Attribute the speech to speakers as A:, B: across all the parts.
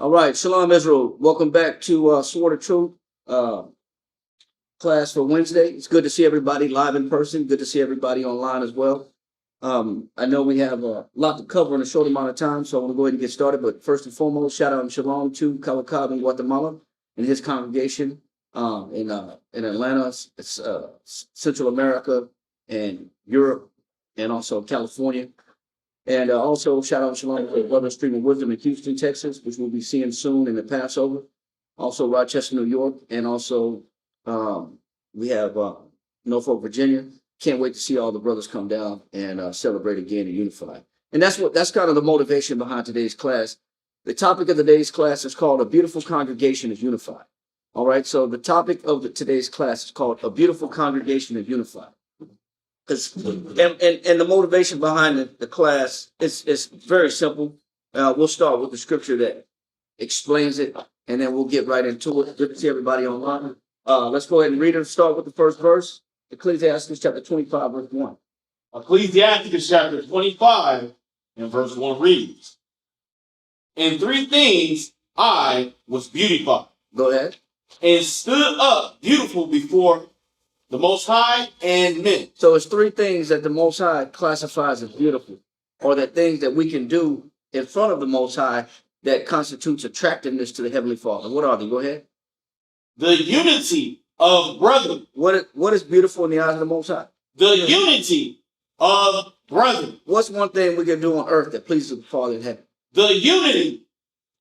A: All right, Shalom Israel. Welcome back to Sword of Truth class for Wednesday. It's good to see everybody live in person. Good to see everybody online as well. I know we have a lot to cover in a short amount of time, so I want to go ahead and get started. But first and foremost, shout out and shalom to Kalakab in Guatemala and his congregation in Atlanta, Central America, and Europe, and also California. And also, shout out and shalom to Brother Stream of Wisdom in Houston, Texas, which we'll be seeing soon in the Passover. Also, Rochester, New York. And also, we have Norfolk, Virginia. Can't wait to see all the brothers come down and celebrate again and unify. And that's kind of the motivation behind today's class. The topic of today's class is called A Beautiful Congregation is Unified. All right, so the topic of today's class is called A Beautiful Congregation is Unified. And the motivation behind the class is very simple. We'll start with the scripture that explains it, and then we'll get right into it. Good to see everybody online. Let's go ahead and read it. Start with the first verse. Ecclesiastes chapter 25, verse 1.
B: Ecclesiastes chapter 25 and verse 1 reads, "In three things I was beautified,
A: Go ahead.
B: and stood up beautiful before the Most High and men."
A: So it's three things that the Most High classifies as beautiful, or that things that we can do in front of the Most High that constitutes attractiveness to the Heavenly Father. What are they? Go ahead.
B: The unity of brethren.
A: What is beautiful in the eyes of the Most High?
B: The unity of brethren.
A: What's one thing we can do on earth that pleases the Father in heaven?
B: The unity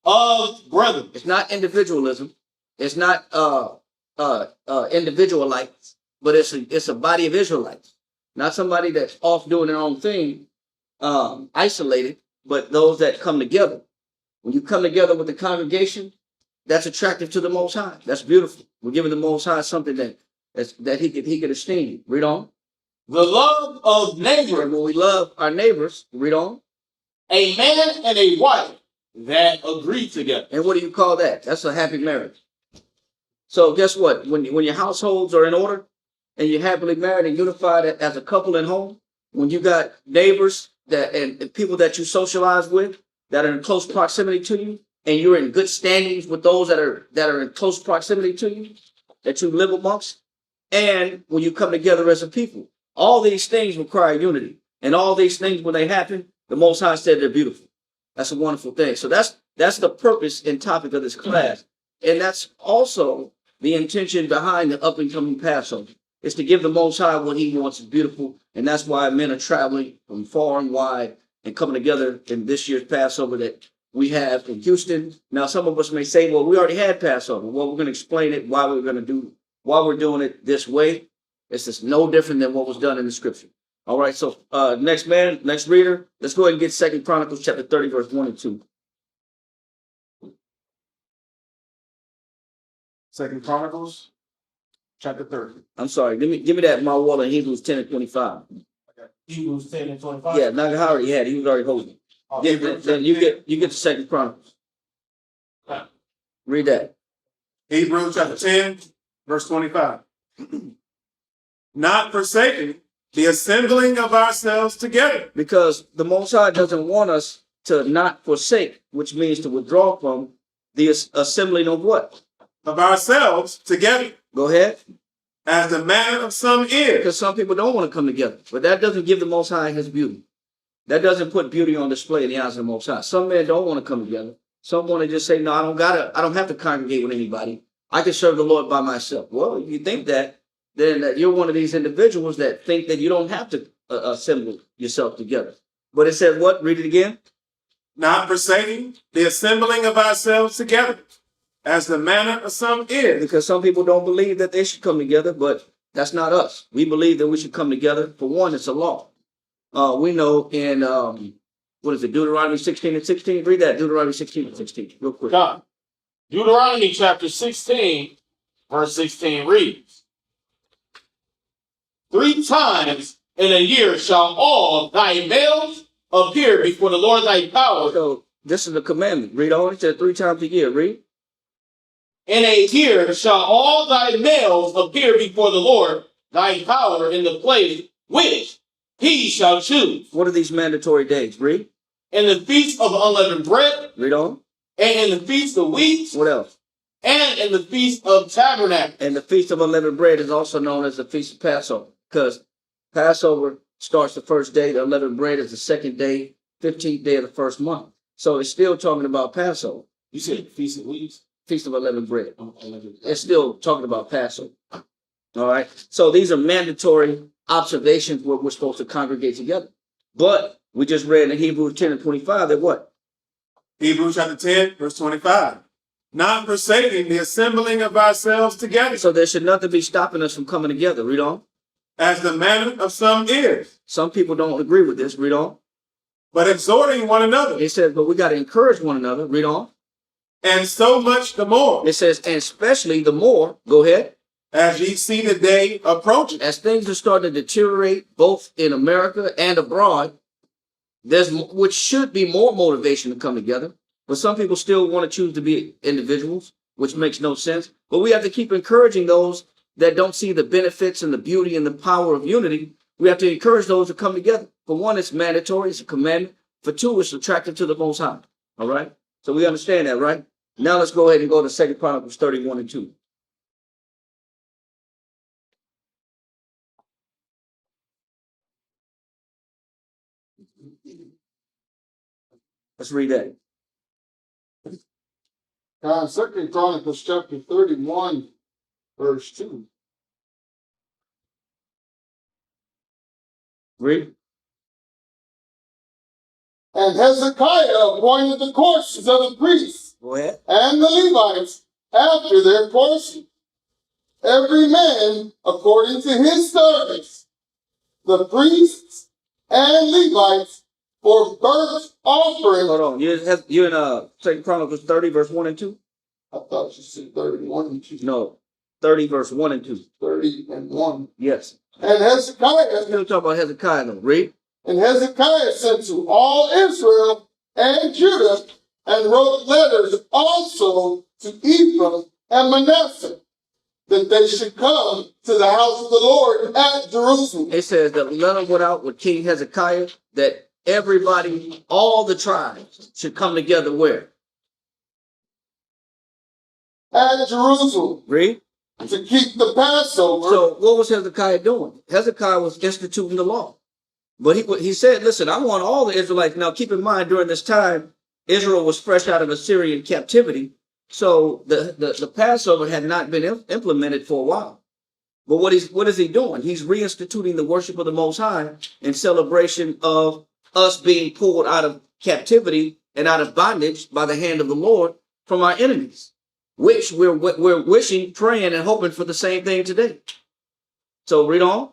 B: of brethren.
A: It's not individualism. It's not individualites, but it's a body of Israelites. Not somebody that's off doing their own thing, isolated, but those that come together. When you come together with the congregation, that's attractive to the Most High. That's beautiful. We're giving the Most High something that he could esteem. Read on.
B: The love of neighbor.
A: And when we love our neighbors, read on.
B: A man and a wife that agree together.
A: And what do you call that? That's a happy marriage. So guess what? When your households are in order and you're happily married and unified as a couple in home, when you got neighbors and people that you socialize with that are in close proximity to you, and you're in good standings with those that are in close proximity to you, that you live amongst, and when you come together as a people, all these things require unity. And all these things, when they happen, the Most High said they're beautiful. That's a wonderful thing. So that's the purpose and topic of this class. And that's also the intention behind the up and coming Passover. Is to give the Most High what he wants is beautiful. And that's why men are traveling from far and wide and coming together in this year's Passover that we have in Houston. Now, some of us may say, well, we already had Passover. Well, we're going to explain it, why we're doing it this way. It's just no different than what was done in the scripture. All right, so next reader, let's go ahead and get 2 Chronicles chapter 30, verse 1 and 2.
C: 2 Chronicles chapter 30.
A: I'm sorry, give me that my wall in Hebrews 10 and 25.
C: Okay. Hebrews 10 and 25.
A: Yeah, Nagahara already had it. He was already holding.
C: Oh,
A: Yeah, then you get the 2 Chronicles. Read that.
C: Hebrews chapter 10, verse 25. Not forsaking the assembling of ourselves together.
A: Because the Most High doesn't want us to not forsake, which means to withdraw from the assembling of what?
C: Of ourselves together.
A: Go ahead.
C: As the manner of some is.
A: Because some people don't want to come together. But that doesn't give the Most High his beauty. That doesn't put beauty on display in the eyes of the Most High. Some men don't want to come together. Some want to just say, no, I don't have to congregate with anybody. I can serve the Lord by myself. Well, if you think that, then you're one of these individuals that think that you don't have to assemble yourself together. But it says what? Read it again.
C: Not forsaking the assembling of ourselves together, as the manner of some is.
A: Because some people don't believe that they should come together, but that's not us. We believe that we should come together. For one, it's a law. We know in, Deuteronomy 16 and 16? Read that, Deuteronomy 16 and 16, real quick.
B: God. Deuteronomy chapter 16, verse 16 reads, 3 times in a year shall all thy males appear before the Lord thy power.
A: So this is a commandment. Read on. It said 3 times a year. Read.
B: In a year shall all thy males appear before the Lord thy power in the place which he shall choose.
A: What are these mandatory days? Read.
B: In the feast of unleavened bread.
A: Read on.
B: and in the Feast of Weeks,
A: What else?
B: and in the Feast of Tabernacles.
A: And the Feast of Unleavened Bread is also known as the Feast of Passover, because Passover starts the first day, the unleavened bread is the second day, 15th day of the first month. So it's still talking about Passover.
B: You said Feast of Weeks?
A: Feast of Unleavened Bread. It's still talking about Passover. All right. So these are mandatory observations where we're supposed to congregate together. But we just read in Hebrews 10 and 25 that what?
C: Hebrews chapter 10, verse 25. Not forsaking the assembling of ourselves together,
A: So there should nothing be stopping us from coming together. Read on.
C: as the manner of some is,
A: Some people don't agree with this. Read on.
C: but exhorting one another,
A: It says, but we got to encourage one another. Read on.
C: and so much the more,
A: It says, and especially the more, go ahead,
C: as ye see the day approaching.
A: as things are starting to deteriorate both in America and abroad, which should be more motivation to come together. But some people still want to choose to be individuals, which makes no sense. But we have to keep encouraging those that don't see the benefits and the beauty and the power of unity. We have to encourage those to come together. For one, it's mandatory, it's a commandment. For two, it's attractive to the Most High. All right? So we understand that, right? Now let's go ahead and go to 2 Chronicles 31 and 2. Let's read that.
D: 2 Chronicles chapter 31, verse 2.
A: Read.
D: And Hezekiah appointed the courses of the priests
A: Go ahead.
D: and the Levites after their portion, every man according to his service, the priests and Levites for burnt offerings.
A: Hold on. You're in 2 Chronicles 30, verse 1 and 2?
D: I thought you said 31 and 2.
A: No. 30, verse 1 and 2.
D: 30 and 1.
A: Yes.
D: And Hezekiah,
A: We're talking about Hezekiah, though. Read.
D: and Hezekiah sent to all Israel and Judah and wrote letters also to Ephraim and Manasseh, that they should come to the house of the Lord at Jerusalem.
A: It says that letter went out with King Hezekiah that everybody, all the tribes, should come together where?
D: At Jerusalem,
A: Read.
D: to keep the Passover.
A: So what was Hezekiah doing? Hezekiah was instituting the law. But he said, listen, I want all the Israelites. Now keep in mind, during this time, Israel was fresh out of Assyrian captivity. So the Passover had not been implemented for a while. But what is he doing? He's reinstituting the worship of the Most High in celebration of us being pulled out of captivity and out of bondage by the hand of the Lord from our enemies, which we're wishing, praying, and hoping for the same thing today. So read on.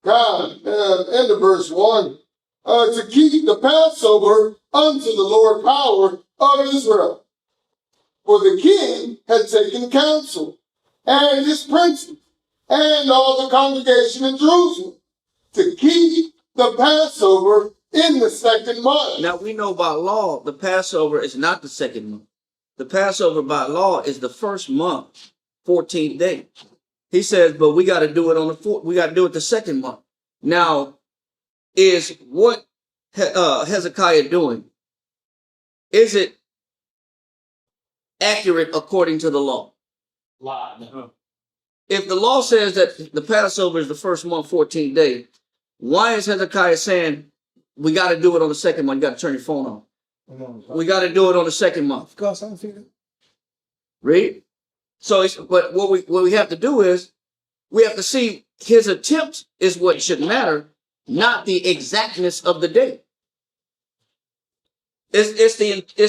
D: God, end of verse 1, to keep the Passover unto the Lord power of Israel. For the king had taken counsel, and his princes, and all the congregation in Jerusalem, to keep the Passover in the second month.
A: Now we know by law the Passover is not the second month. The Passover by law is the first month, 14th day. He says, but we got to do it on the fourth. We got to do it the second month. Now, is what Hezekiah doing? Is it accurate according to the law? If the law says that the Passover is the first month, 14th day, why is Hezekiah saying we got to do it on the second month? You got to turn your phone on. We got to do it on the second month. Read. So, but what we have to do is we have to see his attempt is what should matter, not the exactness of the day. It's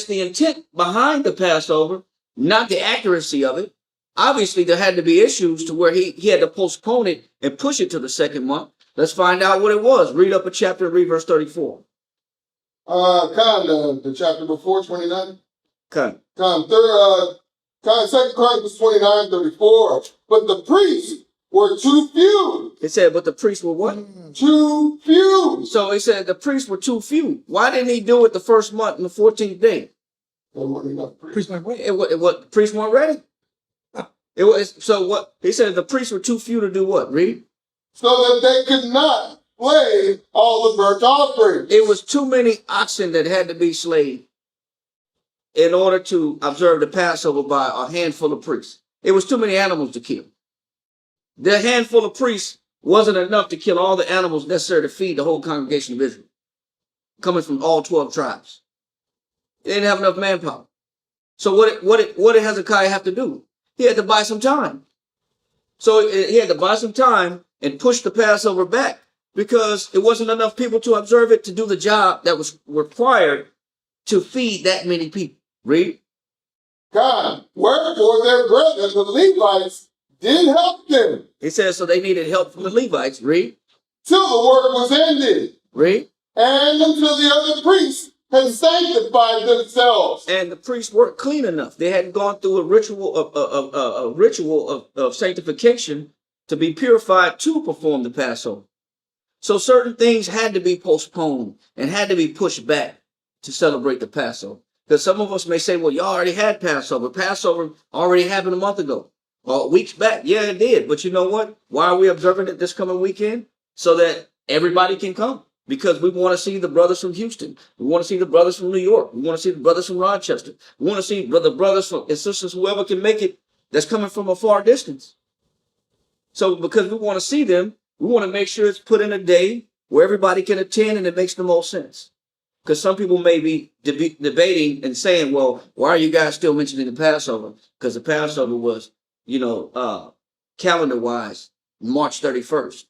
A: the intent behind the Passover, not the accuracy of it. Obviously, there had to be issues to where he had to postpone it and push it to the second month. Let's find out what it was. Read up a chapter and read verse 34.
D: The chapter before 29.
A: Okay.
D: 2 Chronicles 29, 34. But the priests were too few.
A: It said, but the priests were what?
D: Too few.
A: So he said the priests were too few. Why didn't he do it the first month and the 14th day?
D: There weren't enough priests.
A: The priests weren't ready. It was so what he said. The priests were too few to do what? Read.
D: So that they could not slay all the burnt offerings.
A: It was too many oxen that had to be slain. in order to observe the Passover by a handful of priests. It was too many animals to kill. The handful of priests wasn't enough to kill all the animals necessary to feed the whole congregation of Israel, coming from all 12 tribes. They didn't have enough manpower. So what did Hezekiah have to do? He had to buy some time. So he had to buy some time and push the Passover back because it wasn't enough people to observe it to do the job that was required to feed that many people. Read.
D: God, wherefore their brethren, the Levites, did help them.
A: It says, so they needed help from the Levites. Read.
D: Till the work was ended.
A: Read.
D: And until the other priests had sanctified themselves.
A: And the priests weren't clean enough. They hadn't gone through a ritual of sanctification to be purified to perform the Passover. So certain things had to be postponed and had to be pushed back to celebrate the Passover. Because some of us may say, well, y'all already had Passover. Passover already happened a month ago. Or weeks back. Yeah, it did. But you know what? Why are we observing it this coming weekend? So that everybody can come. Because we want to see the brothers from Houston. We want to see the brothers from New York. We want to see the brothers from Rochester. We want to see the brothers from, and sisters, whoever can make it, that's coming from a far distance. So because we want to see them, we want to make sure it's put in a day where everybody can attend and it makes the most sense. Because some people may be debating and saying, well, why are you guys still mentioning the Passover? Because the Passover was, calendar-wise, March 31st.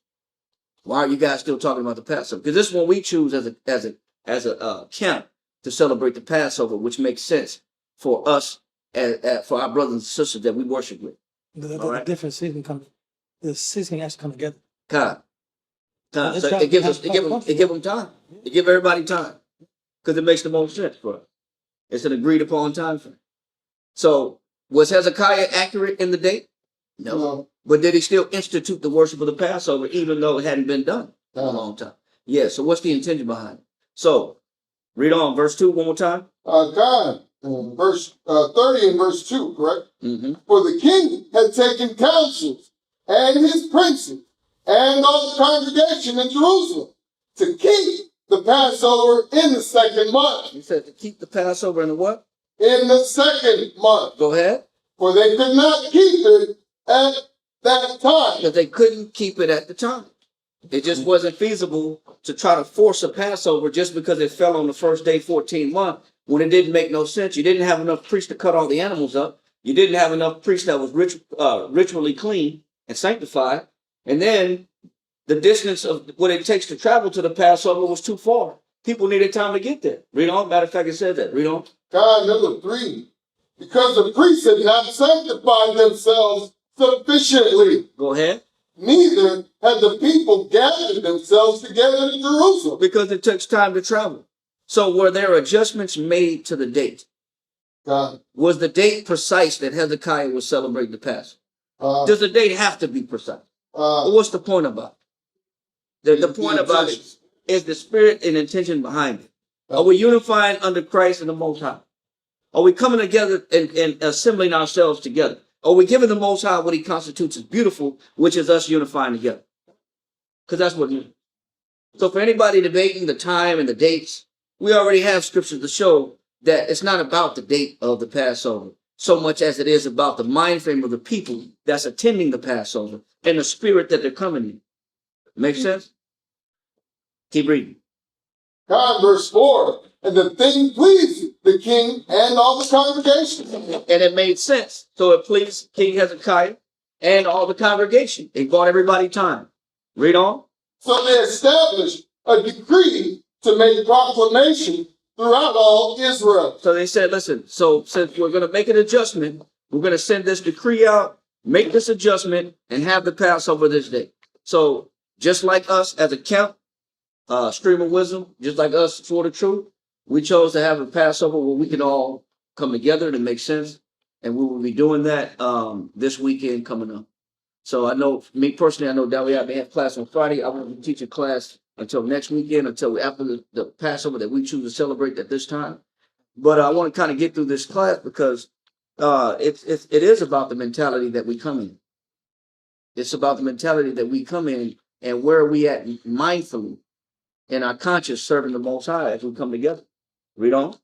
A: Why are you guys still talking about the Passover? Because this is when we choose as a camp to celebrate the Passover, which makes sense for us, for our brothers and sisters that we worship with.
E: The different season comes. The season has to come together.
A: God. So it give them time. It give everybody time because it makes the most sense for us. It's an agreed upon time frame. So was Hezekiah accurate in the date? No. But did he still institute the worship of the Passover even though it hadn't been done in a long time? Yeah. So what's the intention behind it? So read on verse 2 one more time.
D: God, verse 30 and verse 2, correct?
A: Mm-hmm.
D: For the king had taken counsels and his princes and all the congregation in Jerusalem to keep the Passover in the second month.
A: He said to keep the Passover in the what?
D: In the second month.
A: Go ahead.
D: For they could not keep it at that time.
A: Because they couldn't keep it at the time. It just wasn't feasible to try to force a Passover just because it fell on the first day, 14th month, when it didn't make no sense. You didn't have enough priests to cut all the animals up. You didn't have enough priests that was ritually clean and sanctified. And then the distance of what it takes to travel to the Passover was too far. People needed time to get there. Read on. Matter of fact, it says that. Read on.
D: God, number 3. Because the priests had not sanctified themselves sufficiently.
A: Go ahead.
D: Neither had the people gathered themselves together in Jerusalem.
A: Because it takes time to travel. So were there adjustments made to the date?
D: God.
A: Was the date precise that Hezekiah was celebrating the Passover? Does the date have to be precise? What's the point about it? The point about it is the spirit and intention behind it. Are we unifying under Christ and the Most High? Are we coming together and assembling ourselves together? Are we giving the Most High what he constitutes as beautiful, which is us unifying together? Because that's what it is. So for anybody debating the time and the dates, we already have scriptures to show that it's not about the date of the Passover so much as it is about the mind frame of the people that's attending the Passover and the spirit that they're coming in. Make sense? Keep reading.
D: God, verse 4. And the thing pleased the king and all the congregation.
A: And it made sense. So it pleased King Hezekiah and all the congregation. It bought everybody time. Read on.
D: So they established a decree to make proclamation throughout all Israel.
A: So they said, listen, so since we're going to make an adjustment, we're going to send this decree out, make this adjustment, and have the Passover this day. So just like us as a camp, Stream of Wisdom, just like us, Sword of Truth, we chose to have a Passover where we can all come together and it makes sense. And we will be doing that this weekend coming up. So I know, me personally, I know that we may have class on Friday. I won't be teaching class until next weekend, until after the Passover that we choose to celebrate at this time. But I want to kind of get through this class because it is about the mentality that we come in. It's about the mentality that we come in and where are we at mindfully in our conscience serving the Most High as we come together. Read on.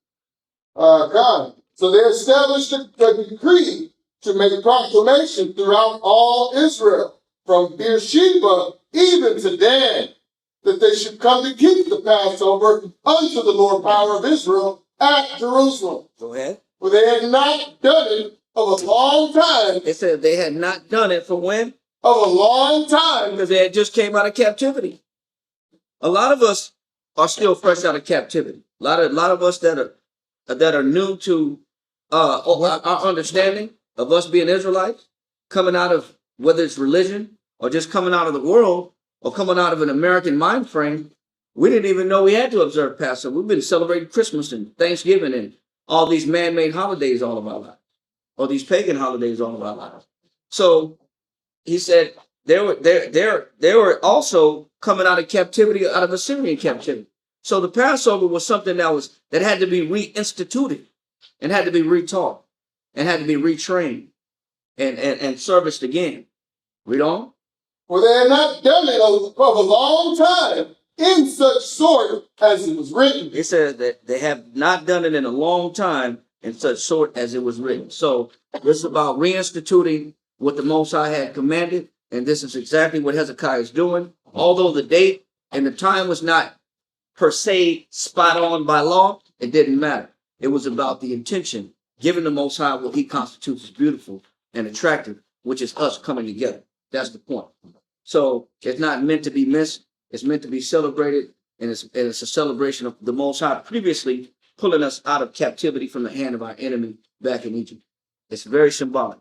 D: God, So they established a decree to make proclamation throughout all Israel, from Beersheba even to Dan, that they should come to keep the Passover unto the Lord power of Israel at Jerusalem.
A: Go ahead.
D: For they had not done it of a long time.
A: It said they had not done it for when?
D: Of a long time.
A: Because they had just came out of captivity. A lot of us are still fresh out of captivity. A lot of us that are new to our understanding of us being Israelites, coming out of whether it's religion or just coming out of the world or coming out of an American mind frame. We didn't even know we had to observe Passover. We've been celebrating Christmas and Thanksgiving and all these man-made holidays all of our lives, or these pagan holidays all of our lives. So he said they were also coming out of captivity, out of Assyrian captivity. So the Passover was something that had to be reinstituted and had to be retaught and had to be retrained and serviced again. Read on.
D: For they had not done it of a long time in such sort as it was written.
A: It says that they have not done it in a long time in such sort as it was written. So this is about reinstituting what the Most High had commanded, and this is exactly what Hezekiah is doing. Although the date and the time was not per se spot on by law, it didn't matter. It was about the intention, giving the Most High what he constitutes as beautiful and attractive, which is us coming together. That's the point. So it's not meant to be missed. It's meant to be celebrated, and it's a celebration of the Most High previously pulling us out of captivity from the hand of our enemy back in Egypt. It's very symbolic,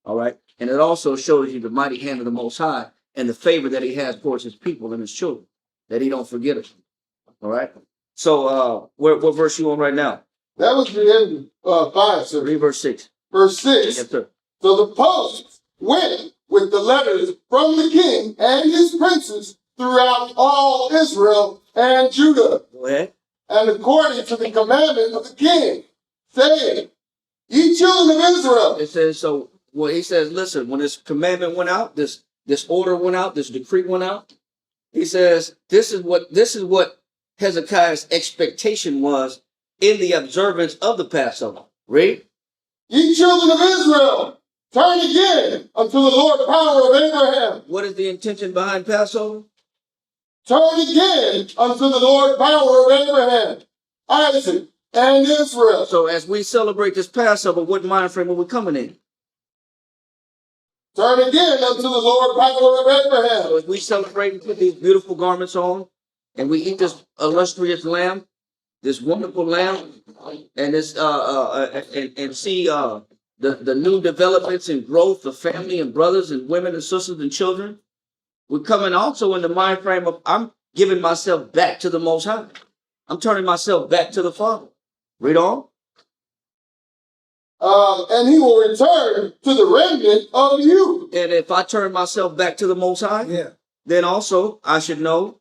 A: all right? And it also shows you the mighty hand of the Most High and the favor that he has towards his people and his children, that he don't forget us, all right? So what verse you on right now?
D: That was the end of 5, sir.
A: Read verse 6.
D: Verse 6.
A: Yes, sir.
D: So the post went with the letters from the king and his princes throughout all Israel and Judah.
A: Go ahead.
D: And according to the commandment of the king, saying, ye children of Israel.
A: It says, so well, he says, listen, when this commandment went out, this order went out, this decree went out, he says, this is what Hezekiah's expectation was in the observance of the Passover. Read.
D: Ye children of Israel, turn again unto the Lord power of Abraham.
A: What is the intention behind Passover?
D: Turn again unto the Lord power of Abraham, Isaac, and Israel.
A: So as we celebrate this Passover, what mind frame are we coming in?
D: Turn again unto the Lord power of Abraham.
A: So as we celebrate and put these beautiful garments on, and we eat this illustrious lamb, this wonderful lamb, and this and see the new developments and growth of family and brothers and women and sisters and children. We're coming also in the mind frame of I'm giving myself back to the Most High. I'm turning myself back to the Father. Read on.
D: And he will return to the remnant of you.
A: And if I turn myself back to the Most High, then also I should know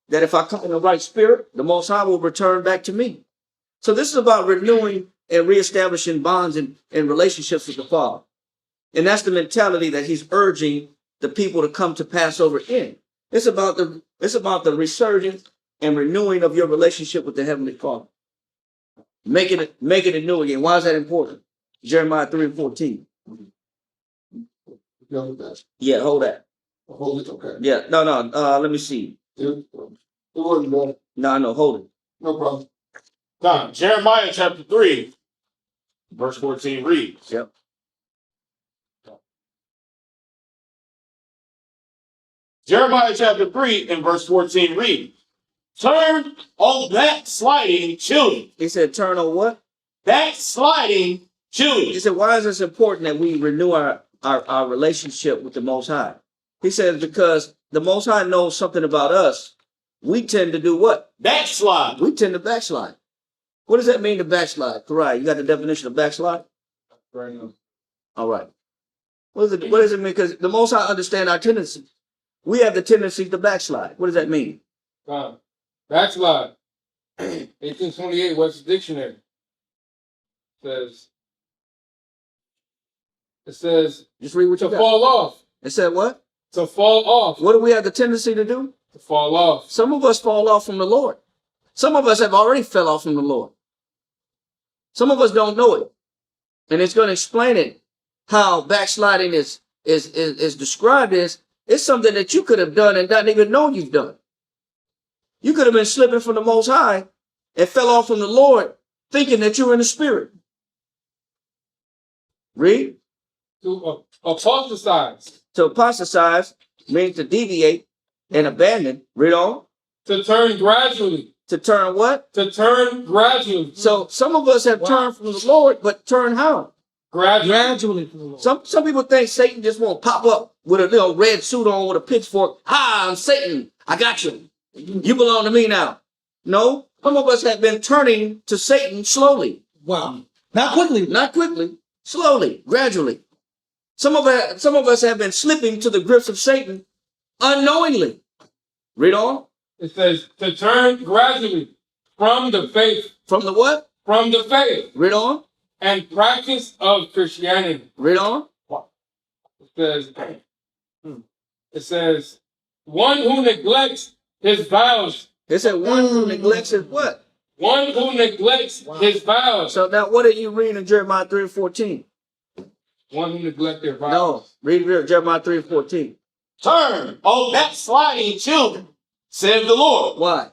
A: that if I come in the right spirit, the Most High will return back to me. So this is about renewing and reestablishing bonds and relationships with the Father. And that's the mentality that he's urging the people to come to Passover in. It's about the resurgence and renewing of your relationship with the Heavenly Father. Making it new again. Why is that important? Jeremiah 3:14. Yeah, hold that.
D: Hold it, okay.
A: Yeah, no, let me see.
D: It wasn't done.
A: No, hold it.
D: No problem.
B: Now, Jeremiah chapter 3, verse 14 reads.
A: Yep.
B: Jeremiah chapter 3 and verse 14 reads, turn, O backsliding children.
A: He said, turn on what?
B: Backsliding children.
A: He said, why is this important that we renew our relationship with the Most High? He says, because the Most High knows something about us. We tend to do what?
B: Backslide.
A: We tend to backslide. What does that mean to backslide? Correct. You got the definition of backslide? All right. What does it mean? Because the Most High understand our tendencies. We have the tendency to backslide. What does that mean?
F: Backslide. 1828 Webster Dictionary says
A: Just read what you
F: to
A: got.
F: fall off.
A: It said what?
F: To fall off.
A: What do we have the tendency to do?
F: To fall off.
A: Some of us fall off from the Lord. Some of us have already fell off from the Lord. Some of us don't know it. And it's going to explain it, how backsliding is described as it's something that you could have done and not even know you've done. You could have been slipping from the Most High and fell off from the Lord thinking that you were in the Spirit. Read.
F: To apostatize.
A: To apostatize means to deviate and abandon. Read on.
F: To turn gradually.
A: To turn what?
F: To turn gradually.
A: So some of us have turned from the Lord, but turn how?
F: Gradually
E: from the Lord.
A: Some people think Satan just won't pop up with a little red suit on with a pitchfork. Hi, I'm Satan. I got you. You belong to me now. No, some of us have been turning to Satan slowly.
E: Wow. Not quickly.
A: Not quickly, slowly, gradually. Some of us have been slipping to the grips of Satan unknowingly. Read on.
F: It says to turn gradually from the faith.
A: From the what?
F: From the faith.
A: Read on.
F: And practice of Christianity.
A: Read on.
F: It says one who neglects his vows.
A: It said one who neglects his what?
F: One who neglects his vows.
A: So now what are you reading in Jeremiah 3:14?
F: One who neglects their vows.
A: No, read Jeremiah 3:14.
B: Turn, O backsliding children, saith the Lord.
A: Why?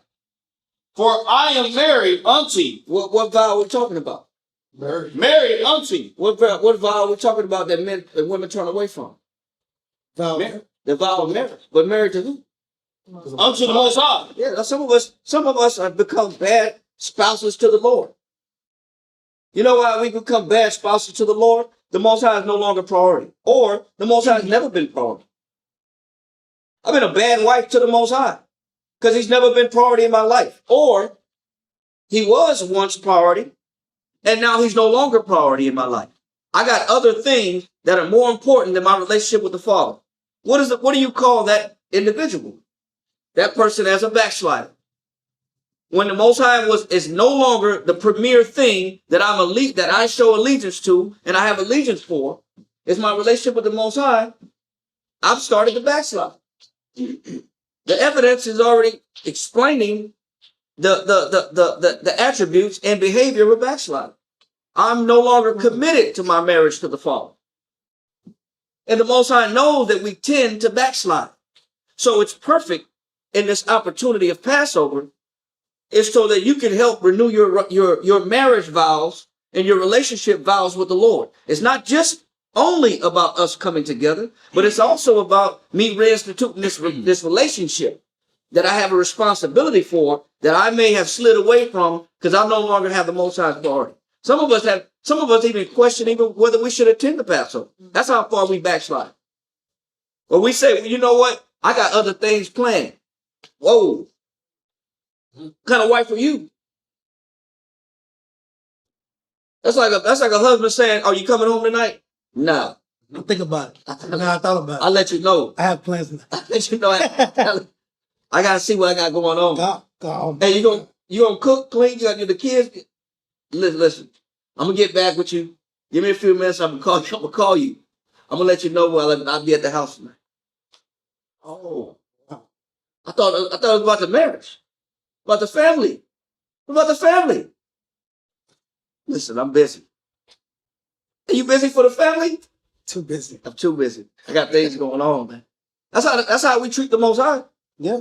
B: For I am married unto you.
A: What vow are we talking about?
B: Married unto you.
A: What vow are we talking about that men and women turn away from?
E: Vow.
A: The vow of marriage. But married to who?
B: Unto the Most High.
A: Yeah, some of us have become bad spouses to the Lord. You know why we become bad spouses to the Lord? The Most High is no longer priority. Or the Most High has never been priority. I've been a bad wife to the Most High because he's never been priority in my life. Or he was once priority and now he's no longer priority in my life. I got other things that are more important than my relationship with the Father. What do you call that individual? That person as a backslider. When the Most High is no longer the premier thing that that I show allegiance to and I have allegiance for, is my relationship with the Most High, I've started to backslide. The evidence is already explaining the attributes and behavior of a backslider. I'm no longer committed to my marriage to the Father. And the Most High knows that we tend to backslide. So it's perfect in this opportunity of Passover is so that you can help renew your marriage vows and your relationship vows with the Lord. It's not just only about us coming together, but it's also about me reinstituting this relationship that I have a responsibility for that I may have slid away from because I no longer have the Most High's priority. Some of us even question even whether we should attend the Passover. That's how far we backslide. Or we say, well, you know what? I got other things planned. Whoa. What kind of wife are you? That's like a husband saying, are you coming home tonight? No.
E: Think about it. No, I thought about it.
A: I'll let you know.
E: I have plans.
A: I'll let you know. I gotta see what I got going on.
E: God.
A: Hey, you gonna cook, clean? You got the kids? Listen. I'm gonna get back with you. Give me a few minutes. I'm gonna call you. I'm gonna let you know while I'll be at the house tonight. Oh, I thought it was about the marriage, about the family. What about the family? Listen, I'm busy. Are you busy for the family?
E: Too busy.
A: I'm too busy. I got things going on, man. That's how we treat the Most High.
E: Yeah.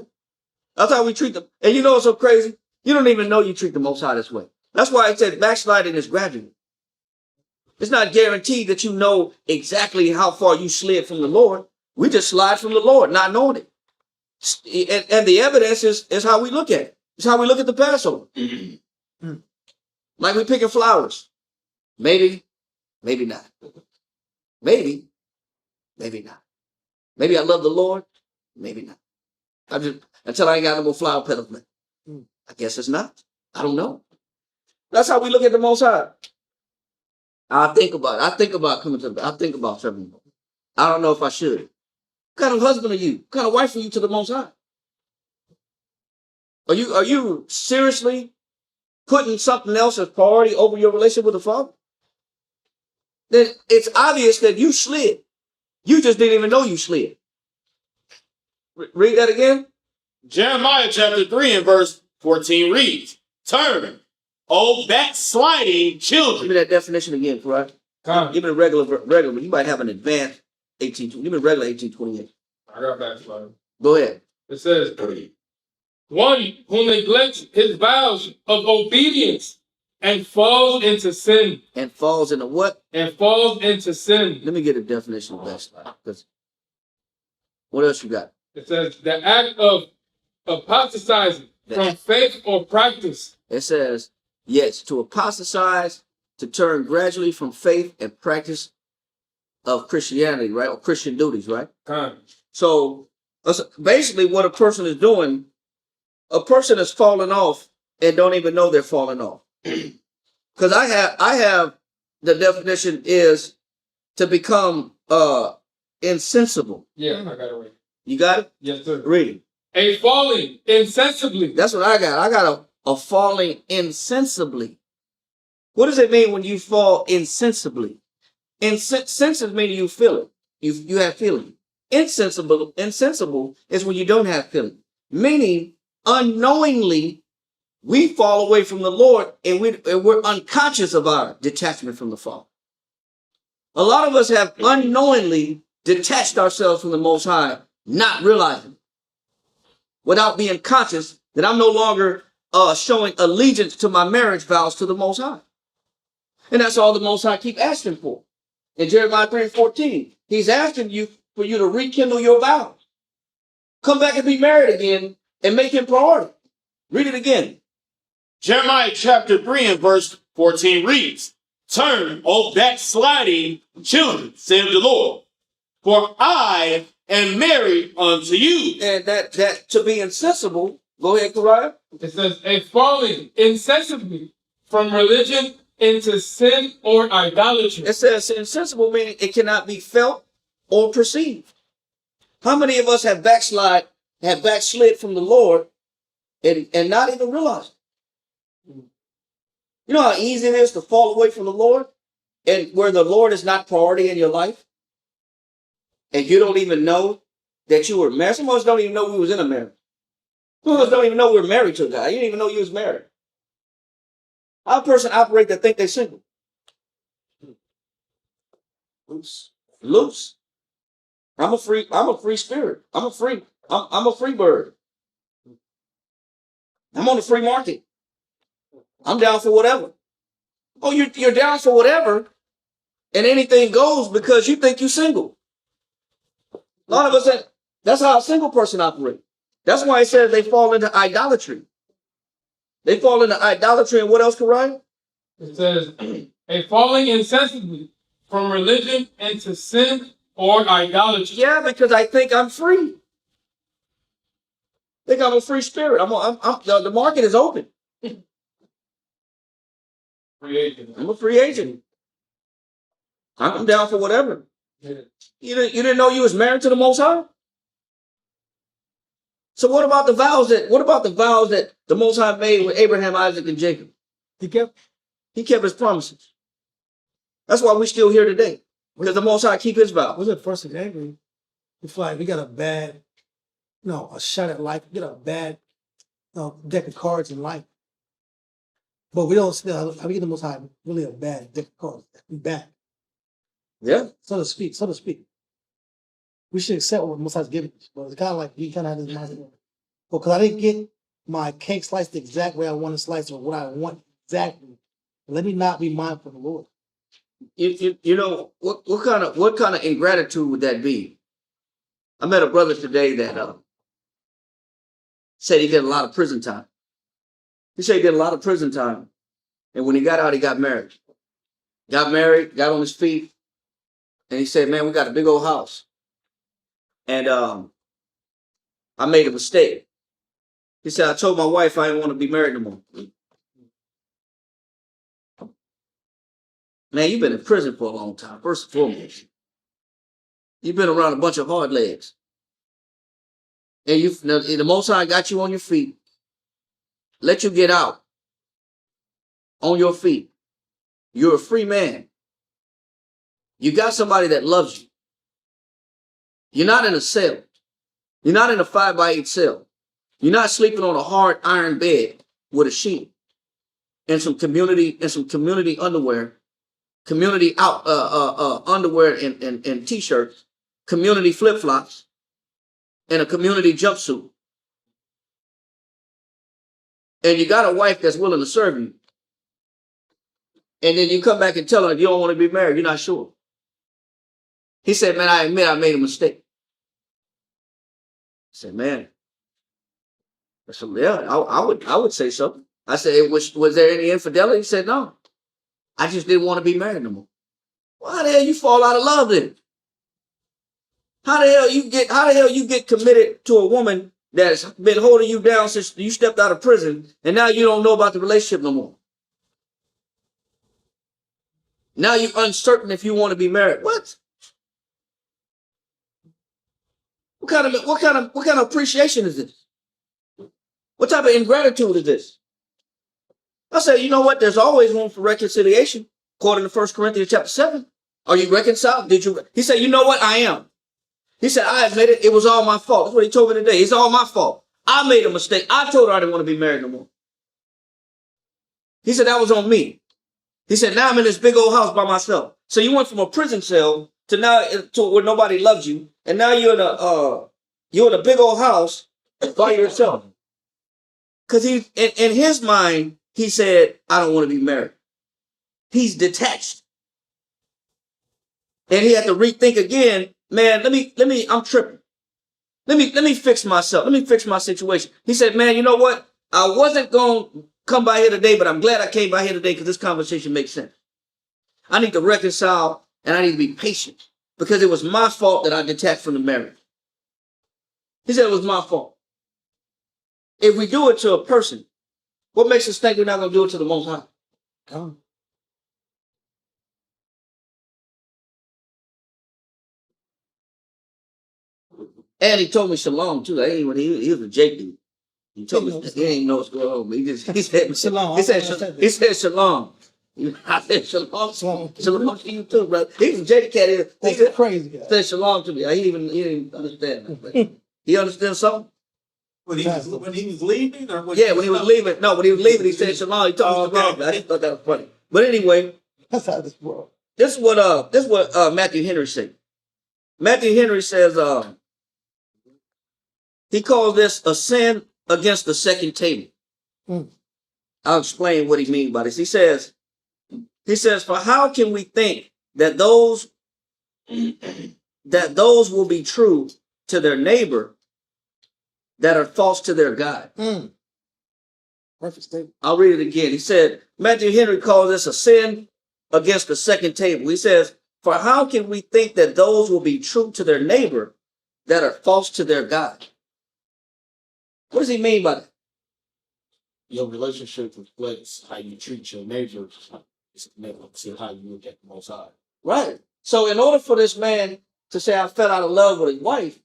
A: That's how we treat them. And you know what's so crazy? You don't even know you treat the Most High this way. That's why I said backsliding is gradual. It's not guaranteed that you know exactly how far you slid from the Lord. We just slide from the Lord, not knowing it. And the evidence is how we look at it. It's how we look at the Passover. Like we picking flowers. Maybe, maybe not. Maybe, maybe not. Maybe I love the Lord. Maybe not. Until I ain't got no more flower petals left. I guess it's not. I don't know. That's how we look at the Most High. I think about coming to I think about serving him. I don't know if I should. What kind of husband are you? What kind of wife are you to the Most High? Are you seriously putting something else as priority over your relationship with the Father? Then it's obvious that you slid. You just didn't even know you slid. Read that again.
B: Jeremiah chapter 3 and verse 14 reads, Turn, O backsliding
A: Give
B: children.
A: me that definition again, right?
F: Con.
A: Even a regular, you might have an advanced 1820. Even regular 1828.
F: I got backsliding.
A: Go ahead.
F: It says, one who neglects his vows of obedience and falls into sin.
A: And falls into what?
F: And falls into sin.
A: Let me get a definition of backsliding. Because what else you got?
F: It says the act of apostatizing from faith or practice.
A: It says, yes, to apostatize, to turn gradually from faith and practice of Christianity, right? Or Christian duties, right?
F: Con.
A: So basically what a person is doing, a person is falling off and don't even know they're falling off. Because I have the definition is to become insensible.
F: Yeah, I got it right.
A: You got it?
F: Yes, sir.
A: Read it.
F: A falling insensibly.
A: That's what I got. I got a falling insensibly. What does it mean when you fall insensibly? Sensitive meaning you feel it. You have feeling. Insensible is when you don't have feeling. Meaning unknowingly we fall away from the Lord and we're unconscious of our detachment from the Father. A lot of us have unknowingly detached ourselves from the Most High, not realizing, without being conscious that I'm no longer showing allegiance to my marriage vows to the Most High. And that's all the Most High keep asking for. In Jeremiah 3:14, he's asking you for you to rekindle your vows. Come back and be married again and make him priority. Read it again.
B: Jeremiah chapter 3 and verse 14 reads, turn, O backsliding children, saith the Lord, for I am married unto you.
A: And that to be insensible, go ahead, Kariah.
F: It says a falling insensibly from religion into sin or idolatry.
A: It says insensible meaning it cannot be felt or perceived. How many of us have backslid from the Lord and not even realize it? You know how easy it is to fall away from the Lord and where the Lord is not priority in your life? And you don't even know that you were married. Some of us don't even know we was in a marriage. Some of us don't even know we were married to a guy. You didn't even know you was married. How a person operate that think they're single? Loose. I'm a free spirit. I'm a free bird. I'm on the free market. I'm down for whatever. Oh, you're down for whatever, and anything goes because you think you're single. A lot of us, that's how a single person operates. That's why it says they fall into idolatry. They fall into idolatry, and what else, Kariah?
F: It says a falling insensibly from religion into sin or idolatry.
A: Yeah, because I think I'm free. I think I'm a free spirit. The market is open. I'm a free agent. I'm down for whatever.
F: Yeah.
A: You didn't know you was married to the Most High? So what about the vows that the Most High made with Abraham, Isaac, and Jacob? He kept his promises. That's why we're still here today. Because the Most High keep his vows.
E: Was it first example? We feel like we got a shot at life. We got a bad deck of cards in life. But we don't still, I mean, the Most High really a bad deck of cards. We bad.
A: Yeah.
E: So to speak. We should accept what Most High's giving us. But it's kind of like, we kind of have this mindset. Well, because I didn't get my cake sliced the exact way I want to slice or what I want exactly. Let me not be mindful of the Lord.
A: You know, what kind of ingratitude would that be? I met a brother today that said he did a lot of prison time. He said he did a lot of prison time. And when he got out, he got married. Got on his feet. And he said, man, we got a big old house. And I made a mistake. He said, I told my wife I didn't want to be married no more. Man, you've been in prison for a long time, first and foremost. You've been around a bunch of hard legs. And the Most High got you on your feet. Let you get out on your feet. You're a free man. You got somebody that loves you. You're not in a cell. You're not in a 5x8 cell. You're not sleeping on a hard iron bed with a sheet and some community underwear community underwear and t-shirts, community flip-flops, and a community jumpsuit. And you got a wife that's willing to serve you. And then you come back and tell her you don't want to be married, you're not sure. He said, man, I admit I made a mistake. I said, man. I said, yeah, I would say so. I said, was there any infidelity? He said, no. I just didn't want to be married no more. Well, how the hell you fall out of love then? How the hell you get committed to a woman that's been holding you down since you stepped out of prison, and now you don't know about the relationship no more? Now you're uncertain if you want to be married. What? What kind of appreciation is this? What type of ingratitude is this? I said, you know what? There's always room for reconciliation, according to 1 Corinthians chapter 7. Are you reconciled? He said, you know what? I am. He said, I admit it. It was all my fault. That's what he told me today. It's all my fault. I made a mistake. I told her I didn't want to be married no more. He said, that was on me. He said, now I'm in this big old house by myself. So you went from a prison cell to now to where nobody loves you. And now you're in a big old house by yourself. Because in his mind, he said, I don't want to be married. He's detached. And he had to rethink again. Man, I'm tripping. Let me fix myself. Let me fix my situation. He said, man, you know what? I wasn't going to come by here today, but I'm glad I came by here today because this conversation makes sense. I need to reconcile and I need to be patient because it was my fault that I detached from the marriage. He said it was my fault. If we do it to a person, what makes us think we're not going to do it to the Most High? Come on. And he told me shalom too. He was a Jake dude. He told me he didn't know what's going on. He said shalom. He said shalom. I said shalom. Shalom to you too, brother. He was a Jake cat.
E: That's a crazy guy.
A: Said shalom to me. He didn't understand that. He understood something?
C: When he was leaving, or when
A: when he was leaving. No, when he was leaving, he said shalom. He told me shalom. I just thought that was funny. But anyway,
E: that's how this world.
A: This is what Matthew Henry said. Matthew Henry says he calls this a sin against the second table. I'll explain what he means by this. He says, for how can we think that those will be true to their neighbor that are false to their God?
E: Perfect statement.
A: I'll read it again. He said, Matthew Henry calls this a sin against the second table. He says, for how can we think that those will be true to their neighbor that are false to their God? What does he mean by that?
G: Your relationship reflects how you treat your neighbor. It's how you look at the Most High.
A: Right. So in order for this man to say I fell out of love with his wife,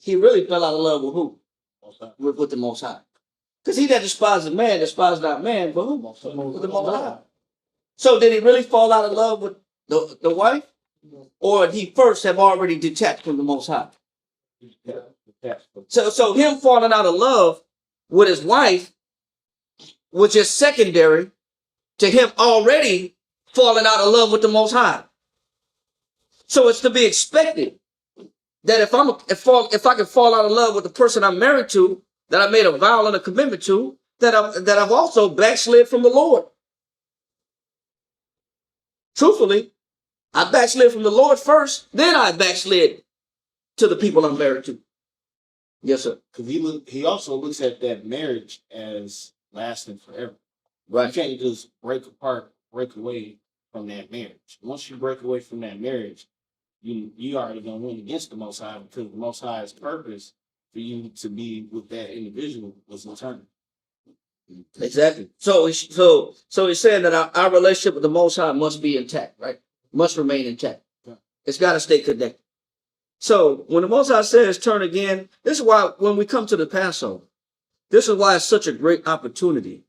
A: he really fell out of love with who? With the Most High. Because he that despises man despises not man, but who? With the Most High. So did he really fall out of love with the wife? Or did he first have already detached from the Most High? So him falling out of love with his wife was just secondary to him already falling out of love with the Most High. So it's to be expected that if I can fall out of love with the person I'm married to, that I made a vow and a commitment to, that I've also backslid from the Lord. Truthfully, I backslid from the Lord first, then I backslid to the people I'm married to. Yes, sir.
G: Because he also looks at that marriage as lasting forever.
A: Right.
G: You can't just break away from that marriage. Once you break away from that marriage, you already gonna win against the Most High, because the Most High's purpose for you to be with that individual was eternal.
A: Exactly. So he's saying that our relationship with the Most High must be intact, right? Must remain intact.
G: Yeah.
A: It's got to stay connected. So when the Most High says turn again, this is why when we come to the Passover, this is why it's such a great opportunity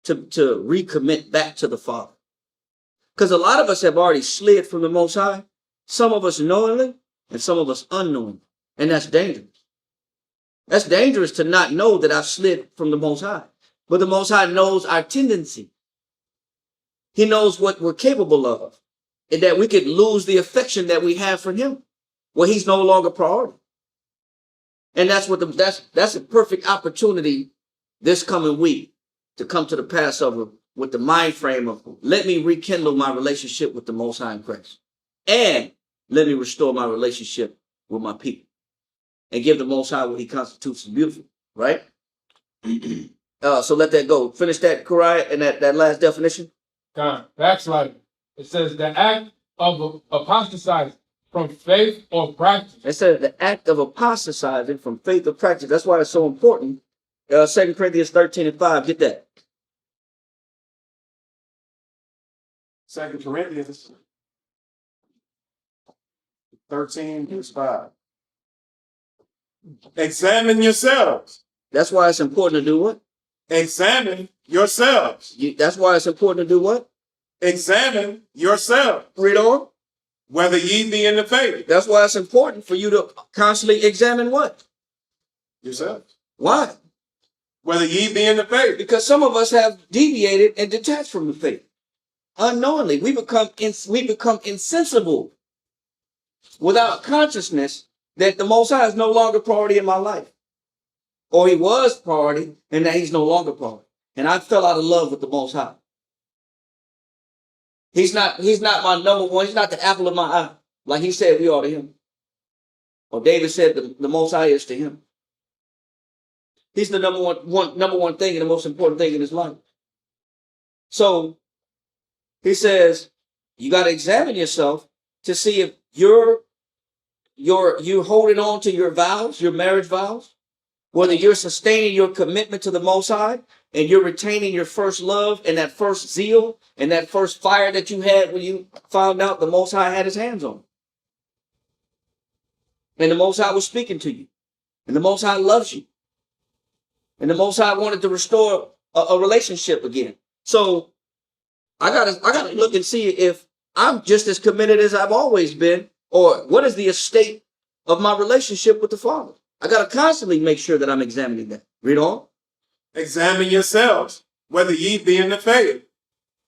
A: to recommit back to the Father. Because a lot of us have already slid from the Most High, some of us knowingly and some of us unknowingly. And that's dangerous. That's dangerous to not know that I've slid from the Most High. But the Most High knows our tendency. He knows what we're capable of, and that we could lose the affection that we have for him. Well, he's no longer priority. And that's what that's a perfect opportunity this coming week to come to the Passover with the mind frame of, let me rekindle my relationship with the Most High in Christ, and let me restore my relationship with my people, and give the Most High what he constitutes as beautiful, right? So let that go. Finish that, Karai, and that last definition.
F: God, backsliding. It says the act of apostatizing from faith or practice.
A: It says the act of apostatizing from faith or practice. That's why it's so important. 2 Corinthians 13:5. Get that.
C: 2 Corinthians 13:5. Examine yourselves.
A: That's why it's important to do what?
C: Examine yourselves.
A: That's why it's important to do what?
C: Examine yourselves.
A: Read on.
C: Whether ye be in the faith.
A: That's why it's important for you to constantly examine what?
C: Yourselves.
A: Why?
C: Whether ye be in the faith.
A: Because some of us have deviated and detached from the faith. Unknowingly, we become insensible without consciousness that the Most High is no longer priority in my life. Or he was priority and that he's no longer priority. And I fell out of love with the Most High. He's not my number one. He's not the apple of my eye. Like he said we are to him. Or David said the Most High is to him. He's the number one thing and the most important thing in his life. So he says, you got to examine yourself to see if you're holding on to your vows, your marriage vows, whether you're sustaining your commitment to the Most High and you're retaining your first love and that first zeal and that first fire that you had when you found out the Most High had his hands on you. And the Most High was speaking to you. And the Most High loves you. And the Most High wanted to restore a relationship again. So I gotta look and see if I'm just as committed as I've always been, or what is the estate of my relationship with the Father. I gotta constantly make sure that I'm examining that. Read on.
C: Examine yourselves, whether ye be in the faith.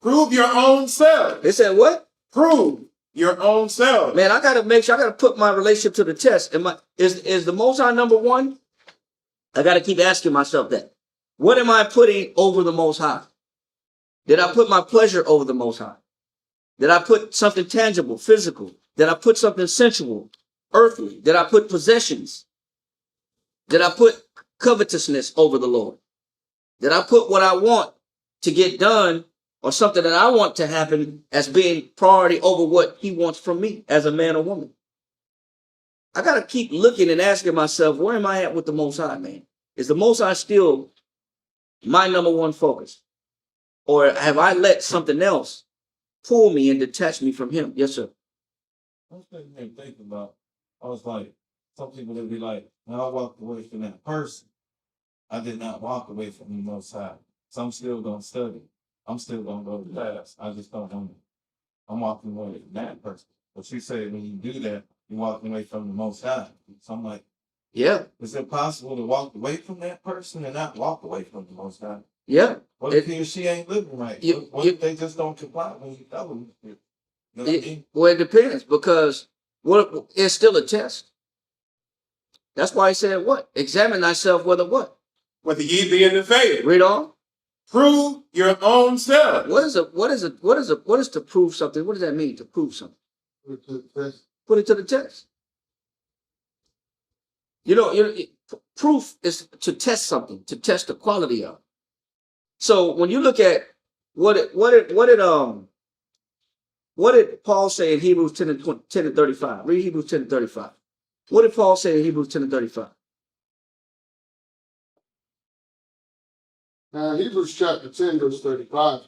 C: Prove your own self.
A: They said what?
C: Prove your own self.
A: Man, I gotta make sure, I gotta put my relationship to the test. Is the Most High number one? I gotta keep asking myself that. What am I putting over the Most High? Did I put my pleasure over the Most High? Did I put something tangible, physical? Did I put something sensual, earthly? Did I put possessions? Did I put covetousness over the Lord? Did I put what I want to get done or something that I want to happen as being priority over what he wants from me as a man or woman? I got to keep looking and asking myself, where am I at with the Most High, man? Is the Most High still my number one focus? Or have I let something else pull me and detach me from him? Yes, sir.
G: I was thinking about, I was like, some people would be like, when I walked away from that person, I did not walk away from the Most High. So I'm still going to study. I'm still going to go to class. I just don't want to. I'm walking away from that person. But she said when you do that, you're walking away from the Most High. So I'm like,
A: Yeah.
G: is it possible to walk away from that person and not walk away from the Most High?
A: Yeah.
G: What if he or she ain't living right? What if they just don't comply when you tell them? You know what I mean?
A: Well, it depends, because it's still a test. That's why he said what? Examine thyself whether what?
C: Whether ye be in the faith.
A: Read on.
C: Prove your own self.
A: What is to prove something? What does that mean, to prove something? Put it to the test. Proof is to test something, to test the quality of. So when you look at what did Paul say in Hebrews 10 and 35? Read Hebrews 10 and 35. What did Paul say in Hebrews 10 and 35?
D: Hebrews chapter 10, verse 35.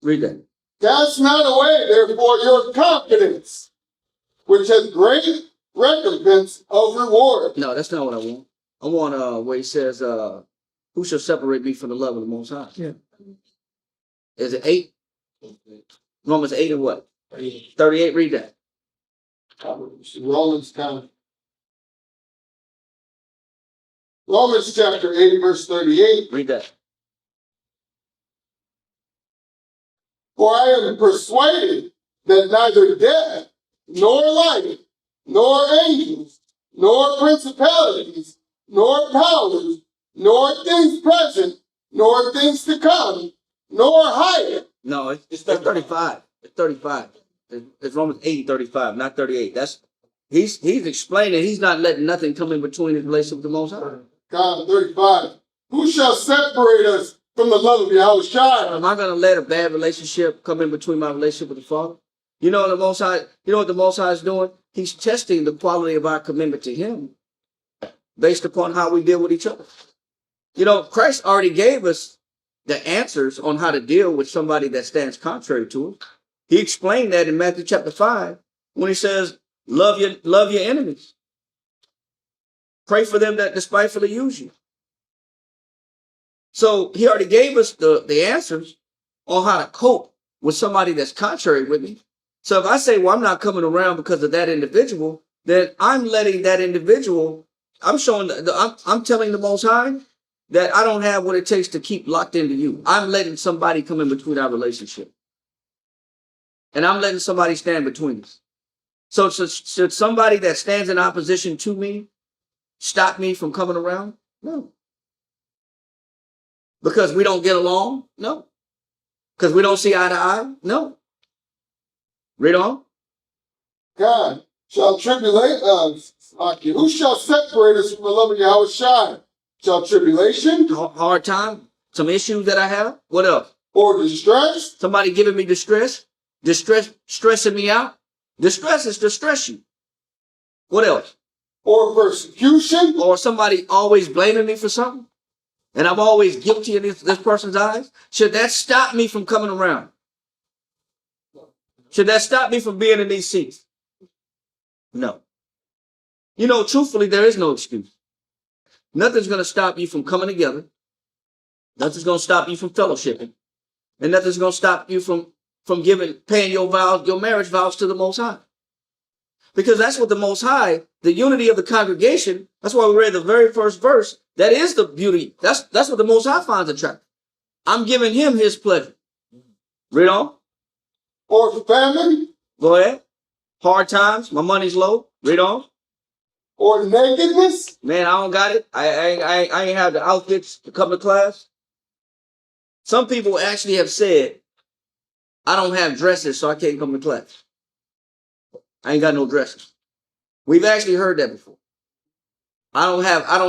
A: Read that.
D: Cast not away, therefore, your confidence, which has great recompense of reward.
A: No, that's not what I want. I want where he says, who shall separate me from the love of the Most High?
E: Yeah.
A: Is it 8? Romans 8 and what? 38. Read that.
D: Romans 10. Romans chapter 8, verse 38.
A: Read that.
D: For I am persuaded that neither death, nor life, nor angels, nor principalities, nor powers, nor things present, nor things to come, nor height.
A: No, it's 35. It's 35. It's Romans 8:35, not 38. That's he's explaining he's not letting nothing come in between his relationship with the Most High.
D: God, 35. Who shall separate us from the love of Yahushua?
A: Am I going to let a bad relationship come in between my relationship with the Father? You know what the Most High, you know what the Most High is doing? He's testing the quality of our commitment to Him based upon how we deal with each other. You know, Christ already gave us the answers on how to deal with somebody that stands contrary to us. He explained that in Matthew chapter 5 when he says, love your enemies. Pray for them that despitefully use you. So he already gave us the answers on how to cope with somebody that's contrary with me. So if I say, well, I'm not coming around because of that individual, then I'm letting that individual, I'm showing, I'm telling the Most High that I don't have what it takes to keep locked into you. I'm letting somebody come in between our relationship. And I'm letting somebody stand between us. So should somebody that stands in opposition to me stop me from coming around? No. Because we don't get along? No. Because we don't see eye to eye? No. Read on.
D: God, shall tribulate us. Who shall separate us from the love of Yahushua? Shall tribulation?
A: Hard time? Some issues that I have? What else?
D: Or distress?
A: Somebody giving me distress? Distress, stressing me out? Distress is to stress you. What else?
D: Or persecution?
A: Or somebody always blaming me for something? And I'm always guilty in this person's eyes? Should that stop me from coming around? Should that stop me from being in these seats? No. You know, truthfully, there is no excuse. Nothing's going to stop you from coming together. Nothing's going to stop you from fellowshipping. And nothing's going to stop you from paying your vows, your marriage vows to the Most High. Because that's what the Most High, the unity of the congregation, that's why we read the very first verse. That is the beauty. That's what the Most High finds attractive. I'm giving him his pleasure. Read on.
D: Or famine?
A: Go ahead. Hard times. My money's low. Read on.
D: Or nakedness?
A: Man, I don't got it. I ain't have the outfits to come to class. Some people actually have said, I don't have dresses, so I can't come to class. I ain't got no dresses. We've actually heard that before. I don't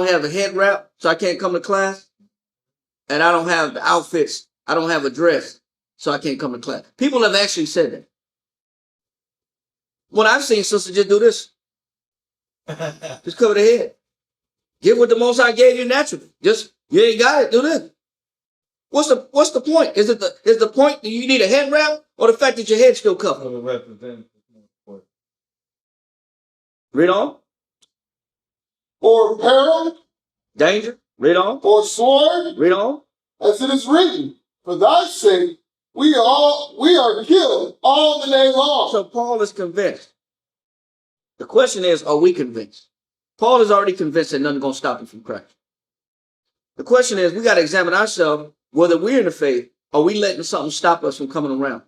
A: have a head wrap, so I can't come to class. And I don't have the outfits. I don't have a dress, so I can't come to class. People have actually said that. When I've seen sisters just do this. Just cover the head. Give what the Most High gave you naturally. Just, you ain't got it, do this. What's the point? Is the point that you need a head wrap or the fact that your head's still covered? Read on.
D: Or peril?
A: Danger. Read on.
D: Or sword?
A: Read on.
D: As it is written, for thy sake we are killed all the day long.
A: So Paul is convinced. The question is, are we convinced? Paul is already convinced that nothing's going to stop him from Christ. The question is, we got to examine ourselves, whether we're in the faith, are we letting something stop us from coming around?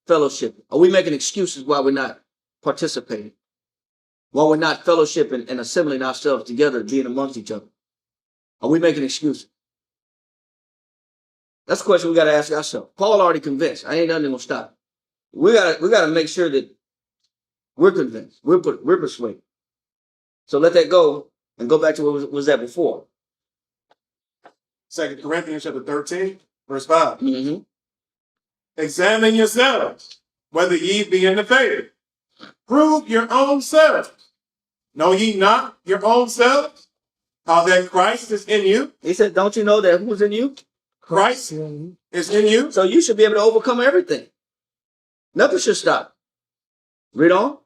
A: Fellowship. Are we making excuses why we're not participating? While we're not fellowshipping and assembling ourselves together, being amongst each other? Are we making excuses? That's the question we got to ask ourselves. Paul already convinced. I ain't nothing going to stop. We got to make sure that we're convinced. We're persuaded. So let that go and go back to what was that before.
C: 2 Corinthians chapter 13, verse 5.
A: Mm-hmm.
C: Examine yourselves, whether ye be in the faith. Prove your own selves. Know ye not your own selves, how that Christ is in you?
A: He said, don't you know that who's in you?
C: Christ is in you.
A: So you should be able to overcome everything. Nothing should stop. Read on.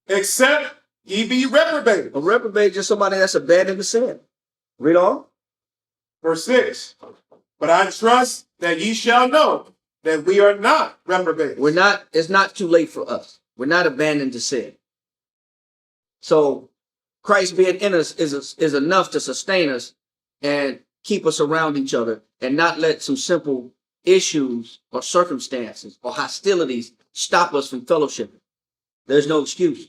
C: Except ye be reprobated.
A: A reprobate is just somebody that's abandoned to sin. Read on.
C: Verse 6. But I trust that ye shall know that we are not reprobated.
A: It's not too late for us. We're not abandoned to sin. So Christ being in us is enough to sustain us and keep us around each other and not let some simple issues or circumstances or hostilities stop us from fellowship. There's no excuse.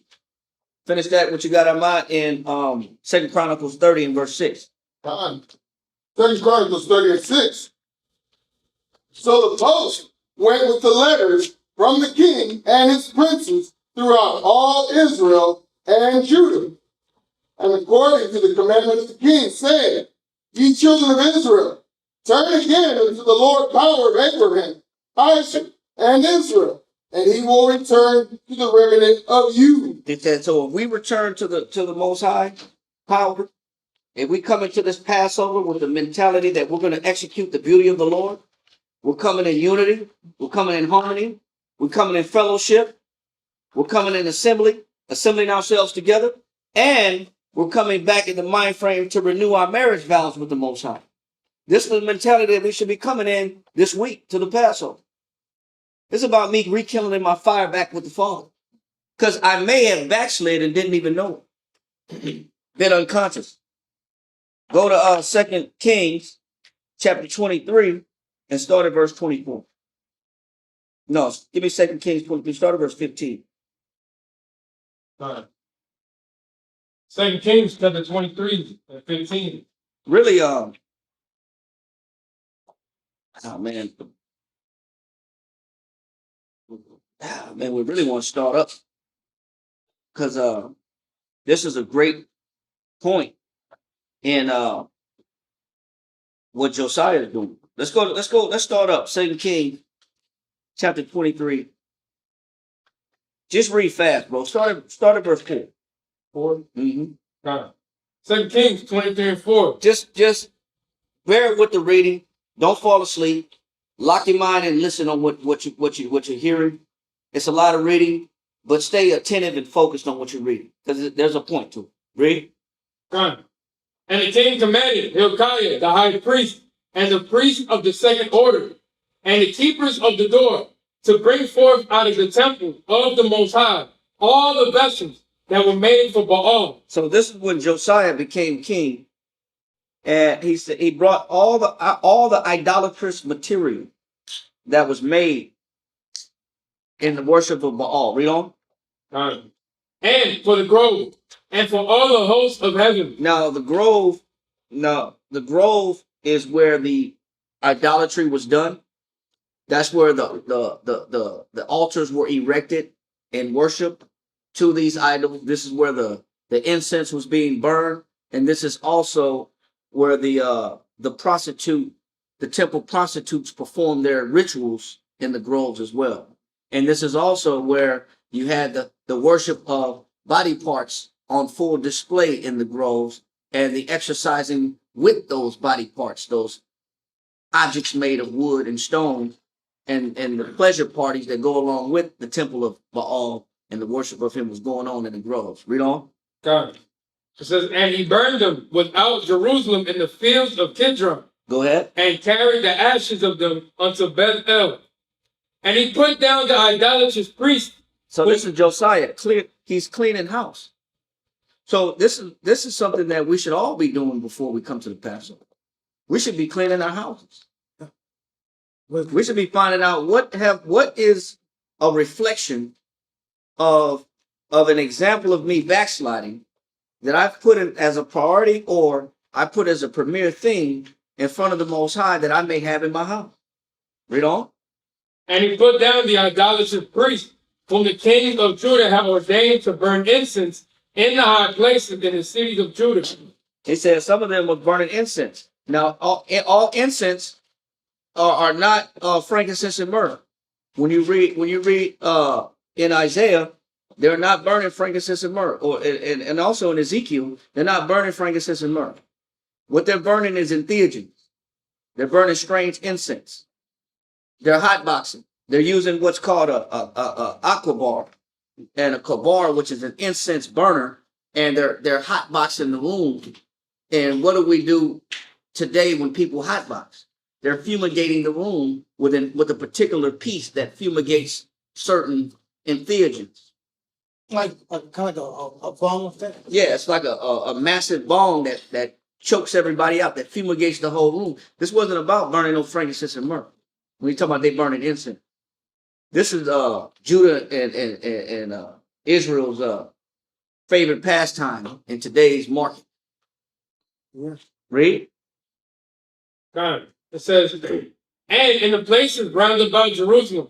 A: Finish that what you got on mind in 2 Chronicles 30 and verse 6.
D: Time. 2 Chronicles 30 and 6. So the post went with the letters from the king and his princes throughout all Israel and Judah, and according to the commandment of the king, saying, Ye children of Israel, turn again unto the Lord power of Abraham, Isaac, and Israel, and he will return to the remnant of you.
A: So if we return to the Most High power, if we come into this Passover with the mentality that we're going to execute the beauty of the Lord, we're coming in unity, we're coming in harmony, we're coming in fellowship, we're coming in assembling ourselves together, and we're coming back in the mind frame to renew our marriage vows with the Most High. This is the mentality that we should be coming in this week to the Passover. It's about me rekindling my fire back with the Father. Because I may have backslid and didn't even know it. Been unconscious. Go to 2 Kings chapter 23 and start at verse 24. No, give me 2 Kings 23, start at verse 15.
F: 2 Kings chapter 23 and 15.
A: Really, oh man. Man, we really want to start up. Because this is a great point in what Josiah is doing. Let's start up. 2 Kings chapter 23. Just read fast, bro. Start at verse 4.
F: 4.
A: Mm-hmm.
F: 2 Kings 23 and 4.
A: Just bear with the reading. Don't fall asleep. Lock your mind and listen on what you're hearing. It's a lot of reading, but stay attentive and focused on what you're reading, because there's a point to it. Read.
F: And the king commanded Hilkiah, the high priest, and the priests of the second order, and the keepers of the door, to bring forth out of the temple of the Most High all the vessels that were made for Baal.
A: So this is when Josiah became king, and he said he brought all the idolatrous material that was made in the worship of Baal. Read on.
F: And for the grove, and for all the hosts of heaven.
A: Now the grove is where the idolatry was done. That's where the altars were erected in worship to these idols. This is where the incense was being burned, and this is also where the temple prostitutes performed their rituals in the groves as well. And this is also where you had the worship of body parts on full display in the groves, and the exercising with those body parts, those objects made of wood and stone, and the pleasure parties that go along with the temple of Baal and the worship of him was going on in the groves. Read on.
F: God. It says, and he burned them without Jerusalem in the fields of Kidron.
A: Go ahead.
F: And carried the ashes of them unto Bethel. And he put down the idolatrous priest.
A: So this is Josiah. He's cleaning house. So this is something that we should all be doing before we come to the Passover. We should be cleaning our houses. We should be finding out what is a reflection of an example of me backsliding that I've put in as a priority, or I put as a premier thing in front of the Most High that I may have in my house. Read on.
F: And he put down the idolatrous priest, whom the kings of Judah have ordained to burn incense in the high places in the cities of Judah.
A: He said some of them were burning incense. Now, all incense are not frankincense and myrrh. When you read in Isaiah, they're not burning frankincense and myrrh, and also in Ezekiel, they're not burning frankincense and myrrh. What they're burning is entheogens. They're burning strange incense. They're hotboxing. They're using what's called a aquabar and a kabar, which is an incense burner, and they're hotboxing the room. And what do we do today when people hotbox? They're fumigating the room with a particular piece that fumigates certain entheogens.
E: Like kind of a bong effect.
A: Yeah, it's like a massive bong that chokes everybody out, that fumigates the whole room. This wasn't about burning no frankincense and myrrh. When you talk about they burning incense, this is Judah and Israel's favorite pastime in today's market.
E: Yeah.
A: Read.
F: God. It says, and in the places round about Jerusalem,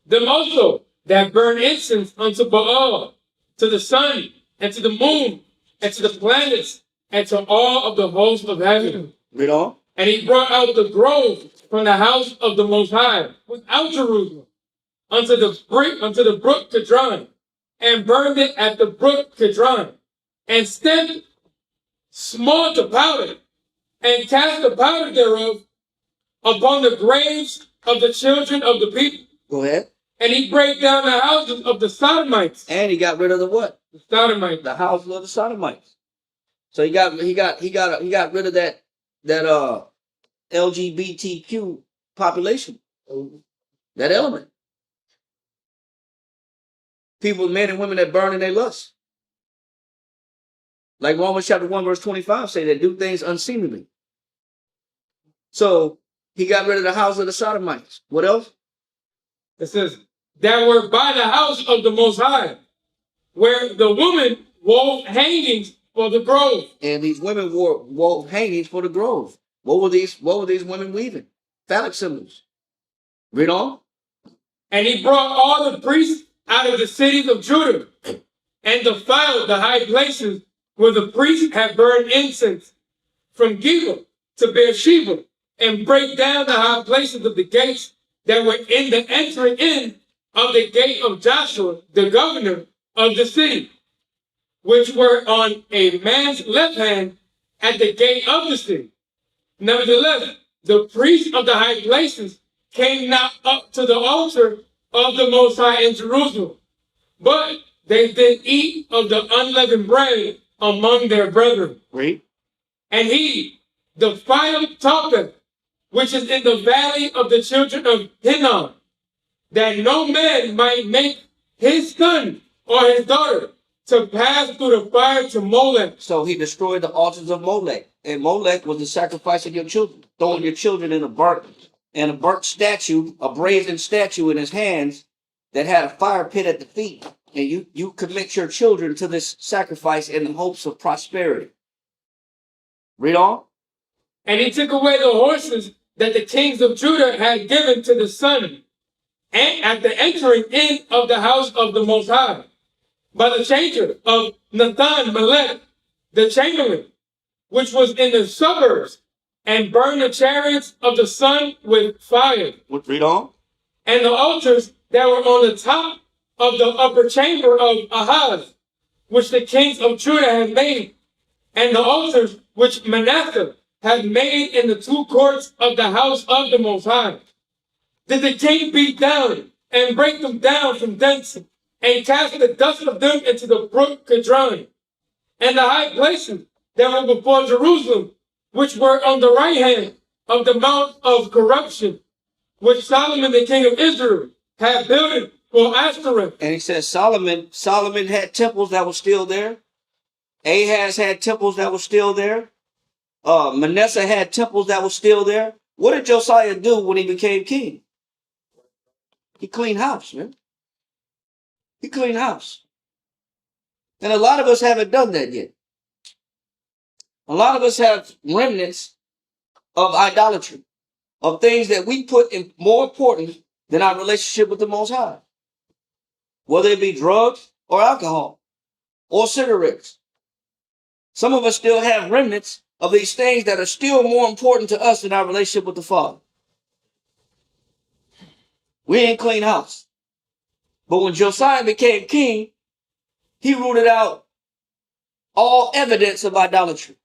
F: them also that burn incense unto Baal, to the sun, and to the moon, and to the planets, and to all of the hosts of heaven.
A: Read on.
F: And he brought out the grove from the house of the Most High, without Jerusalem, unto the brook Kidron, and burned it at the brook Kidron, and stamped small to powder, and cast the powder thereof upon the graves of the children of the people.
A: Go ahead.
F: And he brake down the houses of the Sodomites.
A: And he got rid of the what?
F: The Sodomites.
A: The houses of the Sodomites. So he got rid of that LGBTQ population. That element. People, men and women that burn in their lust. Like Romans chapter 1, verse 25 say that do things unseemly. So he got rid of the house of the Sodomites. What else?
F: It says, that were by the house of the Most High, where the woman wove hangings for the grove.
A: And these women wove hangings for the grove. What were these women weaving? Phallic symbols. Read on.
F: And he brought all the priests out of the cities of Judah, and defiled the high places where the priests had burned incense, from Geba to Beersheba, and break down the high places of the gates that were in the entering in of the gate of Joshua, the governor of the city, which were on a man's left hand at the gate of the city. Nevertheless, the priests of the high places came not up to the altar of the Most High in Jerusalem, but they did eat of the unleavened bread among their brethren.
A: Read.
F: And he defiled Topheth, which is in the valley of the children of Hinnom, that no man might make his son or his daughter to pass through the fire to Molech.
A: So he destroyed the altars of Molech. And Molech was the sacrifice of your children. Throwing your children in a burnt statue, a brazen statue in his hands that had a fire pit at the feet. And you commit your children to this sacrifice in the hopes of prosperity. Read on.
F: And he took away the horses that the kings of Judah had given to the sun, and at the entering in of the house of the Most High, by the changer of Nathan Melech, the chamberlain, which was in the suburbs, and burned the chariots of the sun with fire.
A: Read on.
F: And the altars that were on the top of the upper chamber of Ahaz, which the kings of Judah had made, and the altars which Manasseh had made in the two courts of the house of the Most High, did the king beat down and break them down from thence, and cast the dust of them into the brook Kidron. And the high places that were before Jerusalem, which were on the right hand of the mount of corruption, which Solomon the king of Israel had built for Ashtoreth.
A: And he says Solomon had temples that were still there. Ahaz had temples that were still there. Manasseh had temples that were still there. What did Josiah do when he became king? He cleaned house, man. He cleaned house. And a lot of us haven't done that yet. A lot of us have remnants of idolatry, of things that we put in more important than our relationship with the Most High. Whether it be drugs or alcohol or cigarettes. Some of us still have remnants of these things that are still more important to us than our relationship with the Father. We ain't clean house. But when Josiah became king, he rooted out all evidence of idolatry.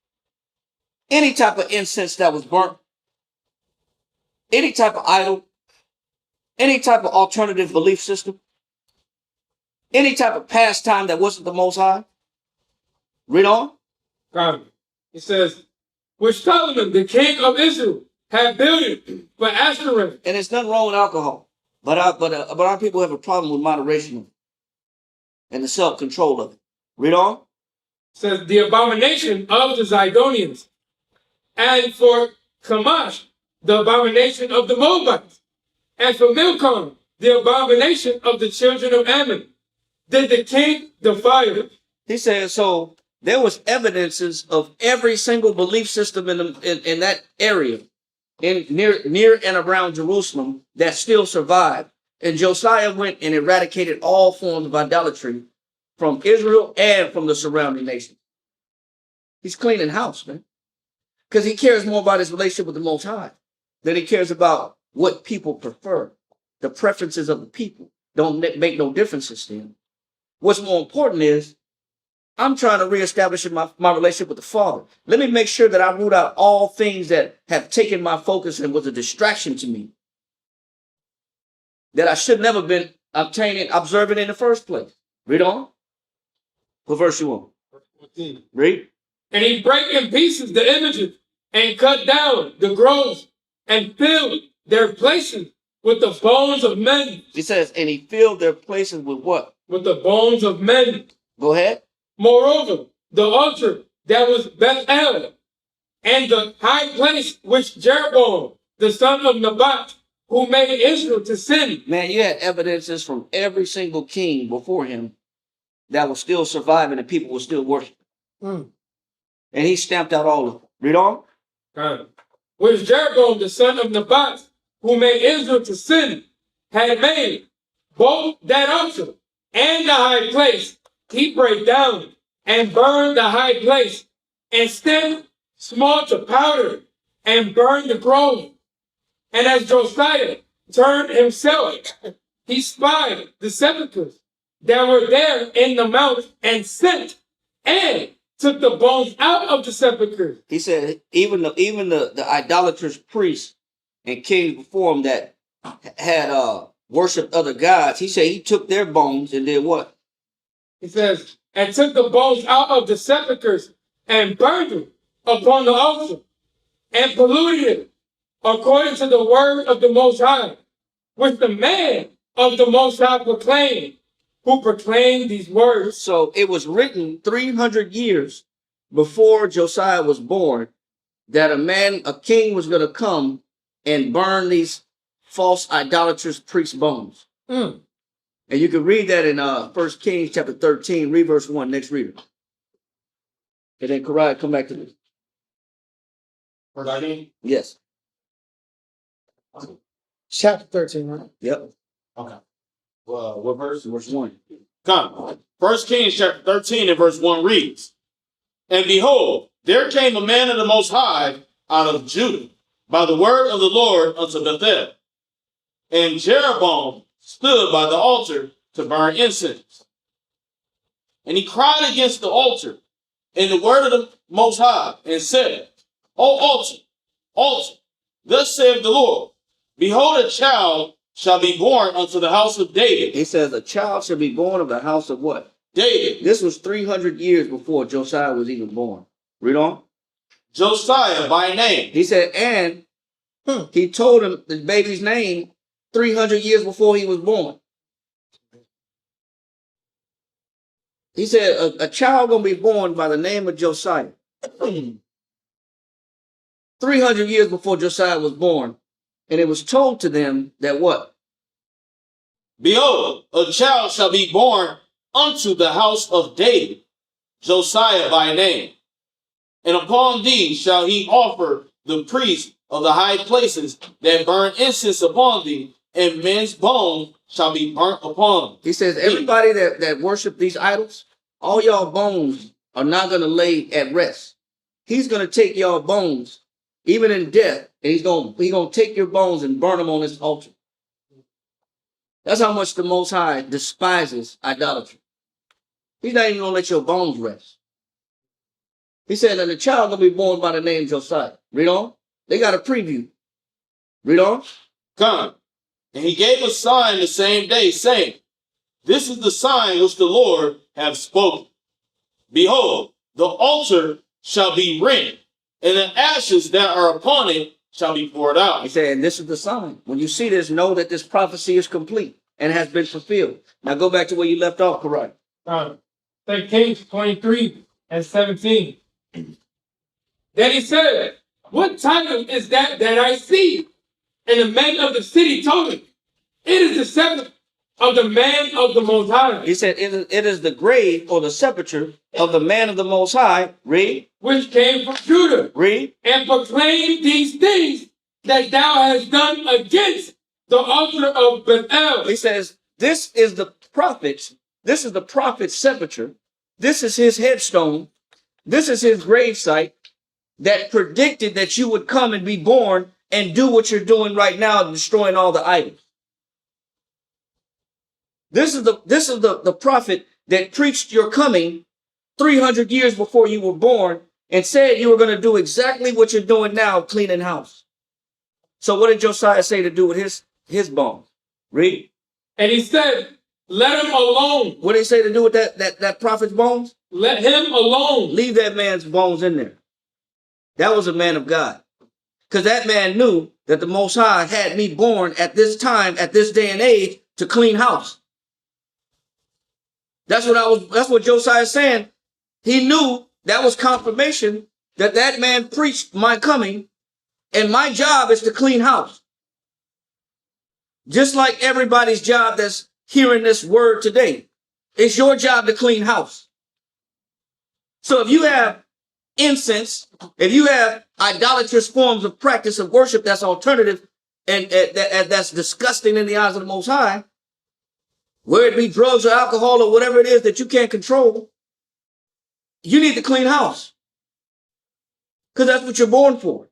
A: Any type of incense that was burnt, any type of idol, any type of alternative belief system, any type of pastime that wasn't the Most High. Read on.
F: God. It says, which Solomon, the king of Israel, had built it for Ashtoreth.
A: And there's nothing wrong with alcohol. But our people have a problem with moderation and the self-control of it. Read on.
F: It says, the abomination of the Zidonians, and for Chamash, the abomination of the Moabites, and for Milcom, the abomination of the children of Ammon, did the king defile.
A: He said, so there was evidences of every single belief system in that area, near and around Jerusalem, that still survived. And Josiah went and eradicated all forms of idolatry from Israel and from the surrounding nations. He's cleaning house, man. Because he cares more about his relationship with the Most High than he cares about what people prefer. The preferences of the people don't make no differences to him. What's more important is I'm trying to reestablish my relationship with the Father. Let me make sure that I root out all things that have taken my focus and was a distraction to me, that I should never been observing in the first place. Read on. What verse you want?
F: 14.
A: Read.
F: And he brake in pieces the images, and cut down the groves, and filled their places with the bones of men.
A: He says, and he filled their places with what?
F: With the bones of men.
A: Go ahead.
F: Moreover, the altar that was Bethel, and the high place which Jeroboam, the son of Nebat, who made Israel to sin.
A: Man, you had evidences from every single king before him that was still surviving and people were still worshiping. And he stamped out all of them. Read on.
F: Which Jeroboam, the son of Nebat, who made Israel to sin, had made both that altar and the high place. He brake down and burned the high place, and stamped small to powder, and burned the grove. And as Josiah turned himself, he spied the sepulchres that were there in the mount, and sent and took the bones out of the sepulchres.
A: He said, even the idolatrous priests and kings before him that had worshipped other gods, he said he took their bones and did what?
F: He says, and took the bones out of the sepulchres and burned them upon the altar, and polluted it according to the word of the Most High, which the man of the Most High proclaimed, who proclaimed these words.
A: So it was written 300 years before Josiah was born that a king was going to come and burn these false idolatrous priests' bones. And you can read that in 1 Kings chapter 13, read verse 1, next reader. And then Karai, come back to this.
G: Verse 13?
A: Yes.
E: Chapter 13, right?
A: Yep.
G: Okay. Well, what verse?
A: Verse 1.
B: Come. 1 Kings chapter 13 and verse 1 reads, And behold, there came a man of the Most High out of Judah by the word of the Lord unto Bethel. And Jeroboam stood by the altar to burn incense. And he cried against the altar in the word of the Most High, and said, O altar, altar, thus saith the Lord, behold, a child shall be born unto the house of David.
A: He says a child shall be born of the house of what?
B: David.
A: This was 300 years before Josiah was even born. Read on.
B: Josiah by name.
A: He said, and he told him the baby's name 300 years before he was born. He said, a child gonna be born by the name of Josiah. 300 years before Josiah was born. And it was told to them that what?
B: Behold, a child shall be born unto the house of David, Josiah by name. And upon thee shall he offer the priest of the high places that burn incense upon thee, and men's bones shall be burnt upon them.
A: He says, everybody that worship these idols, all y'all bones are not going to lay at rest. He's going to take y'all bones, even in death, and he's going to take your bones and burn them on this altar. That's how much the Most High despises idolatry. He's not even going to let your bones rest. He said that the child going to be born by the name Josiah. Read on. They got a preview. Read on.
B: Come. And he gave a sign the same day, saying, This is the sign which the Lord hath spoken. Behold, the altar shall be rent, and the ashes that are upon it shall be poured out.
A: He said, and this is the sign. When you see this, know that this prophecy is complete and has been fulfilled. Now go back to where you left off, correct?
F: 2 Kings 23 and 17. Then he said, what title is that I see? And the men of the city told him, it is the scepter of the man of the Most High.
A: He said, it is the grave or the sepulture of the man of the Most High. Read.
F: Which came from Judah.
A: Read.
F: And proclaimed these things that thou hast done against the altar of Bethel.
A: He says, this is the prophet's sepulture. This is his headstone. This is his gravesite that predicted that you would come and be born and do what you're doing right now, destroying all the idols. This is the prophet that preached your coming 300 years before you were born and said you were going to do exactly what you're doing now, cleaning house. So what did Josiah say to do with his bones? Read.
F: And he said, let him alone.
A: What did he say to do with that prophet's bones?
F: Let him alone.
A: Leave that man's bones in there. That was a man of God. Because that man knew that the Most High had me born at this time, at this day and age, to clean house. That's what Josiah is saying. He knew that was confirmation that that man preached my coming, and my job is to clean house. Just like everybody's job that's hearing this word today. It's your job to clean house. So if you have incense, if you have idolatrous forms of practice of worship that's alternative and that's disgusting in the eyes of the Most High, whether it be drugs or alcohol or whatever it is that you can't control, you need to clean house. Because that's what you're born for.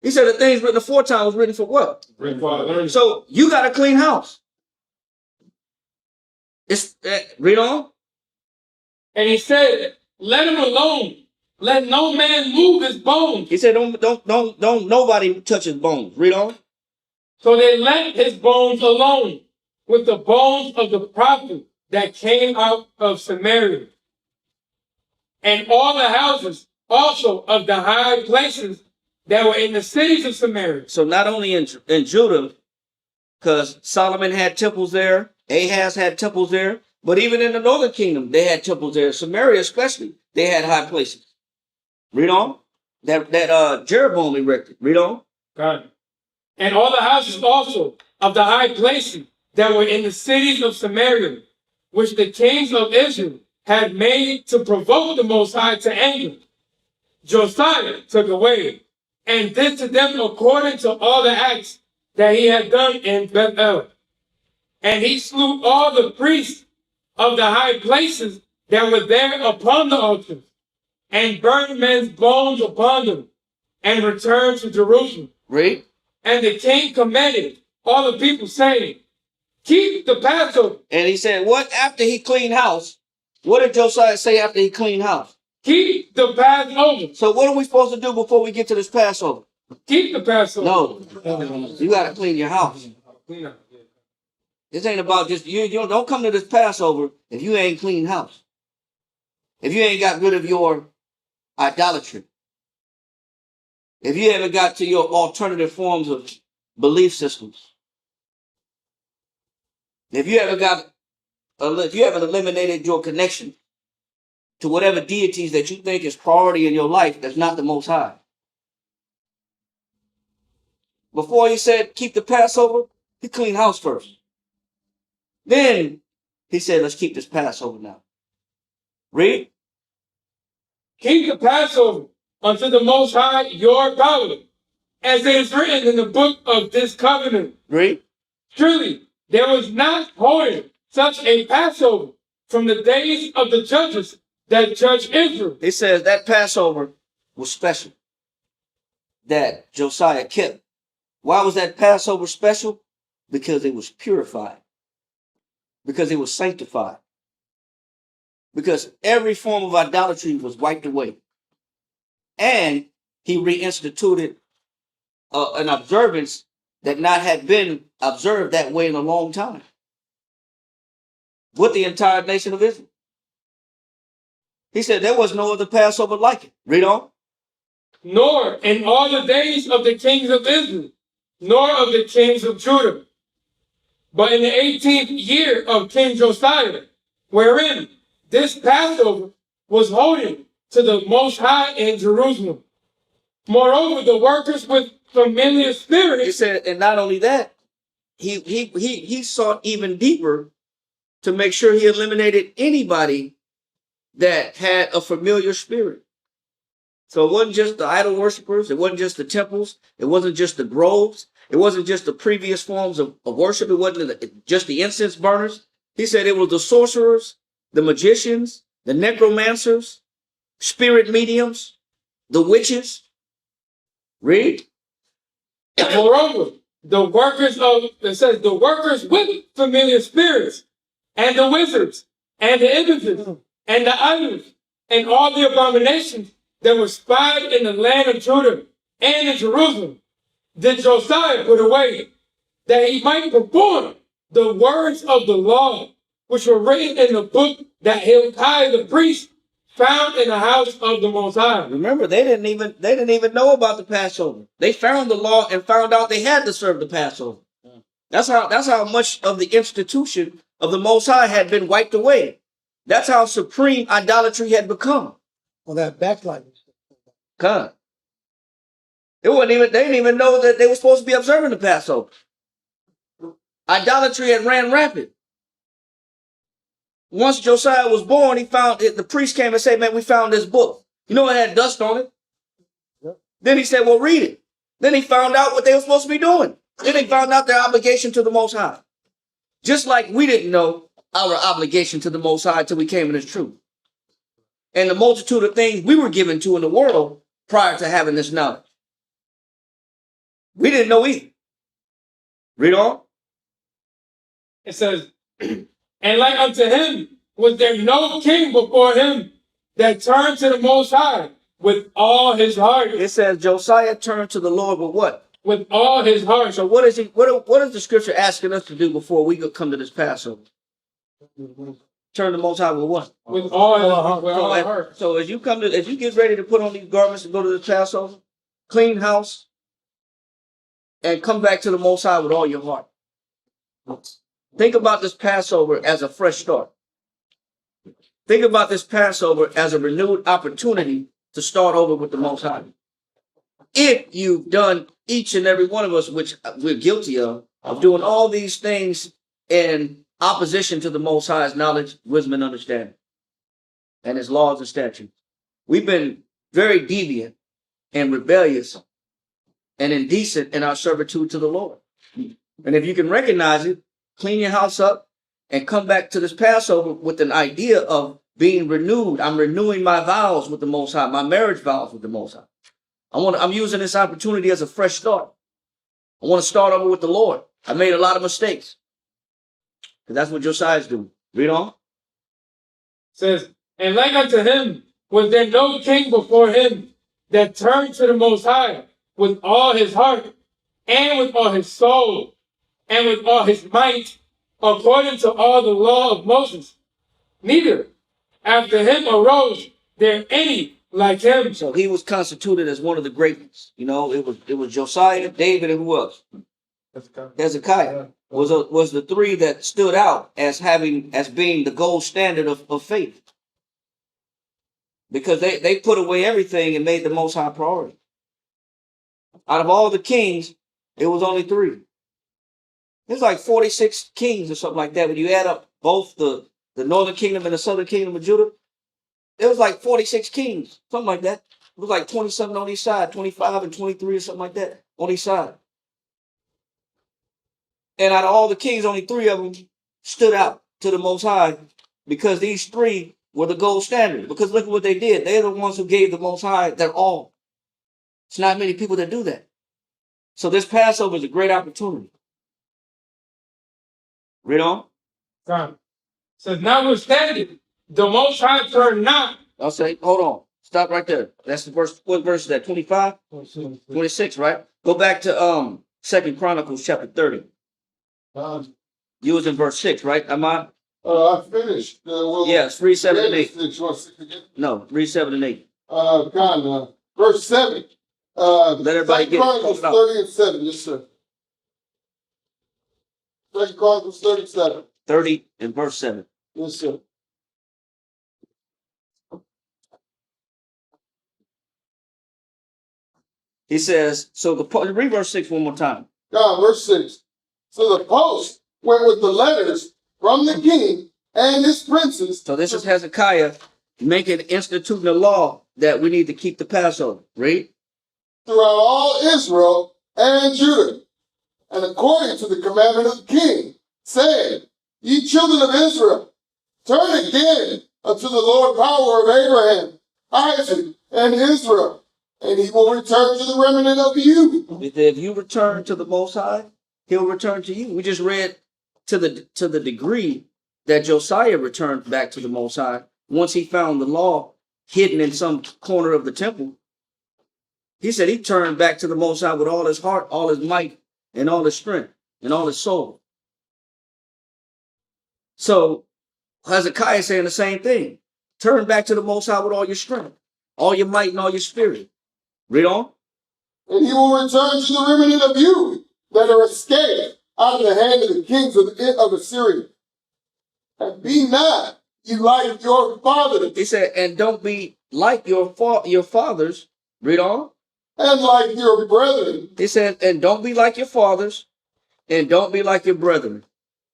A: He said the things written aforetime was written for what? So you got to clean house. Read on.
F: And he said, let him alone. Let no man move his bones.
A: He said, don't nobody touch his bones. Read on.
F: So they let his bones alone with the bones of the prophet that came out of Samaria. And all the houses also of the high places that were in the cities of Samaria.
A: So not only in Judah, because Solomon had temples there, Ahaz had temples there, but even in the northern kingdom, they had temples there. Samaria especially, they had high places. Read on. That Jeroboam erected. Read on.
F: God. And all the houses also of the high places that were in the cities of Samaria, which the kings of Israel had made to provoke the Most High to anger, Josiah took away, and did to them according to all the acts that he had done in Bethel. And he slew all the priests of the high places that were there upon the altars, and burned men's bones upon them, and returned to Jerusalem.
A: Read.
F: And the king commanded all the people, saying, keep the Passover.
A: And he said, what after he cleaned house? What did Josiah say after he cleaned house?
F: Keep the Passover.
A: So what are we supposed to do before we get to this Passover?
F: Keep the Passover.
A: No. You got to clean your house. This ain't about just, you don't come to this Passover if you ain't clean house. If you ain't got rid of your idolatry. If you haven't got to your alternative forms of belief systems. If you haven't eliminated your connection to whatever deities that you think is priority in your life that's not the Most High. Before he said, keep the Passover, he cleaned house first. Then he said, let's keep this Passover now. Read.
F: Keep the Passover unto the Most High your power, as it is written in the book of this covenant.
A: Read.
F: Surely there was not holding such a Passover from the days of the judges that judged Israel.
A: It says that Passover was special that Josiah kept. Why was that Passover special? Because it was purified. Because it was sanctified. Because every form of idolatry was wiped away. And he reinstituted an observance that not had been observed that way in a long time. With the entire nation of Israel. He said there was no other Passover like it. Read on.
F: Nor in all the days of the kings of Israel, nor of the kings of Judah, but in the 18th year of King Josiah, wherein this Passover was holding to the Most High in Jerusalem. Moreover, the workers with familiar
A: He
F: spirits
A: said, and not only that, he sought even deeper to make sure he eliminated anybody that had a familiar spirit. So it wasn't just the idol worshippers, it wasn't just the temples, it wasn't just the groves, it wasn't just the previous forms of worship, it wasn't just the incense burners. He said it was the sorcerers, the magicians, the necromancers, spirit mediums, the witches. Read.
F: Moreover, the workers of, it says, the workers with familiar spirits, and the wizards, and the images, and the idols, and all the abominations that were spied in the land of Judah and in Jerusalem, did Josiah put away, that he might perform the words of the law, which were written in the book that Hilkiah the priest found in the house of the Most High.
A: Remember, they didn't even know about the Passover. They found the law and found out they had to serve the Passover. That's how much of the institution of the Most High had been wiped away. That's how supreme idolatry had become.
E: Well, that backsliding.
A: God. They didn't even know that they were supposed to be observing the Passover. Idolatry had ran rampant. Once Josiah was born, the priest came and said, man, we found this book. You know, it had dust on it.
E: Yep.
A: Then he said, well, read it. Then he found out what they were supposed to be doing. Then they found out their obligation to the Most High. Just like we didn't know our obligation to the Most High until we came in His truth. And the multitude of things we were given to in the world prior to having this knowledge. We didn't know either. Read on.
F: It says, and like unto him was there no king before him that turned to the Most High with all his heart.
A: It says Josiah turned to the Lord with what?
F: With all his heart.
A: So what is the scripture asking us to do before we come to this Passover? Turn to the Most High with what?
F: With all his heart.
A: So as you get ready to put on these garments and go to the Passover, clean house, and come back to the Most High with all your heart. Think about this Passover as a fresh start. Think about this Passover as a renewed opportunity to start over with the Most High. If you've done, each and every one of us, which we're guilty of doing all these things in opposition to the Most High's knowledge, wisdom, and understanding, and His laws and statutes. We've been very deviant and rebellious and indecent in our servitude to the Lord. And if you can recognize it, clean your house up and come back to this Passover with an idea of being renewed. I'm renewing my vows with the Most High, my marriage vows with the Most High. I'm using this opportunity as a fresh start. I want to start over with the Lord. I made a lot of mistakes. Because that's what Josiah's doing. Read on.
F: It says, and like unto him was there no king before him that turned to the Most High with all his heart and with all his soul and with all his might, according to all the law of Moses. Neither after him arose there any like him.
A: So he was constituted as one of the great ones. You know, it was Josiah, David, and who else? Hezekiah was the three that stood out as being the gold standard of faith. Because they put away everything and made the Most High priority. Out of all the kings, it was only 3. There's like 46 kings or something like that. When you add up both the northern kingdom and the southern kingdom of Judah, there was like 46 kings, something like that. It was like 27 on each side, 25 and 23 or something like that on each side. And out of all the kings, only 3 of them stood out to the Most High because these 3 were the gold standard. Because look at what they did. They're the ones who gave the Most High their all. It's not many people that do that. So this Passover is a great opportunity. Read on.
F: God says, notwithstanding, the Most High turned not.
A: I'll say, hold on. Stop right there. That's the verse. What verse is that? 25? 26, right? Go back to 2 Chronicles chapter 30. You was in verse 6, right? Am I?
D: I finished.
A: Yes, read 7 and 8.
D: Again?
A: No, read 7 and 8.
D: Verse 7.
A: Let everybody get it.
D: Chronicles 30 and 7, yes, sir. 2 Chronicles 37.
A: 30 and verse 7.
D: Yes, sir.
A: He says, so read verse 6 one more time.
D: God, verse 6. So the post went with the letters from the king and his princes.
A: So this is Hezekiah instituting a law that we need to keep the Passover. Read.
D: Throughout all Israel and Judah, and according to the commandment of the king, saying, Ye children of Israel, turn again unto the Lord power of Abraham, Isaac, and Israel, and he will return to the remnant of you.
A: If you return to the Most High, he'll return to you. We just read to the degree that Josiah returned back to the Most High once he found the law hidden in some corner of the temple. He said he turned back to the Most High with all his heart, all his might, and all his strength, and all his soul. So Hezekiah is saying the same thing. Turn back to the Most High with all your strength, all your might, and all your spirit. Read on.
D: And he will return to the remnant of you that are escaped out of the hand of the kings of Assyria. And be not you like your fathers.
A: He said, and don't be like your fathers. Read on.
D: And like your brethren.
A: He said, and don't be like your fathers, and don't be like your brethren.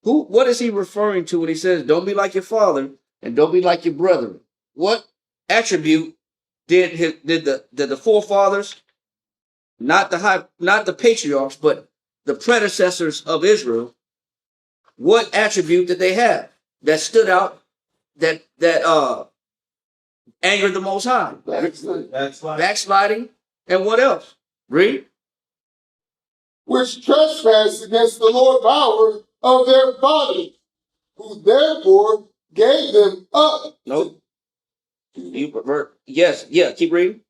A: What is he referring to when he says, don't be like your father, and don't be like your brethren? What attribute did the forefathers, not the patriarchs, but the predecessors of Israel, what attribute did they have that stood out, that angered the Most High? Backsliding. And what else? Read.
D: Which trespassed against the Lord power of their fathers, who therefore gave them up.
A: Nope. Yes, keep reading.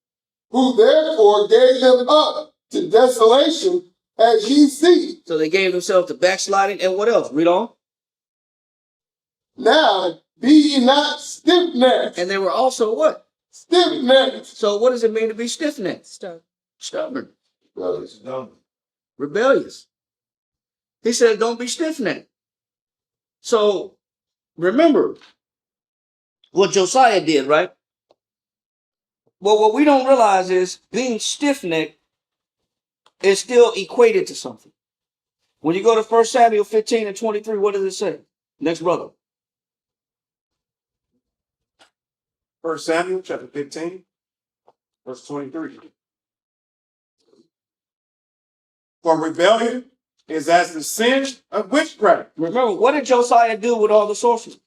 D: Who therefore gave them up to desolation, as ye see.
A: So they gave themselves to backsliding, and what else? Read on.
D: Now be ye not stiff-necked.
A: And they were also what?
D: Stiff-necked.
A: So what does it mean to be stiff-necked? Stubborn. Rebellious. He said, don't be stiff-necked. So remember what Josiah did, right? Well, what we don't realize is being stiff-necked is still equated to something. When you go to 1 Samuel 15 and 23, what does it say? Next brother.
C: 1 Samuel chapter 15, verse 23. For rebellion is as the sin of witchcraft.
A: Remember, what did Josiah do with all the sorcerers?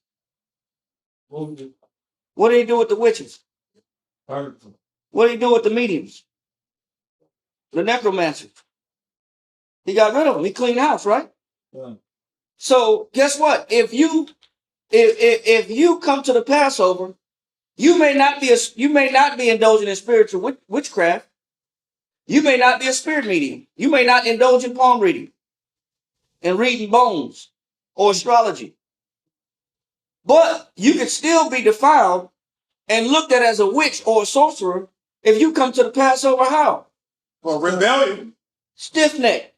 A: What did he do with the witches? What did he do with the mediums? The necromancers? He got rid of them. He cleaned house, right? Yeah. So guess what? If you come to the Passover, you may not be indulging in spiritual witchcraft. You may not be a spirit medium. You may not indulge in palm reading and reading bones or astrology. But you can still be defiled and looked at as a witch or a sorcerer if you come to the Passover. How?
C: For rebellion.
A: Stiff-necked.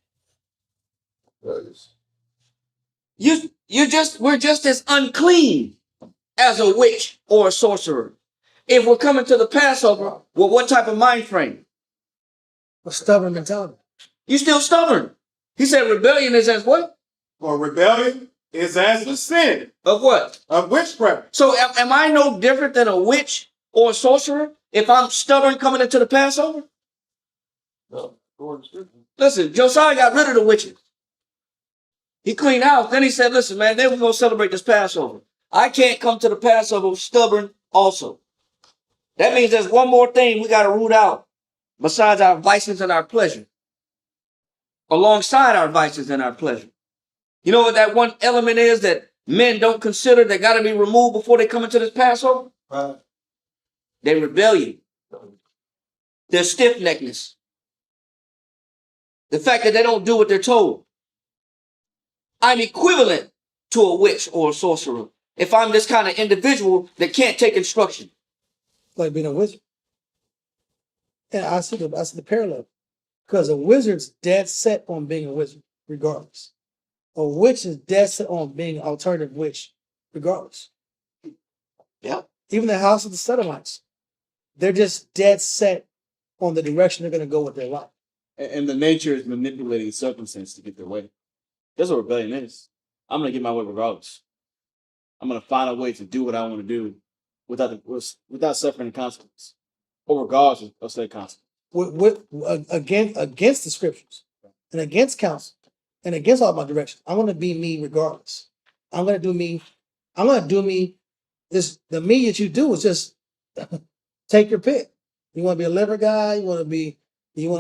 A: We're just as unclean as a witch or a sorcerer. If we're coming to the Passover, well, what type of mind frame?
E: A stubborn mentality.
A: You're still stubborn. He said rebellion is as what?
C: For rebellion is as the sin.
A: Of what?
C: Of witchcraft.
A: So am I no different than a witch or a sorcerer if I'm stubborn coming into the Passover? No. Listen, Josiah got rid of the witches. He cleaned house. Then he said, listen, man, then we're going to celebrate this Passover. I can't come to the Passover stubborn also. That means there's one more thing we got to root out besides our vices and our pleasure. Alongside our vices and our pleasure. You know what that one element is that men don't consider that got to be removed before they come into this Passover? Right. Their rebellion. Their stiff-neckedness. The fact that they don't do what they're told. I'm equivalent to a witch or a sorcerer if I'm this kind of individual that can't take instruction.
E: Like being a wizard. And I see the parallel. Because a wizard's dead set on being a wizard, regardless. A witch is dead set on being an alternative witch, regardless.
A: Yeah.
E: Even the house of the Sodomites, they're just dead set on the direction they're going to go with their life.
B: And the nature is manipulating circumstance to get their way. That's what rebellion is. I'm going to get my way regardless. I'm going to find a way to do what I want to do without suffering the consequence, or regardless of said consequence.
E: Against the scriptures and against counsel and against all my directions. I'm going to be me regardless. I'm going to do me. I'm going to do me. The me that you do is just take your pick. You want to be a liver guy? You want to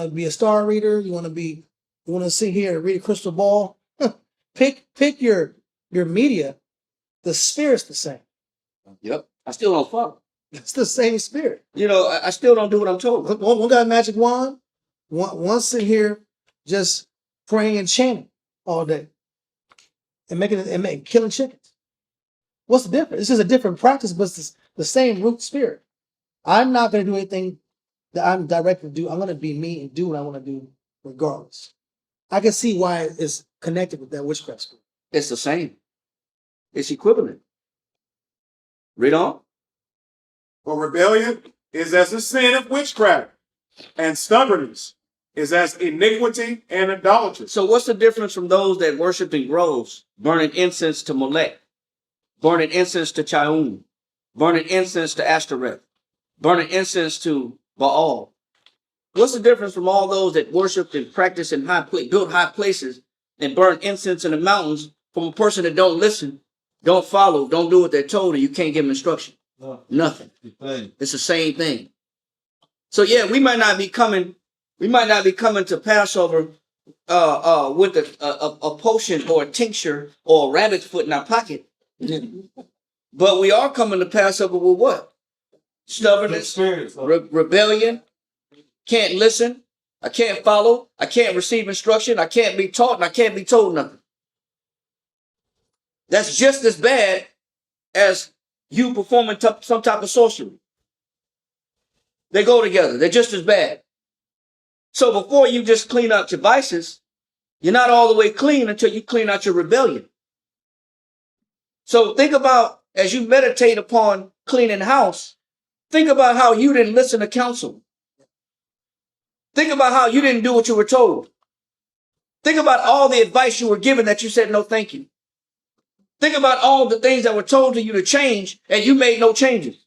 E: be a star reader? You want to sit here and read a crystal ball? Pick your media. The spirit's the same.
A: Yep. I still don't follow.
E: It's the same spirit.
A: You know, I still don't do what I'm told.
E: One got a magic wand. One sit here just praying and chanting all day and killing chickens. What's the difference? It's just a different practice, but it's the same root spirit. I'm not going to do anything that I'm directed to do. I'm going to be me and do what I want to do regardless. I can see why it's connected with that witchcraft spirit.
A: It's the same. It's equivalent. Read on.
C: For rebellion is as the sin of witchcraft, and stubbornness is as iniquity and idolatry.
A: So what's the difference from those that worship in groves, burning incense to Molech, burning incense to Chaun, burning incense to Ashtoreth, burning incense to Baal? What's the difference from all those that worship and practice in built high places and burn incense in the mountains from a person that don't listen, don't follow, don't do what they're told, and you can't give them instruction? Nothing. It's the same thing. So yeah, we might not be coming to Passover with a potion or a tincture or a rabbit's foot in our pocket. But we are coming to Passover with what? Stubbornness, rebellion, can't listen, I can't follow, I can't receive instruction, I can't be taught, and I can't be told nothing. That's just as bad as you performing some type of sorcery. They go together. They're just as bad. So before you just clean out your vices, you're not all the way clean until you clean out your rebellion. So think about, as you meditate upon cleaning house, think about how you didn't listen to counsel. Think about how you didn't do what you were told. Think about all the advice you were given that you said no thank you. Think about all the things that were told to you to change and you made no changes.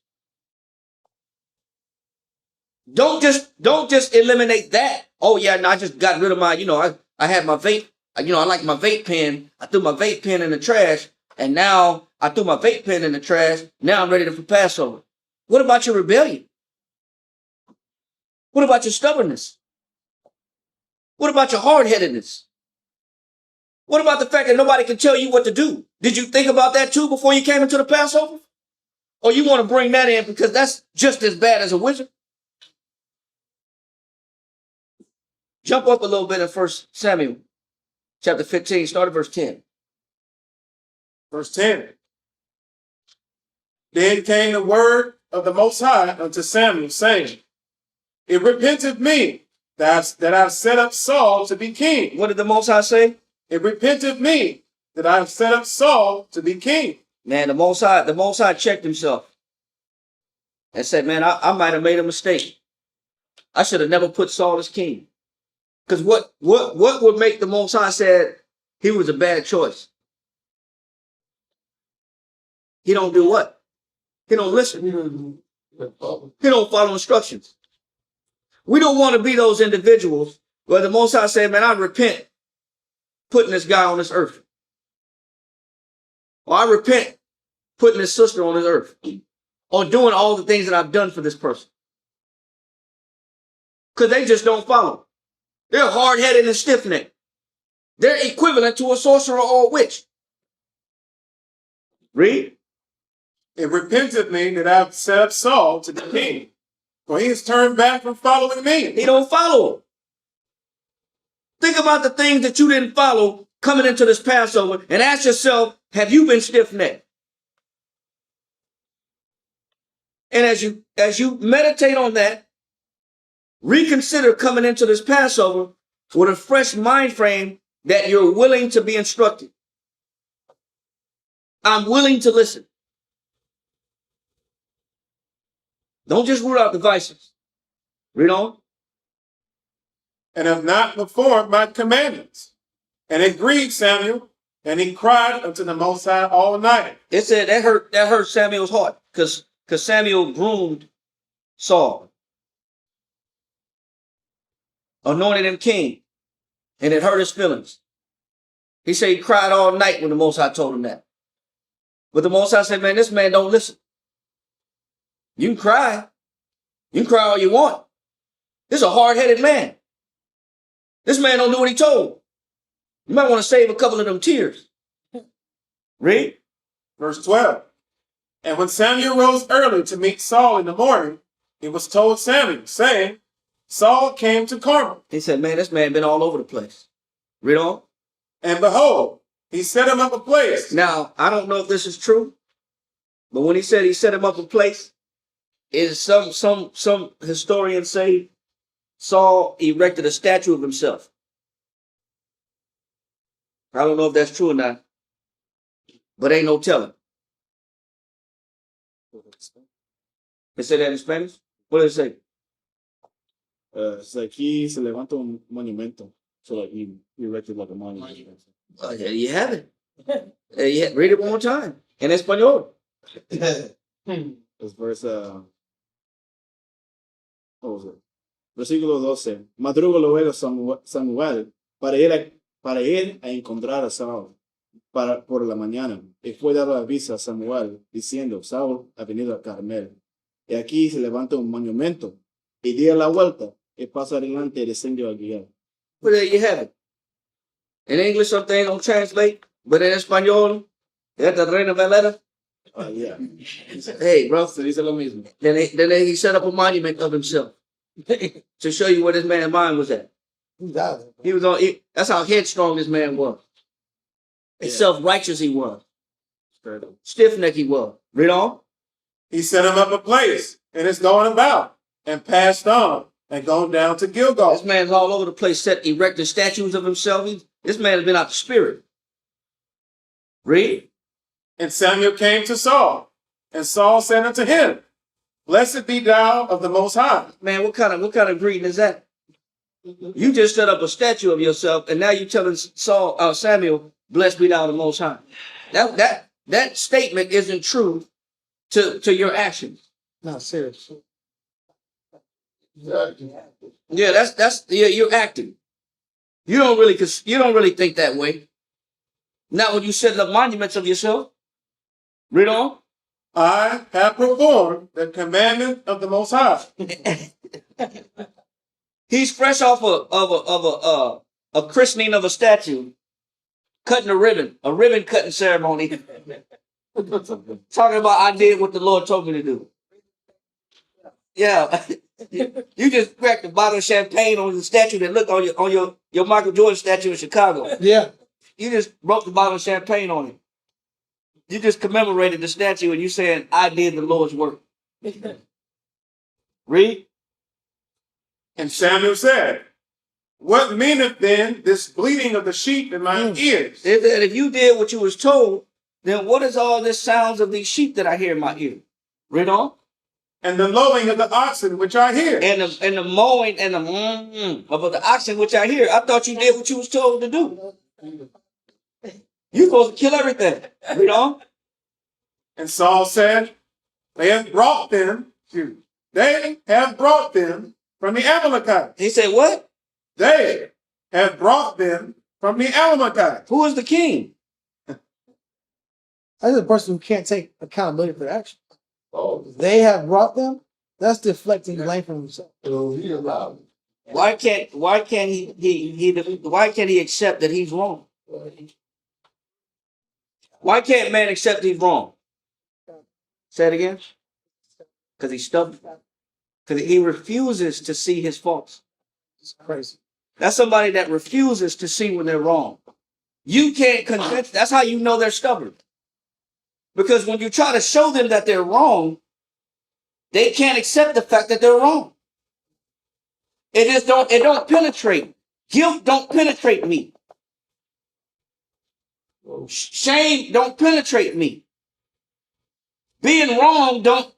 A: Don't just eliminate that. Oh yeah, no, I just got rid of my, I had my vape, I like my vape pen. I threw my vape pen in the trash, and now I threw my vape pen in the trash. Now I'm ready for Passover. What about your rebellion? What about your stubbornness? What about your hard-headedness? What about the fact that nobody can tell you what to do? Did you think about that too before you came into the Passover? Or you want to bring that in because that's just as bad as a wizard? Jump up a little bit in 1 Samuel chapter 15, start at verse 10.
C: Verse 10. Then came the word of the Most High unto Samuel, saying, It repenteth me that I've set up Saul to be king.
A: What did the Most High say?
C: It repenteth me that I have set up Saul to be king.
A: Man, the Most High checked himself and said, man, I might have made a mistake. I should have never put Saul as king. Because what would make the Most High said he was a bad choice? He don't do what? He don't listen. He don't follow instructions. We don't want to be those individuals where the Most High said, man, I repent putting this guy on this earth. Or I repent putting this sister on this earth. Or doing all the things that I've done for this person. Because they just don't follow. They're hard-headed and stiff-necked. They're equivalent to a sorcerer or a witch. Read.
C: It repenteth me that I have set up Saul to be king. For he has turned back from following me.
A: He don't follow him. Think about the things that you didn't follow coming into this Passover and ask yourself, have you been stiff-necked? And as you meditate on that, reconsider coming into this Passover with a fresh mind frame that you're willing to be instructed. I'm willing to listen. Don't just root out the vices. Read on.
C: and have not performed my commandments. And it grieved Samuel, and he cried unto the Most High all night.
A: It said that hurt Samuel's heart because Samuel groomed Saul, anointed him king, and it hurt his feelings. He said he cried all night when the Most High told him that. But the Most High said, man, this man don't listen. You can cry. You can cry all you want. This is a hard-headed man. This man don't do what he told. You might want to save a couple of them tears. Read.
C: Verse 12. And when Samuel rose early to meet Saul in the morning, it was told Samuel, saying, Saul came to Carmel.
A: He said, man, this man been all over the place. Read on.
C: And behold, he set him up a place.
A: Now, I don't know if this is true, but when he said he set him up a place, is some historians say Saul erected a statue of himself. I don't know if that's true or not, but ain't no telling. They say that in Spanish? What does it say?
G: So aquí se levanta un monumento. So like he erected like a monument.
A: There you have it. Yeah, read it one more time. En español.
G: Es verse, what was it? Versículo 12. Madruga luego Samuel para ir a encontrar a Saúl por la mañana. Y fue dado aviso a Samuel diciendo, Saúl ha venido a Carmel. Y aquí se levanta un monumento. Y dio la vuelta y pasa adelante y descendió a guiar.
A: Well, there you have it. In English, some things don't translate, but in español, that's the Reina Valera.
G: Yeah.
A: Hey, bro.
G: Se dice lo mismo.
A: Then he set up a monument of himself to show you where this man's mind was at. He was on. That's how headstrong this man was. And self-righteous he was. Stiff-necked he was. Read on.
C: He set him up a place, and it's going about, and passed on, and gone down to Gilgal.
A: This man's all over the place, erected statues of himself. This man has been out the spirit. Read.
C: And Samuel came to Saul, and Saul said unto him, Blessed be thou of the Most High.
A: Man, what kind of greeting is that? You just set up a statue of yourself, and now you're telling Samuel, blessed be thou of the Most High. That statement isn't true to your actions.
E: No, seriously.
A: Yeah, you're acting. You don't really think that way. Not when you set up monuments of yourself. Read on.
C: I have performed the commandment of the Most High.
A: He's fresh off a christening of a statue, cutting a ribbon cutting ceremony. Talking about I did what the Lord told me to do. Yeah. You just cracked a bottle of champagne on the statue that looked on your Michael Jordan statue in Chicago.
E: Yeah.
A: You just broke the bottle of champagne on it. You just commemorated the statue and you saying, I did the Lord's work. Read.
C: And Samuel said, What meaneth then this bleating of the sheep in my ears?
A: If you did what you was told, then what is all this sounds of these sheep that I hear in my ear? Read on.
C: And the lowing of the oxen which I hear.
A: And the mowing and the of the oxen which I hear. I thought you did what you was told to do. You supposed to kill everything. Read on.
C: And Saul said, They have brought them from the Amalekites.
A: He said, what?
C: They have brought them from the Amalekites.
A: Who is the king?
E: That's the person who can't take accountability for their actions. They have brought them. That's deflecting blame from himself.
D: He allowed it.
A: Why can't he accept that he's wrong? Why can't man accept he's wrong? Say it again. Because he's stubborn. Because he refuses to see his faults.
E: It's crazy.
A: That's somebody that refuses to see when they're wrong. You can't convince. That's how you know they're stubborn. Because when you try to show them that they're wrong, they can't accept the fact that they're wrong. It don't penetrate. Guilt don't penetrate me. Shame don't penetrate me. Being wrong don't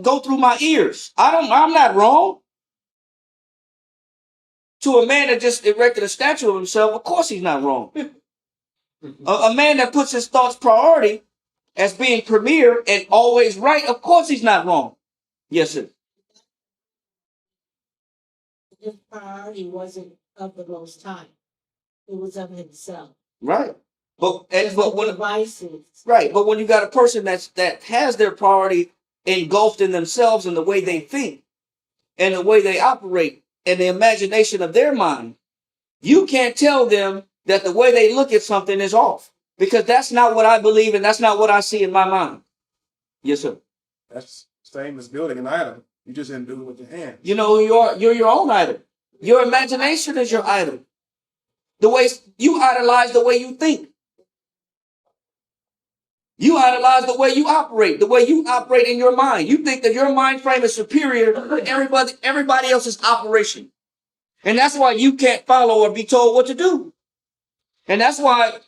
A: go through my ears. I'm not wrong. To a man that just erected a statue of himself, of course he's not wrong. A man that puts his thoughts priority as being premier and always right, of course he's not wrong. Yes, sir.
H: His priority wasn't of the Most High. It was of himself.
A: Right. But when
H: Devices.
A: right, but when you got a person that has their priority engulfed in themselves and the way they think and the way they operate and the imagination of their mind, you can't tell them that the way they look at something is off, because that's not what I believe and that's not what I see in my mind. Yes, sir.
C: That's same as building an idol. You just didn't do it with your hands.
A: You know, you're your own idol. Your imagination is your idol. The way you idolize the way you think. You idolize the way you operate in your mind. You think that your mind frame is superior to everybody else's operation. And that's why you can't follow or be told what to do. And that's why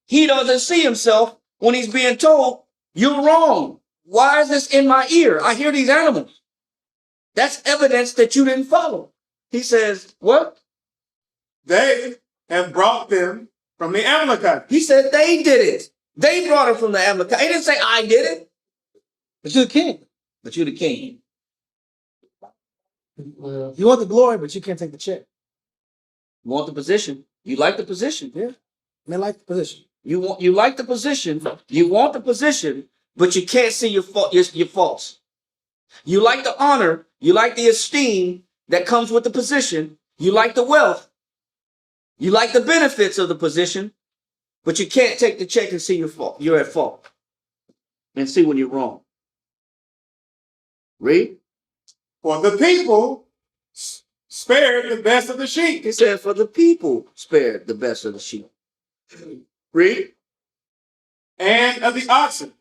A: he doesn't see himself when he's being told, you're wrong. Why is this in my ear? I hear these animals. That's evidence that you didn't follow. He says, what?
C: They have brought them from the Amalekites.
A: He said they did it. They brought him from the Amalekites. He didn't say I did it.
E: But you're the king.
A: But you're the king.
E: You want the glory, but you can't take the check.
A: You want the position. You like the position.
E: Yeah. Men like the position.
A: You like the position. You want the position, but you can't see your faults. You like the honor. You like the esteem that comes with the position. You like the wealth. You like the benefits of the position, but you can't take the check and see your fault. You're at fault and see when you're wrong. Read.
C: For the people spared the best of the sheep.
A: He said, for the people spared the best of the sheep. Read.
C: And of the oxen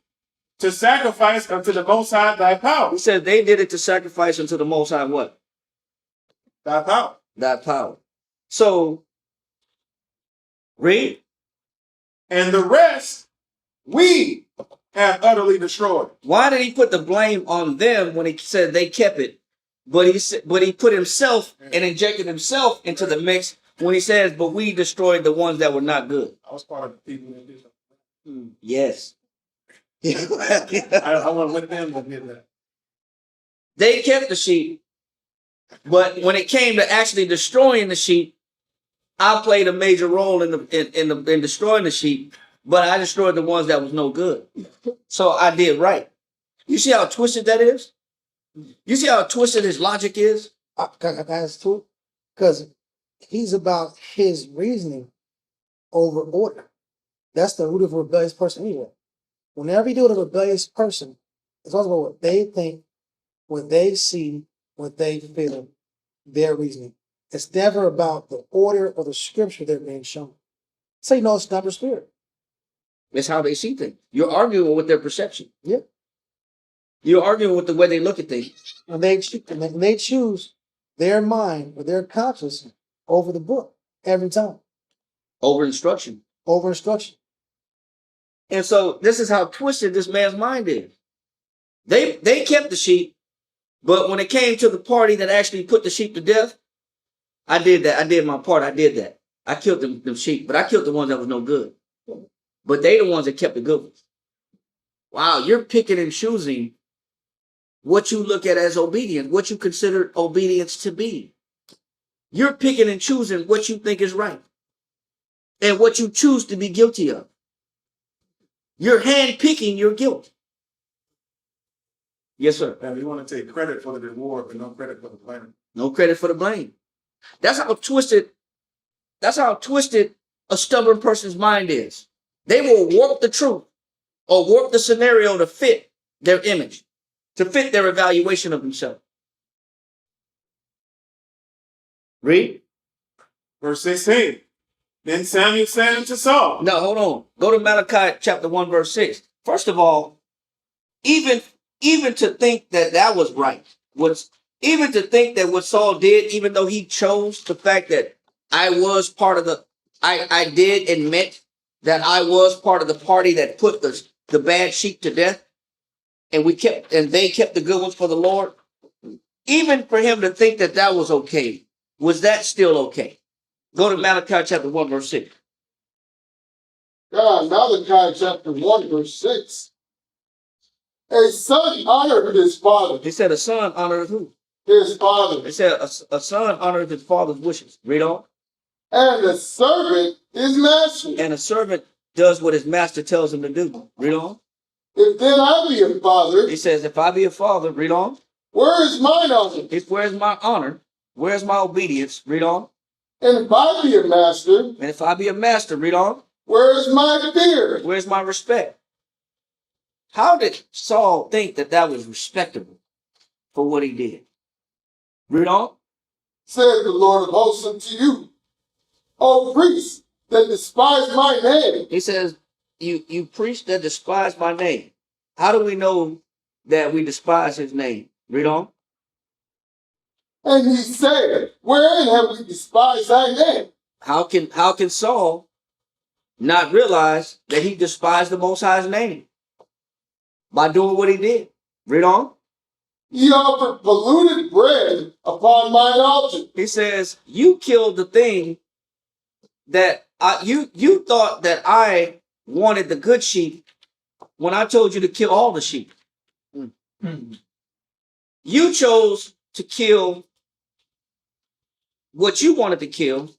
C: to sacrifice unto the Most High thy power.
A: He said they did it to sacrifice unto the Most High what?
C: Thy power.
A: Thy power. So, read.
C: And the rest we have utterly destroyed.
A: Why did he put the blame on them when he said they kept it? But he put himself and injected himself into the mix when he says, but we destroyed the ones that were not good.
C: I was part of the people that did that.
A: Yes.
C: I went with them to get that.
A: They kept the sheep, but when it came to actually destroying the sheep, I played a major role in destroying the sheep, but I destroyed the ones that was no good. So I did right. You see how twisted that is? You see how twisted his logic is?
E: Can I ask too? Because he's about his reasoning over order. That's the root of a rebellious person anyway. Whenever you deal with a rebellious person, it's also about what they think, what they see, what they feel, their reasoning. It's never about the order or the scripture they're being shown. So you know it's not the spirit.
A: It's how they see things. You're arguing with their perception.
E: Yeah.
A: You're arguing with the way they look at things.
E: And they choose their mind or their conscience over the book every time.
A: Over instruction.
E: Over instruction.
A: And so this is how twisted this man's mind is. They kept the sheep, but when it came to the party that actually put the sheep to death, I did that. I did my part. I did that. I killed them sheep, but I killed the ones that was no good. But they the ones that kept the good ones. Wow, you're picking and choosing what you look at as obedience, what you consider obedience to be. You're picking and choosing what you think is right and what you choose to be guilty of. You're hand-picking your guilt. Yes, sir.
C: And we want to take credit for the reward, but no credit for the blame.
A: No credit for the blame. That's how twisted a stubborn person's mind is. They will warp the truth or warp the scenario to fit their image, to fit their evaluation of themselves. Read.
C: Verse 16. Then Samuel said unto Saul.
A: No, hold on. Go to Malachi chapter 1, verse 6. First of all, even to think that was right, even to think that what Saul did, even though he chose the fact that I was part of I did admit that I was part of the party that put the bad sheep to death, and they kept the good ones for the Lord. Even for him to think that was okay was that still okay? Go to Malachi chapter 1, verse 6.
D: God, Malachi chapter 1, verse 6. A son honored his father.
A: He said a son honoreth who?
D: His father.
A: It said a son honoreth his father's wishes. Read on.
D: And a servant his master.
A: And a servant does what his master tells him to do. Read on.
D: If then I be a father,
A: He says, if I be a father, read on.
D: where is mine honor?
A: Where's my honor? Where's my obedience? Read on.
D: And if I be a master,
A: And if I be a master, read on.
D: where is my fear?
A: Where's my respect? How did Saul think that that was respectable for what he did? Read on.
D: Said the Lord of hosts unto you, O priests that despise my name.
A: He says, you priests that despise my name. How do we know that we despise his name? Read on.
D: And he said, wherein have we despised thy name?
A: How can Saul not realize that he despised the Most High's name? By doing what he did. Read on.
D: Ye offer polluted bread upon mine altar.
A: He says, you killed the thing that you thought that I wanted the good sheep when I told you to kill all the sheep. You chose to kill what you wanted to kill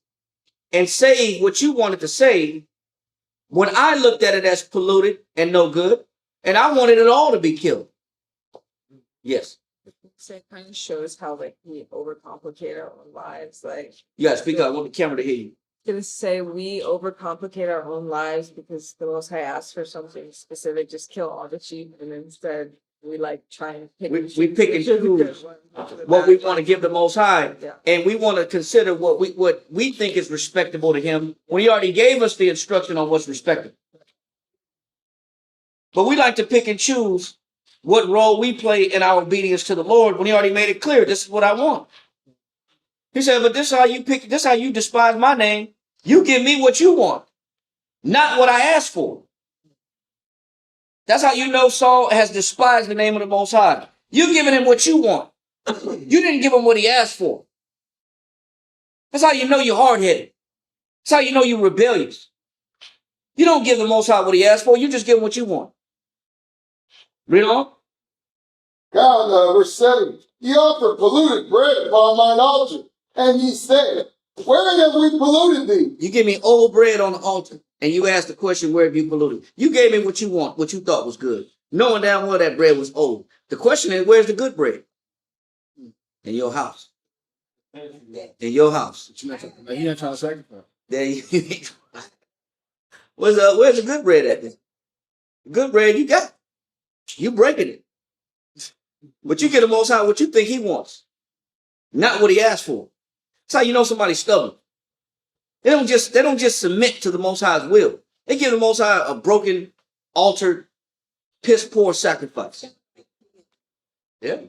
A: and save what you wanted to save when I looked at it as polluted and no good, and I wanted it all to be killed. Yes.
I: So it kind of shows how like we overcomplicate our own lives. Like
A: You gotta speak up. I want the camera to hear you.
I: gonna say we overcomplicate our own lives because the Most High asks for something specific, just kill all the sheep, and instead we like try and pick.
A: We
I: and choose
A: pick and
I: which are the good
A: choose
I: ones, which are the
A: what
I: bad
A: we
I: ones.
A: want to give the Most High,
I: Yeah.
A: and we want to consider what we think is respectable to Him when He already gave us the instruction on what's respectable. But we like to pick and choose what role we play in our obedience to the Lord when He already made it clear. This is what I want. He said, but this is how you pick. This is how you despise my name. You give me what you want, not what I asked for. That's how you know Saul has despised the name of the Most High. You giving him what you want. You didn't give him what he asked for. That's how you know you're hard-headed. That's how you know you're rebellious. You don't give the Most High what he asked for. You just give him what you want. Read on.
D: God, verse 7. Ye offer polluted bread upon mine altar. And he said, wherein have we polluted thee?
A: You give me old bread on the altar, and you ask the question, where have you polluted? You gave me what you want, what you thought was good, knowing damn well that bread was old. The question is, where's the good bread? In your house. In your house.
G: You're not trying to sacrifice.
A: There you where's the good bread at then? The good bread you got. You breaking it. But you get the Most High what you think he wants, not what he asked for. That's how you know somebody's stubborn. They don't just submit to the Most High's will. They give the Most High a broken, altered, piss poor sacrifice. Yeah.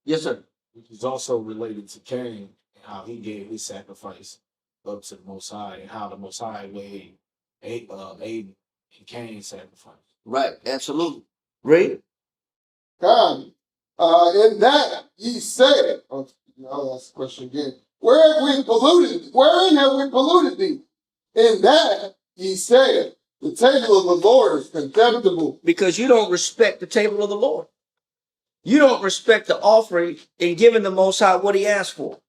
A: Yes, sir.
G: Which is also related to Cain and how he gave his sacrifice up to the Most High and how the Most High weighed Abel and Cain's sacrifice.
A: Right. Absolutely. Read.
D: God, in that ye said, I'll ask the question again. Where have we polluted? Wherein have we polluted thee? In that ye said, the table of the Lord is contemptible.
A: Because you don't respect the table of the Lord. You don't respect the offering in giving the Most High what he asked for.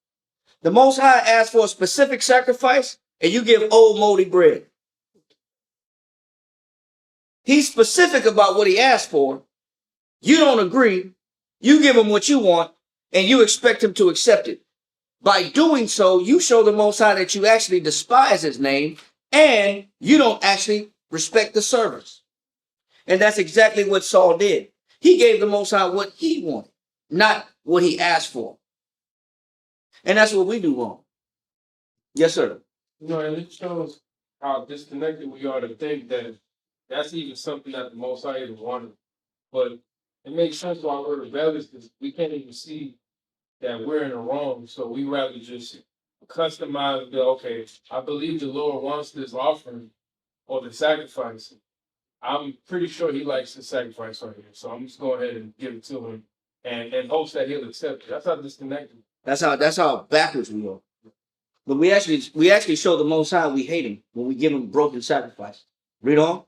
A: The Most High asked for a specific sacrifice, and you give old moldy bread. He's specific about what he asked for. You don't agree. You give him what you want, and you expect him to accept it. By doing so, you show the Most High that you actually despise his name, and you don't actually respect the service. And that's exactly what Saul did. He gave the Most High what he wanted, not what he asked for. And that's what we do wrong. Yes, sir.
F: You know, and it shows how disconnected we are to think that that's even something that the Most High even wanted. But it makes sense why we're rebellious because we can't even see that we're in the wrong. So we rather just customize and be, okay, I believe the Lord wants this offering or the sacrifice. I'm pretty sure he likes the sacrifice right here. So I'm just going ahead and give it to him and hopes that he'll accept it. That's how disconnected
A: That's how backwards we are. But we actually show the Most High we hate him when we give him broken sacrifice. Read on.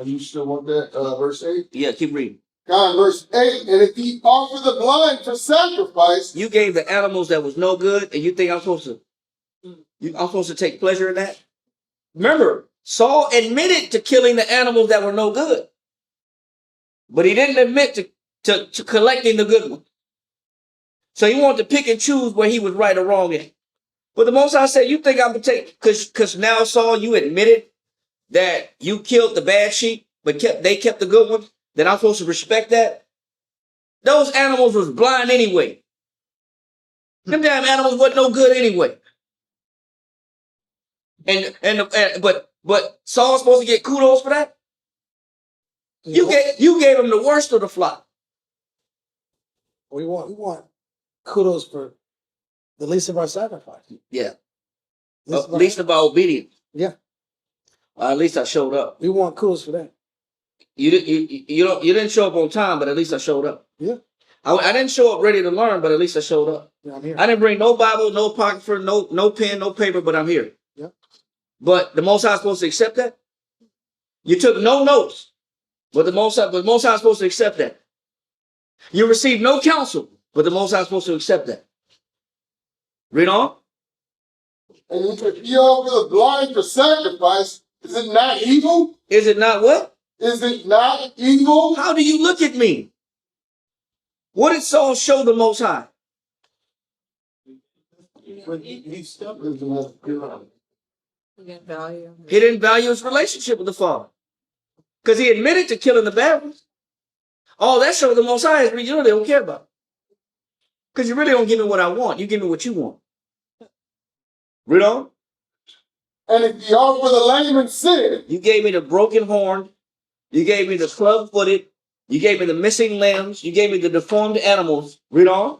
D: You still want that? Verse 8?
A: Yeah, keep reading.
D: God, verse 8, and if ye offer the blind for sacrifice,
A: You gave the animals that was no good, and you think I'm supposed to take pleasure in that? Remember, Saul admitted to killing the animals that were no good, but he didn't admit to collecting the good ones. So he wanted to pick and choose where he was right or wrong in. But the Most High said, you think I'm going to take, because now, Saul, you admitted that you killed the bad sheep, but they kept the good ones, that I'm supposed to respect that? Those animals was blind anyway. Them damn animals wasn't no good anyway. But Saul's supposed to get kudos for that? You gave him the worst of the flock.
E: We want kudos for the least of our sacrifice.
A: Yeah. Least of our obedience.
E: Yeah.
A: At least I showed up.
E: We want kudos for that.
A: You didn't show up on time, but at least I showed up.
E: Yeah.
A: I didn't show up ready to learn, but at least I showed up.
E: Yeah, I'm here.
A: I didn't bring no Bible, no apocrypha, no pen, no paper, but I'm here.
E: Yeah.
A: But the Most High is supposed to accept that? You took no notes, but the Most High is supposed to accept that. You received no counsel, but the Most High is supposed to accept that. Read on.
D: and if ye offer the blind for sacrifice, is it not evil?
A: Is it not what?
D: Is it not evil?
A: How do you look at me? What did Saul show the Most High?
I: He didn't value.
A: He didn't value his relationship with the Father. Because he admitted to killing the bad ones. All that showed the Most High is you really don't care about. Because you really don't give me what I want. You give me what you want. Read on.
D: And if ye offer the lame and sick,
A: You gave me the broken horn. You gave me the club-footed. You gave me the missing limbs. You gave me the deformed animals. Read on.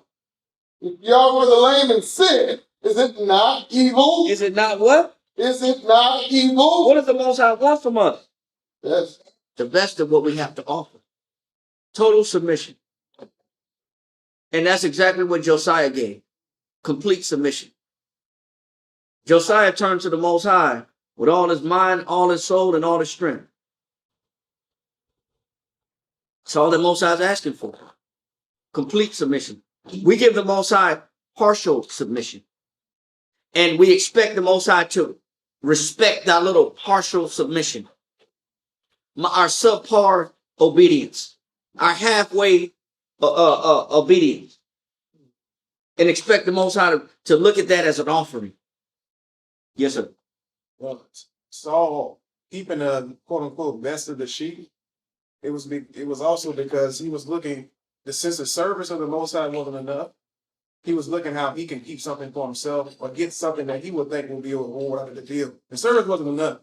D: if ye offer the lame and sick, is it not evil?
A: Is it not what?
D: Is it not evil?
A: What does the Most High want from us?
D: Yes.
A: The best of what we have to offer. Total submission. And that's exactly what Josiah gave. Complete submission. Josiah turned to the Most High with all his mind, all his soul, and all his strength. That's all the Most High is asking for. Complete submission. We give the Most High partial submission. And we expect the Most High to respect our little partial submission. Our subpar obedience. Our halfway obedience. And expect the Most High to look at that as an offering. Yes, sir.
C: Well, Saul keeping the quote unquote best of the sheep. It was also because he was looking, the sense of service of the Most High wasn't enough. He was looking how he can keep something for himself or get something that he would think will be a reward out of the deal. The service wasn't enough.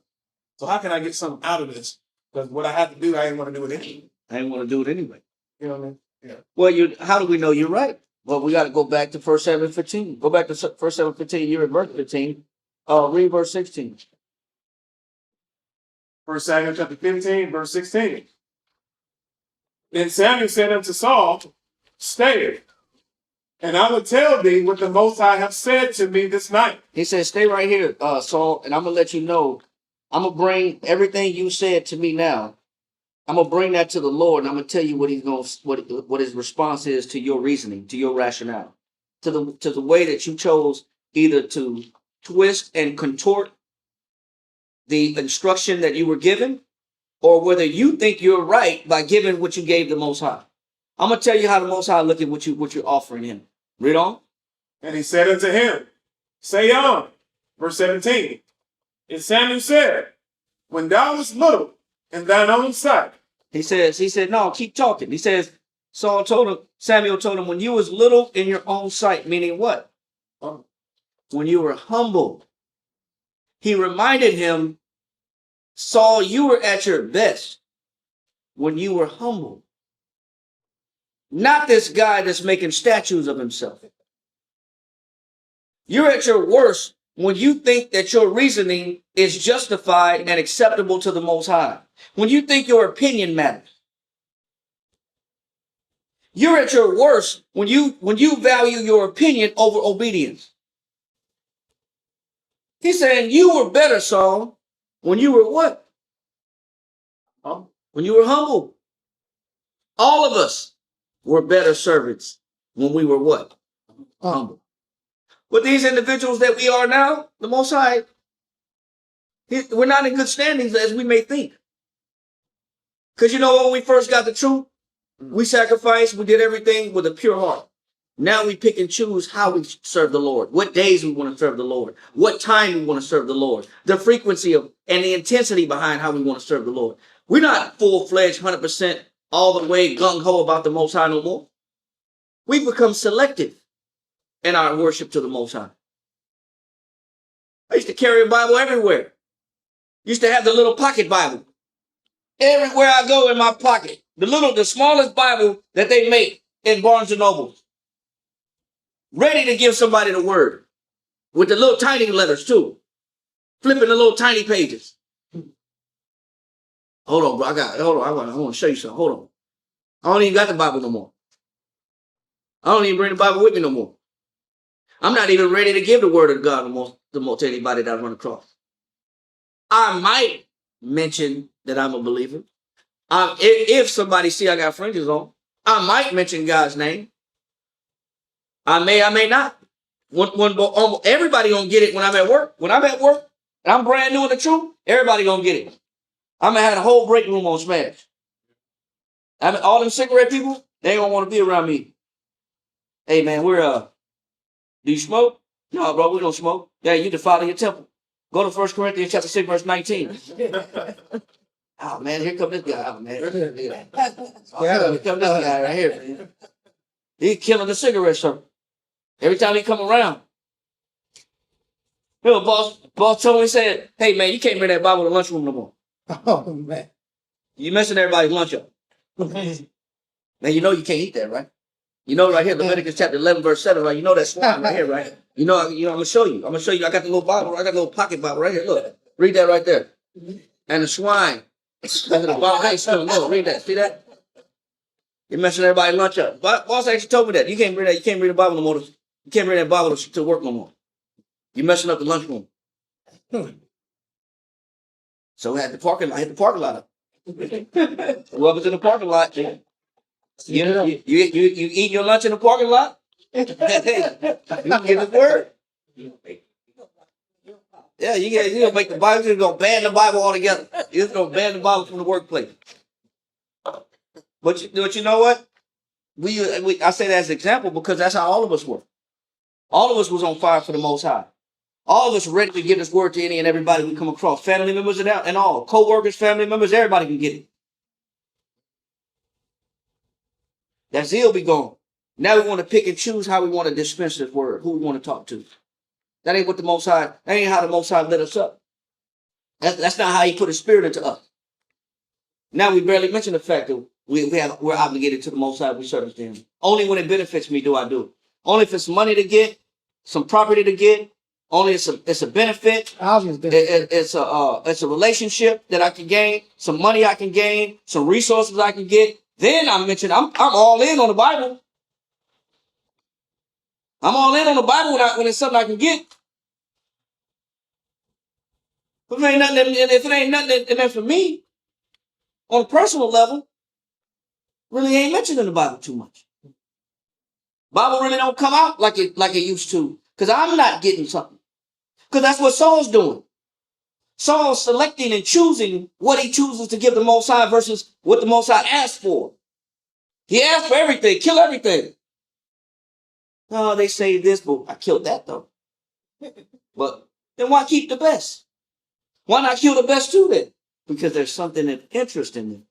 C: So how can I get something out of this? Because what I have to do, I didn't want to do it anyway.
A: I didn't want to do it anyway.
C: You know what I mean? Yeah.
A: Well, how do we know you're right? Well, we got to go back to 1 Samuel 15. Go back to 1 Samuel 15. You're at verse 15. Read verse 16.
C: 1 Samuel chapter 15, verse 16. Then Samuel said unto Saul, stay, and I will tell thee what the Most High have said to me this night.
A: He said, stay right here, Saul, and I'm going to let you know. I'm going to bring everything you said to me now. I'm going to bring that to the Lord, and I'm going to tell you what his response is to your reasoning, to your rationale, to the way that you chose either to twist and contort the instruction that you were given, or whether you think you're right by giving what you gave the Most High. I'm going to tell you how the Most High look at what you're offering him. Read on.
C: And he said unto him, say on. Verse 17. And Samuel said, when thou wast little in thine own sight.
A: He said, no, keep talking. He says, Samuel told him, when you was little in your own sight, meaning what? When you were humble. He reminded him, Saul, you were at your best when you were humble. Not this guy that's making statues of himself. You're at your worst when you think that your reasoning is justified and acceptable to the Most High. When you think your opinion matters. You're at your worst when you value your opinion over obedience. He's saying you were better, Saul, when you were what? When you were humble. All of us were better servants when we were what? Humble. But these individuals that we are now, the Most High, we're not in good standings as we may think. Because you know, when we first got the truth, we sacrificed, we did everything with a pure heart. Now we pick and choose how we serve the Lord, what days we want to serve the Lord, what time we want to serve the Lord, the frequency of and the intensity behind how we want to serve the Lord. We're not full-fledged, 100% all the way gung-ho about the Most High no more. We've become selective in our worship to the Most High. I used to carry a Bible everywhere. Used to have the little pocket Bible. Everywhere I go in my pocket. The smallest Bible that they make in Barnes and Noble. Ready to give somebody the word. With the little tiny letters too. Flipping the little tiny pages. Hold on, bro. I want to show you something. Hold on. I don't even got the Bible no more. I don't even bring the Bible with me no more. I'm not even ready to give the word of God no more to anybody that I run across. I might mention that I'm a believer. If somebody see I got fringes on, I might mention God's name. I may not. Everybody gonna get it when I'm at work. When I'm at work and I'm brand new in the truth, everybody gonna get it. I'm gonna have a whole break room on Smash. All them cigarette people, they ain't gonna want to be around me. Hey man, do you smoke? No, bro, we don't smoke. Yeah, you defile your temple. Go to 1 Corinthians chapter 6, verse 19. Oh man, here come this guy. Oh, man. Here come this guy right here, man. He's killing the cigarette circle. Every time he come around. You know, boss told me, he said, hey man, you can't bring that Bible to the lunchroom no more.
E: Oh man.
A: You messing everybody's lunch up. Man, you know you can't eat that, right? You know right here, Leviticus chapter 11, verse 7, right? You know that swine right here, right? You know, I'm gonna show you. I got the little Bible, I got the little pocket Bible right here. Look, read that right there. And the swine. Under the Bible, hey, look, read that. See that? You're messing everybody's lunch up. Boss actually told me that. You can't bring that. You can't read the Bible no more. You can't bring that Bible to work no more. You're messing up the lunchroom. So we had the parking lot. Hit the parking lot up. Whoever's in the parking lot, you eat your lunch in the parking lot? You can get the word. Yeah, you're gonna make the Bible, you're gonna ban the Bible altogether. You're gonna ban the Bible from the workplace. But you know what? I say that as an example because that's how all of us were. All of us was on fire for the Most High. All of us ready to give this word to any and everybody we come across. Family members and all. Co-workers, family members, everybody can get it. That zeal be gone. Now we want to pick and choose how we want to dispense this word, who we want to talk to. That ain't what the Most High, that ain't how the Most High lit us up. That's not how he put his spirit into us. Now we barely mention the fact that we're obligated to the Most High, we service to him. Only when it benefits me do I do it. Only if it's money to get, some property to get, only it's a benefit. It's a relationship that I can gain, some money I can gain, some resources I can get. Then I'm all in on the Bible. I'm all in on the Bible when it's something I can get. But if it ain't nothing in there for me, on a personal level, really ain't mentioned in the Bible too much. Bible really don't come out like it used to. Because I'm not getting something. Because that's what Saul's doing. Saul's selecting and choosing what he chooses to give the Most High versus what the Most High asked for. He asked for everything, kill everything. Oh, they say this, but I killed that though. But then why keep the best? Why not kill the best too then? Because there's something of interest in it.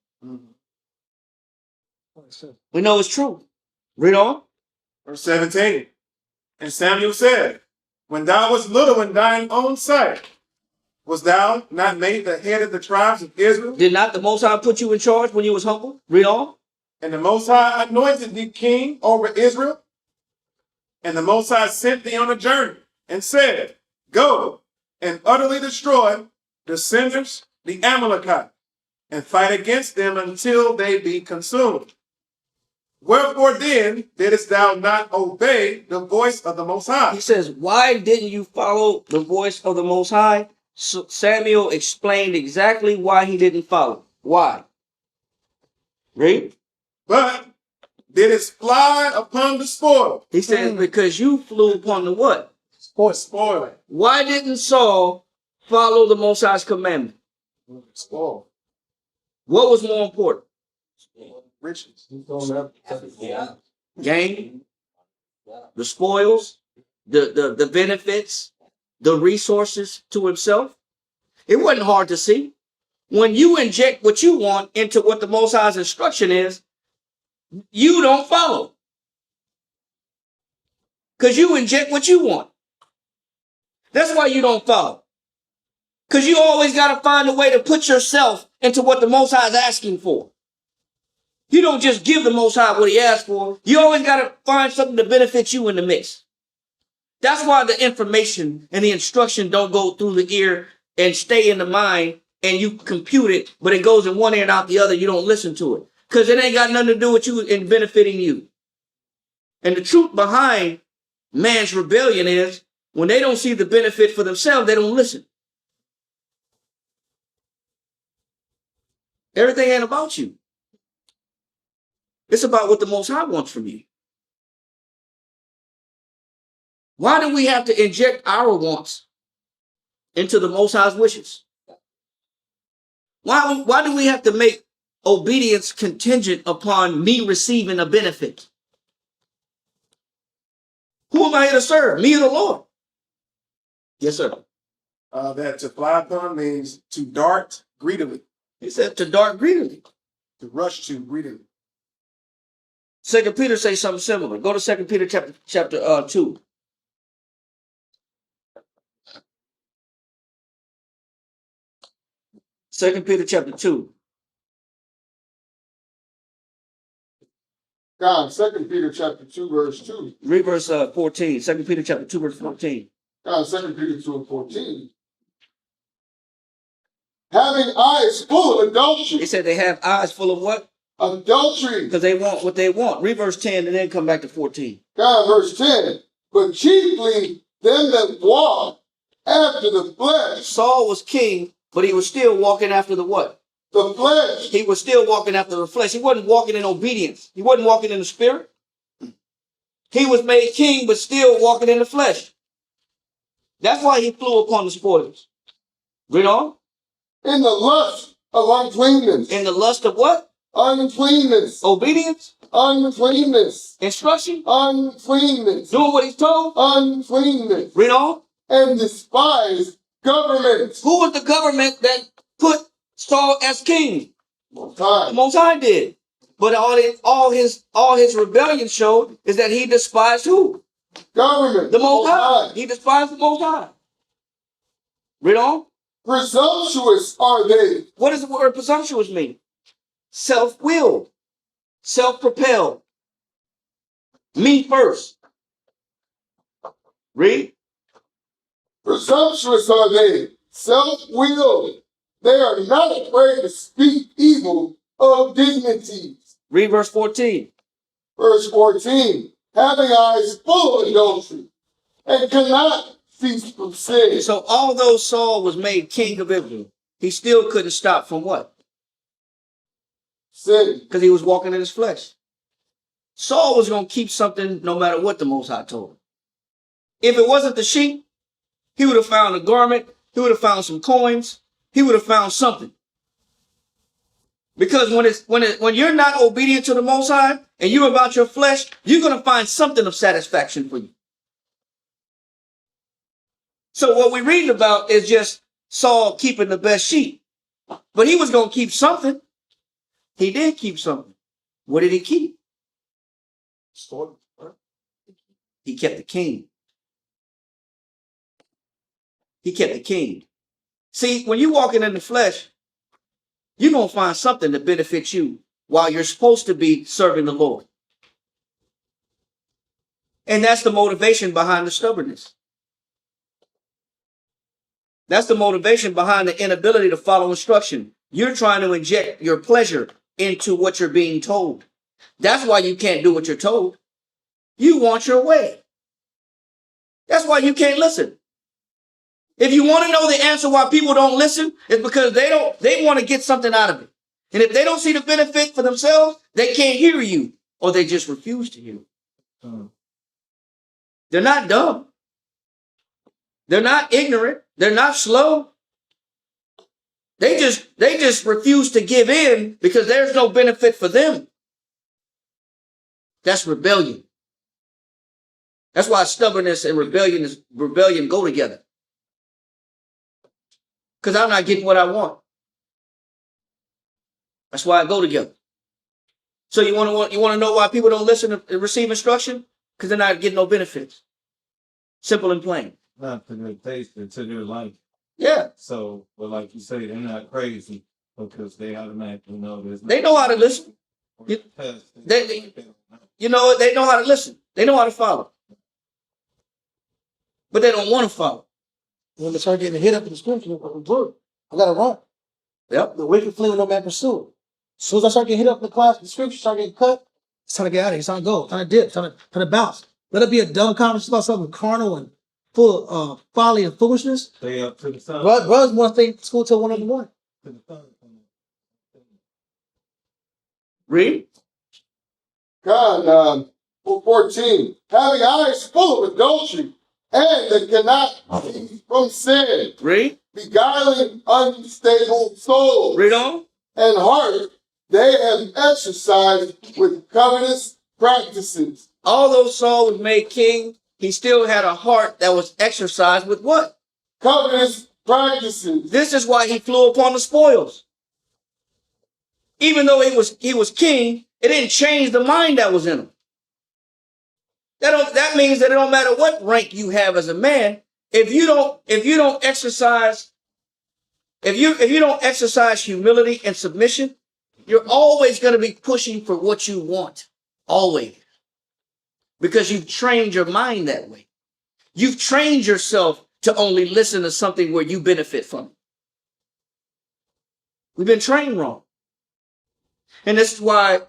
A: We know it's true. Read on.
C: Verse 17. And Samuel said, when thou wast little in thine own sight, was thou not made the head of the tribes of Israel?
A: Did not the Most High put you in charge when you was humble? Read on.
C: And the Most High anointed thee king over Israel. And the Most High sent thee on a journey and said, go and utterly destroy the sinners, the Amalekites, and fight against them until they be consumed. Wherefore then didst thou not obey the voice of the Most High?
A: He says, why didn't you follow the voice of the Most High? So Samuel explained exactly why he didn't follow. Why? Read.
C: But didst fly upon the spoil.
A: He says, because you flew upon the what?
C: Spoil.
A: Why didn't Saul follow the Most High's commandment?
C: Spoil.
A: What was more important?
C: Riches.
A: Gain, the spoils, the benefits, the resources to himself. It wasn't hard to see. When you inject what you want into what the Most High's instruction is, you don't follow. Because you inject what you want. That's why you don't follow. Because you always got to find a way to put yourself into what the Most High is asking for. You don't just give the Most High what he asked for. You always got to find something to benefit you in the mix. That's why the information and the instruction don't go through the ear and stay in the mind and you compute it, but it goes in one ear and out the other. You don't listen to it because it ain't got nothing to do with you and benefiting you. And the truth behind man's rebellion is when they don't see the benefit for themselves, they don't listen. Everything ain't about you. It's about what the Most High wants from you. Why do we have to inject our wants into the Most High's wishes? Why do we have to make obedience contingent upon me receiving a benefit? Who am I here to serve? Me or the Lord? Yes, sir.
C: That to fly upon means to dart greedily.
A: He said to dart greedily.
C: To rush to greedily.
A: 2 Peter says something similar. Go to 2 Peter chapter 2. Second Peter chapter 2.
D: God, 2 Peter chapter 2, verse 2.
A: Read verse 14. 2 Peter chapter 2, verse 14.
D: God, 2 Peter 2 and 14. Having eyes full of adultery.
A: He said they have eyes full of what?
D: Adultery.
A: Because they want what they want. Read verse 10 and then come back to 14.
D: God, verse 10. But chiefly them that walk after the flesh.
A: Saul was king, but he was still walking after the what?
D: The flesh.
A: He was still walking after the flesh. He wasn't walking in obedience. He wasn't walking in the spirit. He was made king, but still walking in the flesh. That's why he flew upon the spoils. Read on.
D: In the lust of uncleanness.
A: In the lust of what?
D: Uncleanness.
A: Obedience.
D: Uncleanness.
A: Instruction.
D: Uncleanness.
A: Doing what he's told.
D: Uncleanness.
A: Read on.
D: And despise government.
A: Who was the government that put Saul as king?
D: Most High.
A: The Most High did. But all his rebellion showed is that he despised who?
D: Government.
A: The Most High. He despised the Most High. Read on.
D: Presumptuous are they.
A: What does the word presumptuous mean? Self-willed, self-propelled, me first. Read.
D: Presumptuous are they, self-willed. They are not afraid to speak evil of dignities.
A: Read verse 14.
D: Verse 14. Having eyes full of adultery, and cannot cease from sin.
A: So although Saul was made king of Israel, he still couldn't stop from what?
D: Sin.
A: Because he was walking in his flesh. Saul was going to keep something no matter what the Most High told him. If it wasn't the sheep, he would have found a garment. He would have found some coins. He would have found something. Because when you're not obedient to the Most High and you're about your flesh, you're going to find something of satisfaction for you. So what we're reading about is just Saul keeping the best sheep. But he was going to keep something. He did keep something. What did he keep? He kept the king. He kept the king. See, when you're walking in the flesh, you're going to find something to benefit you while you're supposed to be serving the Lord. And that's the motivation behind the stubbornness. That's the motivation behind the inability to follow instruction. You're trying to inject your pleasure into what you're being told. That's why you can't do what you're told. You want your way. That's why you can't listen. If you want to know the answer why people don't listen, it's because they want to get something out of it. And if they don't see the benefit for themselves, they can't hear you, or they just refuse to hear you. They're not dumb. They're not ignorant. They're not slow. They just refuse to give in because there's no benefit for them. That's rebellion. That's why stubbornness and rebellion go together. Because I'm not getting what I want. That's why I go together. So you want to know why people don't listen and receive instruction? Because they're not getting no benefits. Simple and plain.
J: Not to their taste or to their life.
A: Yeah.
J: So, but like you say, they're not crazy because they automatically know this.
A: They know how to listen. They know how to listen. They know how to follow. But they don't want to follow.
E: When they start getting hit up in the scripture, I got to run.
A: Yep.
E: The wicked flee when no man pursue. As soon as I start getting hit up in the class, the scripture start getting cut, it's time to get out of here. It's time to go. It's time to dip. It's time to bounce. Let it be a dumb conversation about something carnal and full of folly and foolishness.
J: Stay up to the sun.
E: Brothers want to stay at school till 1 in the morning.
A: Read.
D: God, 14. Having eyes full of adultery, and that cannot cease from sin.
A: Read.
D: Beguiling unstable souls.
A: Read on.
D: And heart they have exercised with covetous practices.
A: Although Saul was made king, he still had a heart that was exercised with what?
D: Covetous practices.
A: This is why he flew upon the spoils. Even though he was king, it didn't change the mind that was in him. That means that it don't matter what rank you have as a man, if you don't exercise humility and submission, you're always going to be pushing for what you want. Always. Because you've trained your mind that way. You've trained yourself to only listen to something where you benefit from it. We've been trained wrong. And this is why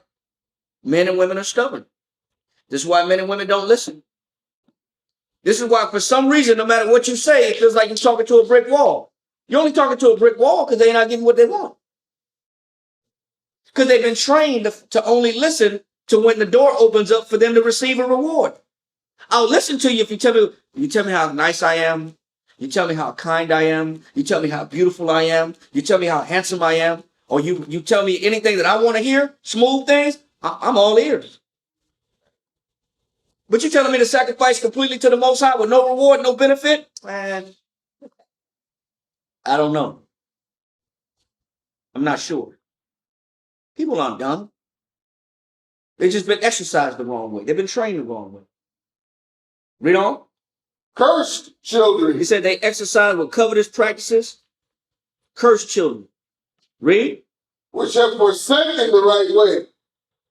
A: men and women are stubborn. This is why men and women don't listen. This is why, for some reason, no matter what you say, it feels like you're talking to a brick wall. You're only talking to a brick wall because they're not getting what they want. Because they've been trained to only listen to when the door opens up for them to receive a reward. I'll listen to you if you tell me how nice I am. You tell me how kind I am. You tell me how beautiful I am. You tell me how handsome I am. Or you tell me anything that I want to hear, smooth things, I'm all ears. But you're telling me to sacrifice completely to the Most High with no reward, no benefit? Man, I don't know. I'm not sure. People aren't dumb. They've just been exercised the wrong way. They've been trained the wrong way. Read on.
D: Cursed children.
A: He said they exercise with covetous practices. Cursed children. Read.
D: Which have forsaken the right way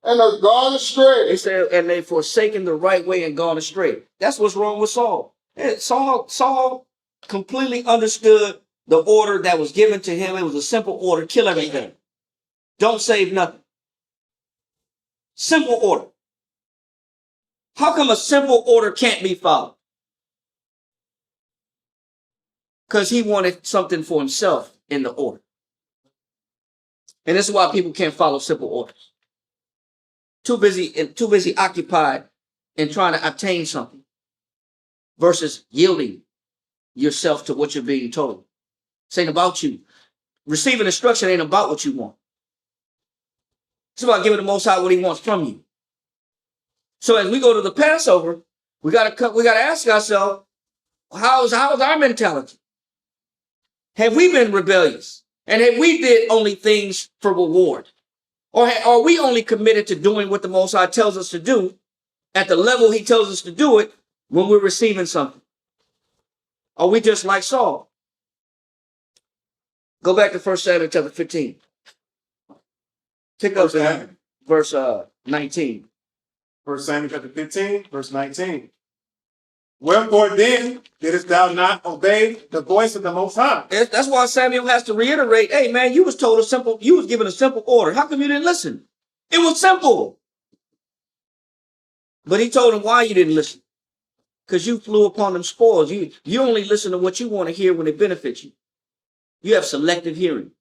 D: and are gone astray.
A: He said, and they've forsaken the right way and gone astray. That's what's wrong with Saul. Saul completely understood the order that was given to him. It was a simple order. Kill everything. Don't save nothing. Simple order. How come a simple order can't be followed? Because he wanted something for himself in the order. And this is why people can't follow simple orders. Too busy occupied in trying to obtain something versus yielding yourself to what you're being told. This ain't about you. Receiving instruction ain't about what you want. It's about giving the Most High what he wants from you. So as we go to the Passover, we gotta ask ourselves, how's our mentality? Have we been rebellious? And have we did only things for reward? Or are we only committed to doing what the Most High tells us to do at the level he tells us to do it when we're receiving something? Are we just like Saul? Go back to 1 Samuel chapter 15. Pick up in verse 19.
C: 1 Samuel chapter 15, verse 19. Wherefore then didst thou not obey the voice of the Most High?
A: That's why Samuel has to reiterate, hey man, you was given a simple order. How come you didn't listen? It was simple. But he told him why you didn't listen. Because you flew upon them spoils. You only listen to what you want to hear when it benefits you. You have selective hearing.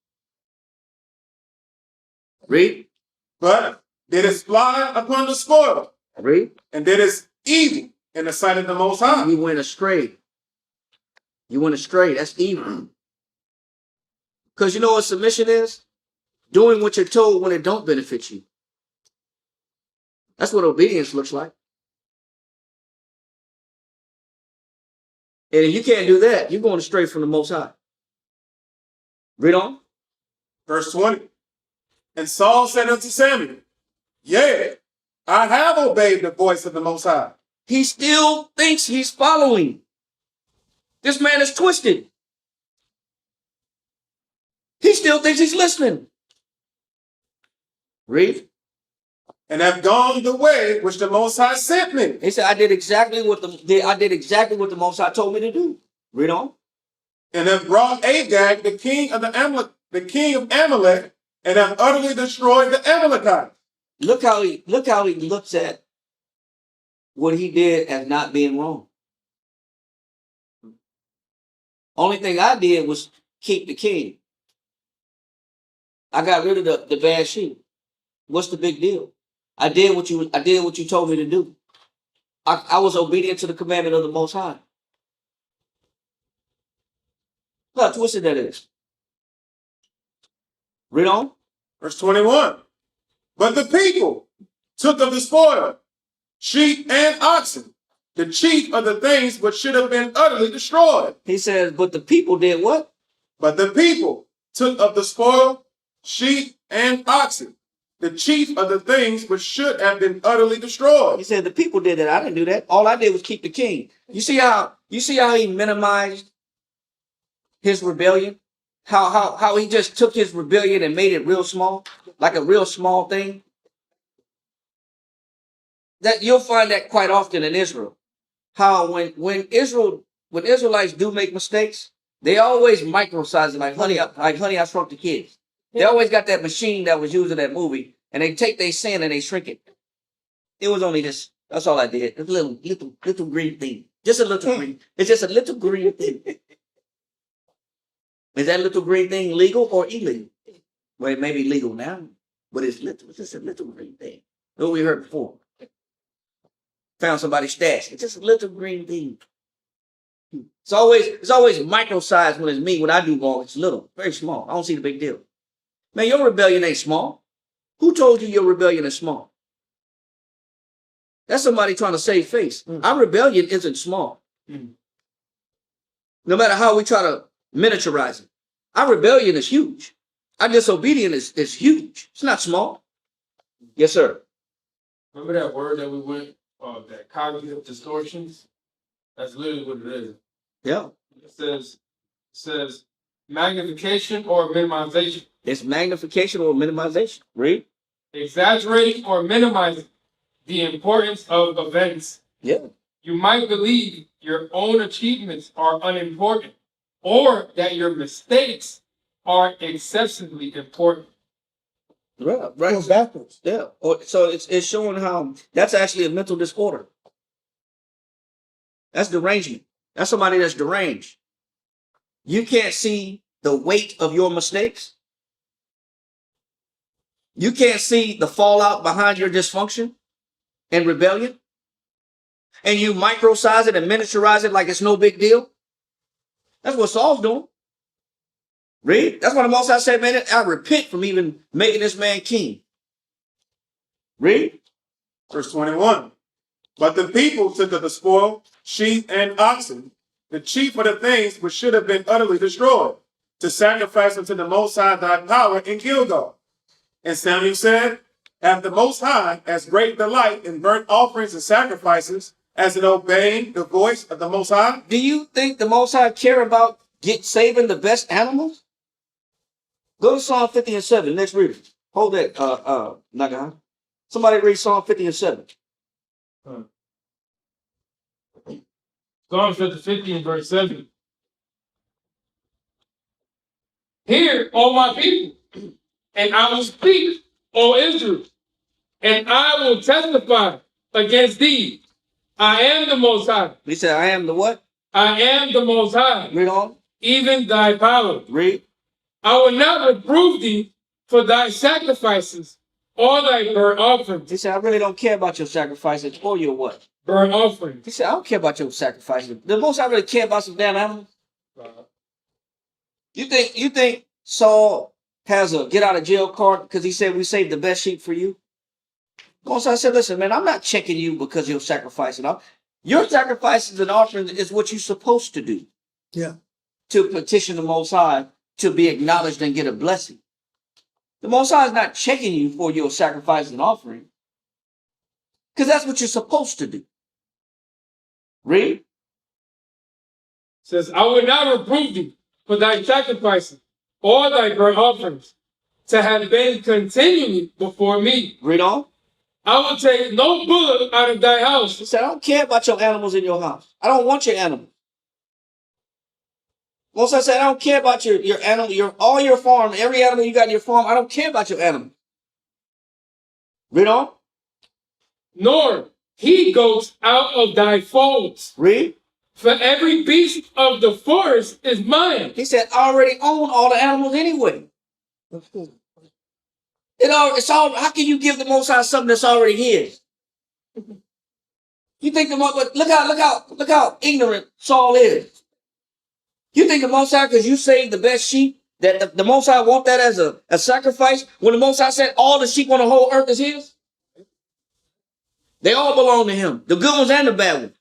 A: Read.
C: But did it fly upon the spoil,
A: Read.
C: and did it evil in the sight of the Most High.
A: You went astray. You went astray. That's evil. Because you know what submission is? Doing what you're told when it don't benefit you. That's what obedience looks like. And if you can't do that, you're going astray from the Most High. Read on.
C: Verse 20. And Saul said unto Samuel, Yea, I have obeyed the voice of the Most High.
A: He still thinks he's following. This man is twisted. He still thinks he's listening. Read.
C: And have gone the way which the Most High sent me.
A: He said, I did exactly what the Most High told me to do. Read on.
C: And have brought Agag, the king of Amalek, and have utterly destroyed the Amalekites.
A: Look how he looks at what he did as not being wrong. Only thing I did was keep the king. I got rid of the bad sheep. What's the big deal? I did what you told me to do. I was obedient to the commandment of the Most High. Look how twisted that is. Read on.
C: Verse 21. But the people took of the spoil, sheep and oxen, the chief of the things which should have been utterly destroyed.
A: He says, but the people did what?
C: But the people took of the spoil, sheep and oxen, the chief of the things which should have been utterly destroyed.
A: He said, the people did that. I didn't do that. All I did was keep the king. You see how he minimized his rebellion? How he just took his rebellion and made it real small, like a real small thing. That you'll find that quite often in Israel. How when Israelites do make mistakes, they always microsize it like honey, I shrunk the kids. They always got that machine that was used in that movie, and they take their sin and they shrink it. It was only this. That's all I did. A little green thing. Just a little green. It's just a little green thing. Is that little green thing legal or illegal? Well, it may be legal now, but it's just a little green thing. What we heard before. Found somebody's stash. It's just a little green thing. It's always micro-sized when it's me. When I do wrong, it's little, very small. I don't see the big deal. Man, your rebellion ain't small. Who told you your rebellion is small? That's somebody trying to save face. Our rebellion isn't small. No matter how we try to miniaturize it. Our rebellion is huge. Our disobedience is huge. It's not small. Yes, sir.
F: Remember that word that we went, that cognitive distortions? That's literally what it is.
A: Yeah.
F: It says magnification or minimization.
A: It's magnification or minimization. Read.
F: Exaggerating or minimizing the importance of events.
A: Yeah.
F: You might believe your own achievements are unimportant, or that your mistakes are excessively important.
A: Right. Right.
E: Goes backwards.
A: Yeah. So it's showing how that's actually a mental disorder. That's derangement. That's somebody that's deranged. You can't see the weight of your mistakes. You can't see the fallout behind your dysfunction and rebellion. And you microsize it and miniaturize it like it's no big deal. That's what Saul's doing. Read. That's what the Most High said, man, I repent from even making this man king. Read.
C: Verse 21. But the people took of the spoil, sheep and oxen, the chief of the things which should have been utterly destroyed, to sacrifice unto the Most High thy power in Gilgal. And Samuel said, hath the Most High as great delight in burnt offerings and sacrifices as in obeying the voice of the Most High?
A: Do you think the Most High care about saving the best animals? Go to Psalm 50 and 7. Next reader. Hold that, Naga. Somebody read Psalm 50 and 7.
F: Psalm 50 and verse 7. Hear, O my people, and I will speak, O Israel, and I will testify against thee. I am the Most High.
A: He said, I am the what?
F: I am the Most High,
A: Read on.
F: even thy power.
A: Read.
F: I will not reprove thee for thy sacrifices or thy burnt offerings.
A: He said, I really don't care about your sacrifices or your what?
F: Burnt offerings.
A: He said, I don't care about your sacrifices. The most I really care about some damn animals. You think Saul has a get out of jail card because he said we saved the best sheep for you? Most I said, listen, man, I'm not checking you because you're sacrificing. Your sacrifices and offerings is what you're supposed to do.
E: Yeah.
A: To petition the Most High to be acknowledged and get a blessing. The Most High is not checking you for your sacrifice and offering. Because that's what you're supposed to do. Read.
F: Says, I will not reprove thee for thy sacrifices or thy burnt offerings to have been continually before me.
A: Read on.
F: I will take no bullock out of thy house.
A: He said, I don't care about your animals in your house. I don't want your animals. Most I said, I don't care about your animal, all your farm, every animal you got in your farm. I don't care about your animal. Read on.
F: Nor he goats out of thy folds.
A: Read.
F: For every beast of the forest is mine.
A: He said, I already own all the animals anyway. It's all. How can you give the Most High something that's already his? You think look how ignorant Saul is. You think the Most High, because you saved the best sheep, that the Most High want that as a sacrifice? When the Most High said all the sheep on the whole earth is his, they all belong to him, the good ones and the bad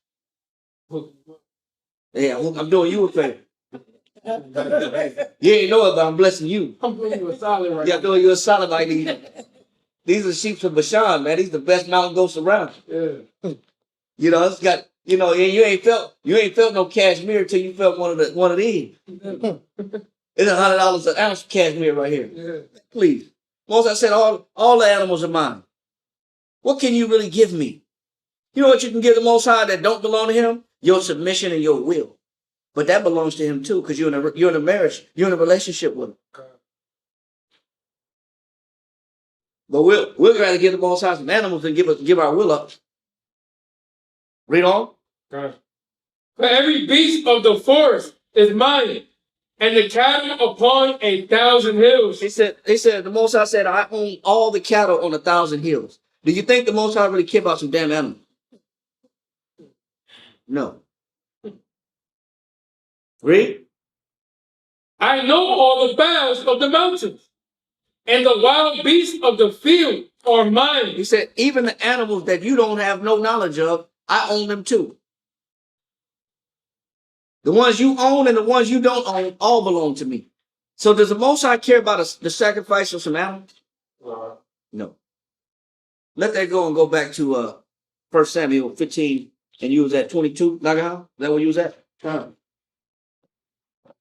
A: ones. Yeah, I'm doing you a favor. You ain't know it, but I'm blessing you.
F: I'm doing you a solid right
A: Yeah, I'm doing you a solid like these. These are sheep from Bashan, man. These are the best mountain goats around.
F: Yeah.
A: You know, it's got, you know, and you ain't felt no cashmere till you felt one of these. It's $100 an ounce of cashmere right here.
F: Yeah.
A: Please. Most I said, all the animals are mine. What can you really give me? You know what you can give the Most High that don't belong to him? Your submission and your will. But that belongs to him too, because you're in a marriage, you're in a relationship with him. But we'll rather give the Most High some animals than give our will up. Read on.
F: For every beast of the forest is mine, and the cattle upon 1,000 hills.
A: He said, the Most High said, I own all the cattle on 1,000 hills. Do you think the Most High really care about some damn animals? No. Read.
F: I know all the boughs of the mountains, and the wild beasts of the field are mine.
A: He said, even the animals that you don't have no knowledge of, I own them too. The ones you own and the ones you don't own all belong to me. So does the Most High care about the sacrifice of some animals? No. Let that go and go back to 1 Samuel 15, and you was at 22, Nagaha? Is that where you was at?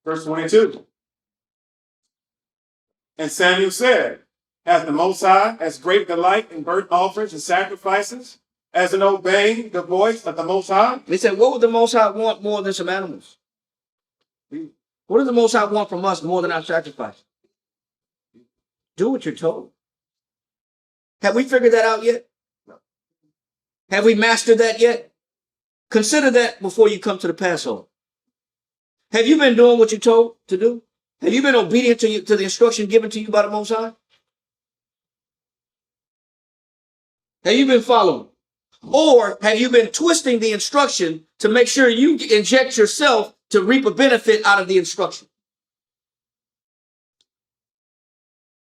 C: Verse 22. And Samuel said, hath the Most High as great delight in burnt offerings and sacrifices as in obeying the voice of the Most High?
A: They said, what would the Most High want more than some animals? What does the Most High want from us more than our sacrifice? Do what you're told. Have we figured that out yet? Have we mastered that yet? Consider that before you come to the Passover. Have you been doing what you're told to do? Have you been obedient to the instruction given to you by the Most High? Have you been following? Or have you been twisting the instruction to make sure you inject yourself to reap a benefit out of the instruction?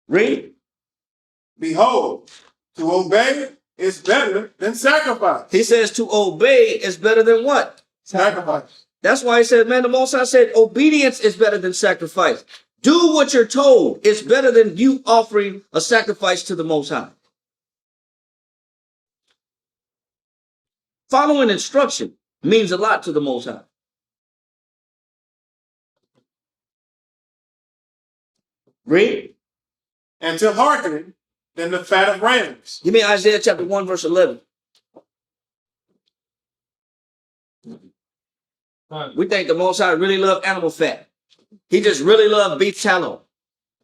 A: Read.
C: Behold, to obey is better than sacrifice.
A: He says to obey is better than what?
C: Sacrifice.
A: That's why he said, man, the Most High said obedience is better than sacrifice. Do what you're told. It's better than you offering a sacrifice to the Most High. Following instruction means a lot to the Most High. Read.
C: And to hearken than the fat of rams.
A: Give me Isaiah chapter 1, verse 11. We think the Most High really love animal fat. He just really loves beef tallow.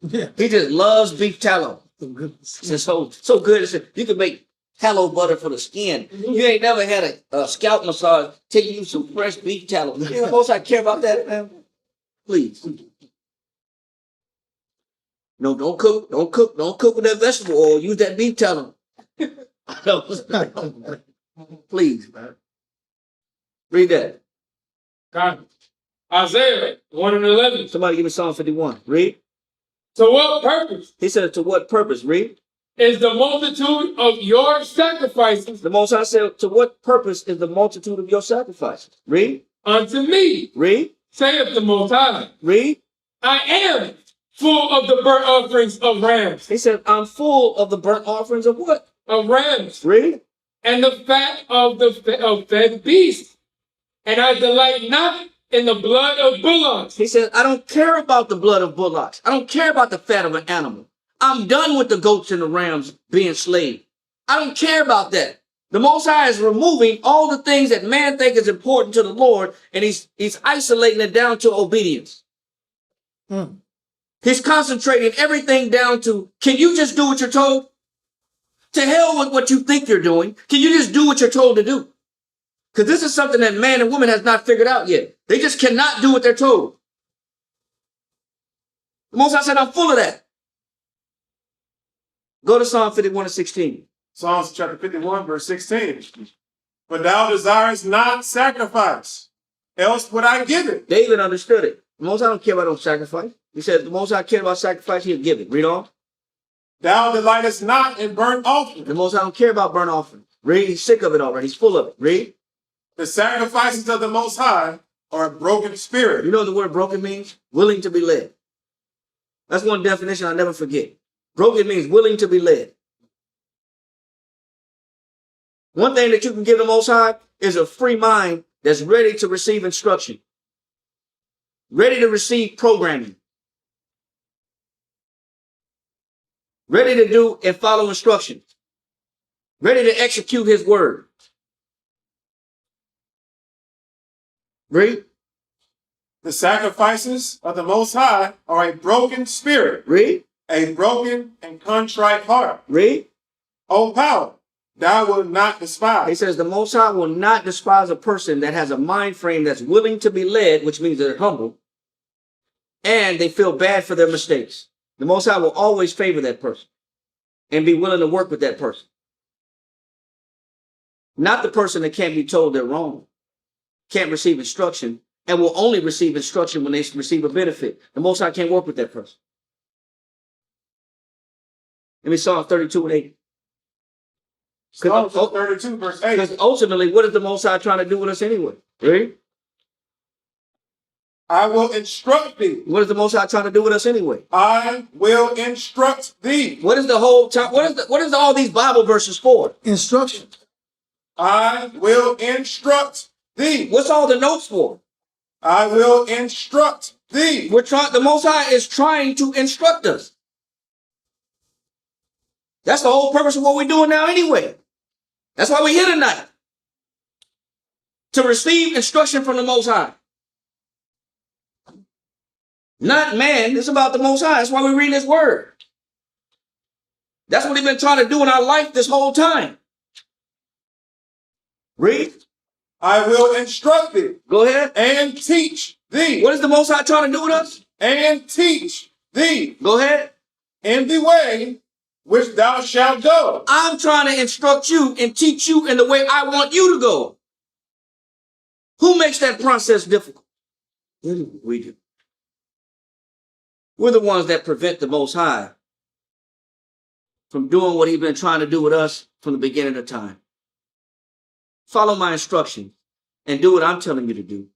E: Yeah.
A: He just loves beef tallow.
E: So good.
A: It's so good. You can make tallow butter for the skin. You ain't never had a scalp massage taking you some fresh beef tallow. You know, most I care about that, man. Please. No, don't cook with that vegetable oil. Use that beef tallow. Please, man. Read that.
F: God. Isaiah 1 and 11.
A: Somebody give me Psalm 51. Read.
F: To what purpose
A: He said, to what purpose? Read.
F: is the multitude of your sacrifices
A: The Most High said, to what purpose is the multitude of your sacrifices? Read.
F: unto me?
A: Read.
F: Saith the Most High.
A: Read.
F: I am full of the burnt offerings of rams.
A: He said, I'm full of the burnt offerings of what?
F: Of rams.
A: Read.
F: And the fat of the fed beasts. And I delight not in the blood of bullocks.
A: He said, I don't care about the blood of bullocks. I don't care about the fat of an animal. I'm done with the goats and the rams being slain. I don't care about that. The Most High is removing all the things that man think is important to the Lord, and he's isolating it down to obedience. He's concentrating everything down to, can you just do what you're told? To hell with what you think you're doing. Can you just do what you're told to do? Because this is something that man and woman has not figured out yet. They just cannot do what they're told. The Most High said, I'm full of that. Go to Psalm 51 and 16.
C: Psalms chapter 51, verse 16. But thou desirest not sacrifice, else would I give it.
A: David understood it. The Most High don't care about no sacrifice. He said, the Most High cared about sacrifice, he'll give it. Read on.
C: Thou delightest not in burnt offering.
A: The Most High don't care about burnt offering. Read. He's sick of it already. He's full of it. Read.
C: The sacrifices of the Most High are a broken spirit.
A: You know what the word broken means? Willing to be led. That's one definition I'll never forget. Broken means willing to be led. One thing that you can give the Most High is a free mind that's ready to receive instruction. Ready to receive programming. Ready to do and follow instructions. Ready to execute his word. Read.
C: The sacrifices of the Most High are a broken spirit.
A: Read.
C: A broken and contrite heart.
A: Read.
C: O power, thou wilt not
A: He
C: despise.
A: says the Most High will not despise a person that has a mind frame that's willing to be led, which means they're humble, and they feel bad for their mistakes. The Most High will always favor that person and be willing to work with that person. Not the person that can't be told they're wrong, can't receive instruction, and will only receive instruction when they receive a benefit. The Most High can't work with that person. Let me Psalm 32 and 8.
C: Psalms 32, verse 8.
A: Because ultimately, what is the Most High trying to do with us anyway? Read.
C: I will instruct thee.
A: What is the Most High trying to do with us anyway?
C: I will instruct thee.
A: What is the whole time? What is all these Bible verses for?
E: Instruction.
C: I will instruct thee.
A: What's all the notes for?
C: I will instruct thee.
A: The Most High is trying to instruct us. That's the whole purpose of what we're doing now anyway. That's why we're here tonight. To receive instruction from the Most High. Not man, it's about the Most High. That's why we read his word. That's what he's been trying to do in our life this whole time. Read.
C: I will instruct thee.
A: Go ahead.
C: And teach thee.
A: What is the Most High trying to do with us?
C: And teach thee.
A: Go ahead.
C: In the way which thou shalt go.
A: I'm trying to instruct you and teach you in the way I want you to go. Who makes that process difficult? We do. We're the ones that prevent the Most High from doing what he's been trying to do with us from the beginning of time. Follow my instructions and do what I'm telling you to do,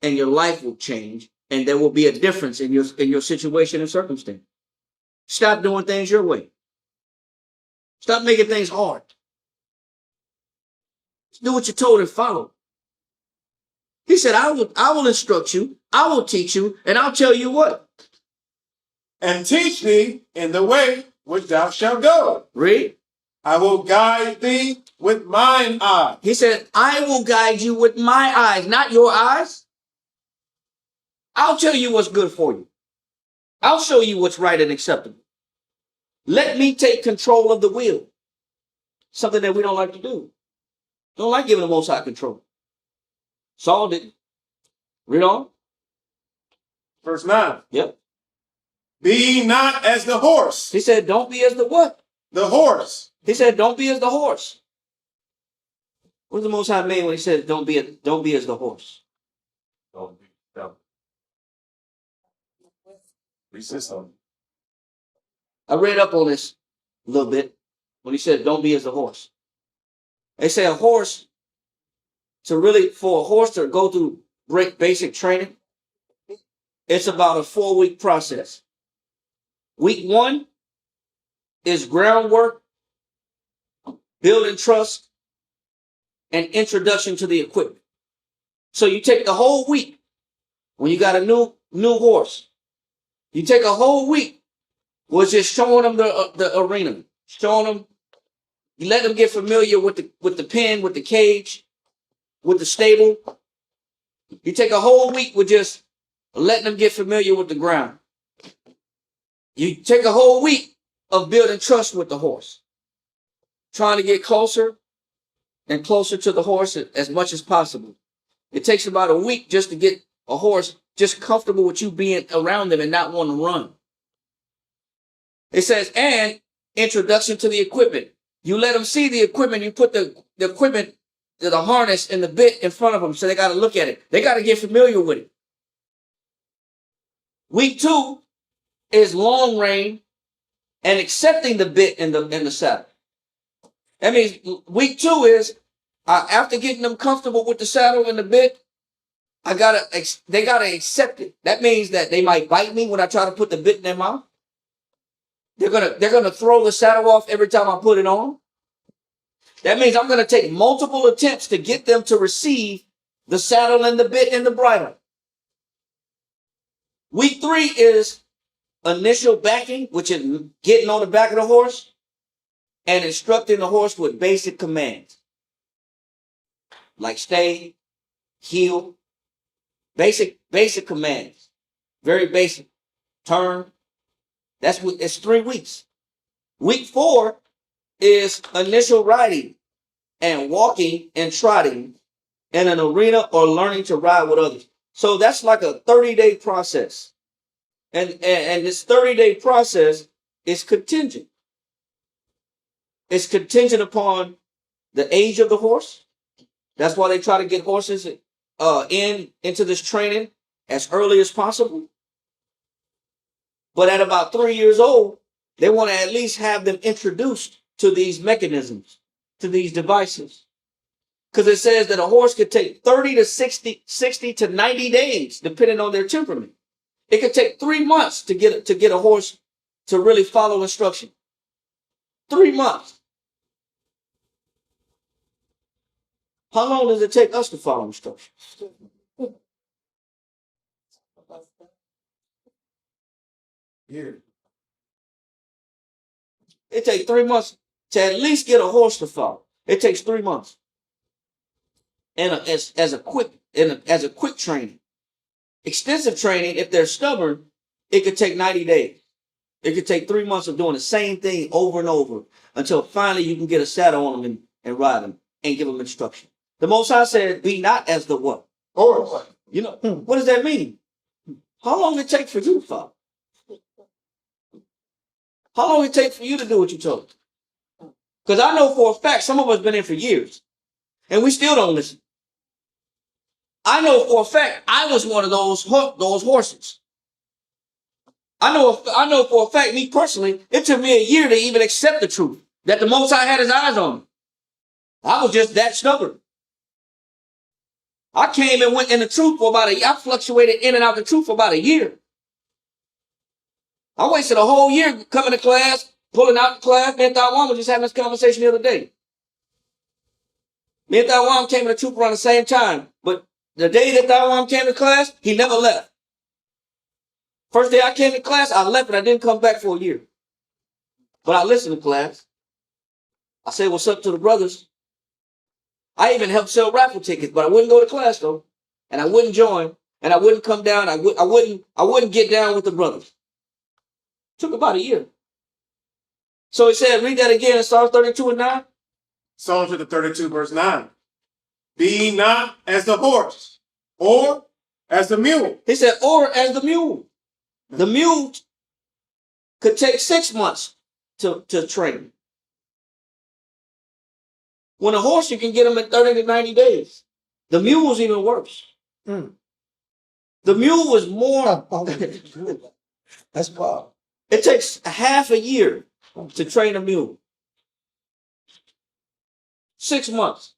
A: and your life will change, and there will be a difference in your situation and circumstance. Stop doing things your way. Stop making things hard. Do what you're told and follow. He said, I will instruct you, I will teach you, and I'll tell you what.
C: And teach thee in the way which thou shalt go.
A: Read.
C: I will guide thee with mine eye.
A: He said, I will guide you with my eyes, not your eyes. I'll tell you what's good for you. I'll show you what's right and acceptable. Let me take control of the wheel. Something that we don't like to do. Don't like giving the Most High control. Saul didn't. Read on.
C: Verse 9.
A: Yep.
C: Be ye not as the horse.
A: He said, don't be as the what?
C: The horse.
A: He said, don't be as the horse. What does the Most High mean when he said, don't be as the horse?
J: Don't be stubborn. Resist on.
A: I read up on this a little bit when he said, don't be as the horse. They say a horse, for a horse to go through basic training, it's about a 4-week process. Week 1 is groundwork, building trust, and introduction to the equipment. So you take the whole week when you got a new horse. You take a whole week was just showing them the arena, showing them. You let them get familiar with the pen, with the cage, with the stable. You take a whole week with just letting them get familiar with the ground. You take a whole week of building trust with the horse, trying to get closer and closer to the horse as much as possible. It takes about a week just to get a horse just comfortable with you being around them and not want to run. It says, and introduction to the equipment. You let them see the equipment. You put the equipment, the harness and the bit in front of them, so they got to look at it. They got to get familiar with it. Week 2 is long rein and accepting the bit in the saddle. That means week 2 is after getting them comfortable with the saddle and the bit, they gotta accept it. That means that they might bite me when I try to put the bit in their mouth. They're gonna throw the saddle off every time I put it on. That means I'm gonna take multiple attempts to get them to receive the saddle and the bit and the bridle. Week 3 is initial backing, which is getting on the back of the horse and instructing the horse with basic commands. Like stay, heel, basic commands. Very basic. Turn. It's 3 weeks. Week 4 is initial riding and walking and trotting in an arena or learning to ride with others. So that's like a 30-day process. And this 30-day process is contingent. It's contingent upon the age of the horse. That's why they try to get horses into this training as early as possible. But at about 3 years old, they want to at least have them introduced to these mechanisms, to these devices. Because it says that a horse could take 30 to 60 to 90 days, depending on their temperament. It could take 3 months to get a horse to really follow instruction. 3 months. How long does it take us to follow instruction?
C: Here.
A: It takes 3 months to at least get a horse to follow. It takes 3 months. And as a quick training. Extensive training, if they're stubborn, it could take 90 days. It could take 3 months of doing the same thing over and over until finally you can get a saddle on them and ride them and give them instruction. The Most High said, be not as the what?
C: Horse.
A: You know, what does that mean? How long it take for you to follow? How long it take for you to do what you told? Because I know for a fact some of us been in for years and we still don't listen. I know for a fact I was one of those horses. I know for a fact, me personally, it took me a year to even accept the truth that the Most High had his eyes on me. I was just that stubborn. I came and went in the truth for about a year. I fluctuated in and out the truth for about a year. I wasted a whole year coming to class, pulling out the class. Me and Taiwan was just having this conversation the other day. Me and Taiwan came to the truth around the same time. But the day that Taiwan came to class, he never left. First day I came to class, I left and I didn't come back for a year. But I listened to class. I said, what's up to the brothers? I even helped sell raffle tickets, but I wouldn't go to class though. And I wouldn't join. And I wouldn't come down. I wouldn't get down with the brothers. Took about a year. So he said, read that again in Psalms 32:9.
C: Psalm chapter 32, verse 9. Be ye not as the horse, or as the mule.
A: He said, or as the mule. The mule could take 6 months to train. When a horse, you can get them in 30 to 90 days. The mule's even worse.
E: Mm.
A: The mule was more.
E: That's wild.
A: It takes a half a year to train a mule. 6 months.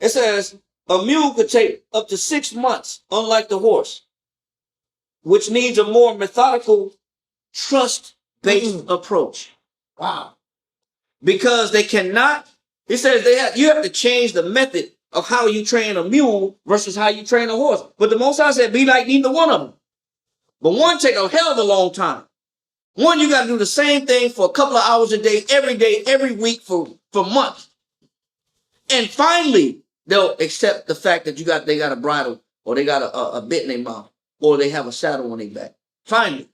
A: It says a mule could take up to 6 months, unlike the horse, which needs a more methodical, trust-based approach.
E: Wow.
A: Because they cannot, it says you have to change the method of how you train a mule versus how you train a horse. But the Most High said, be like neither one of them. But one take a hell of a long time. One, you got to do the same thing for a couple of hours a day, every week for months. And finally, they'll accept the fact that they got a bridle, or they got a bit in their mouth, or they have a saddle on their back. Finally.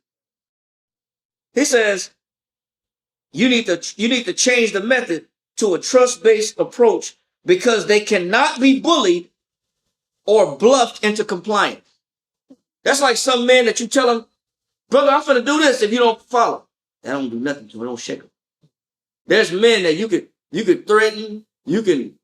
A: He says, you need to change the method to a trust-based approach, because they cannot be bullied or bluffed into compliance. That's like some men that you tell them, brother, I'm going to do this if you don't follow. They don't do nothing to it. Don't shake them. There's men that you could threaten. You can,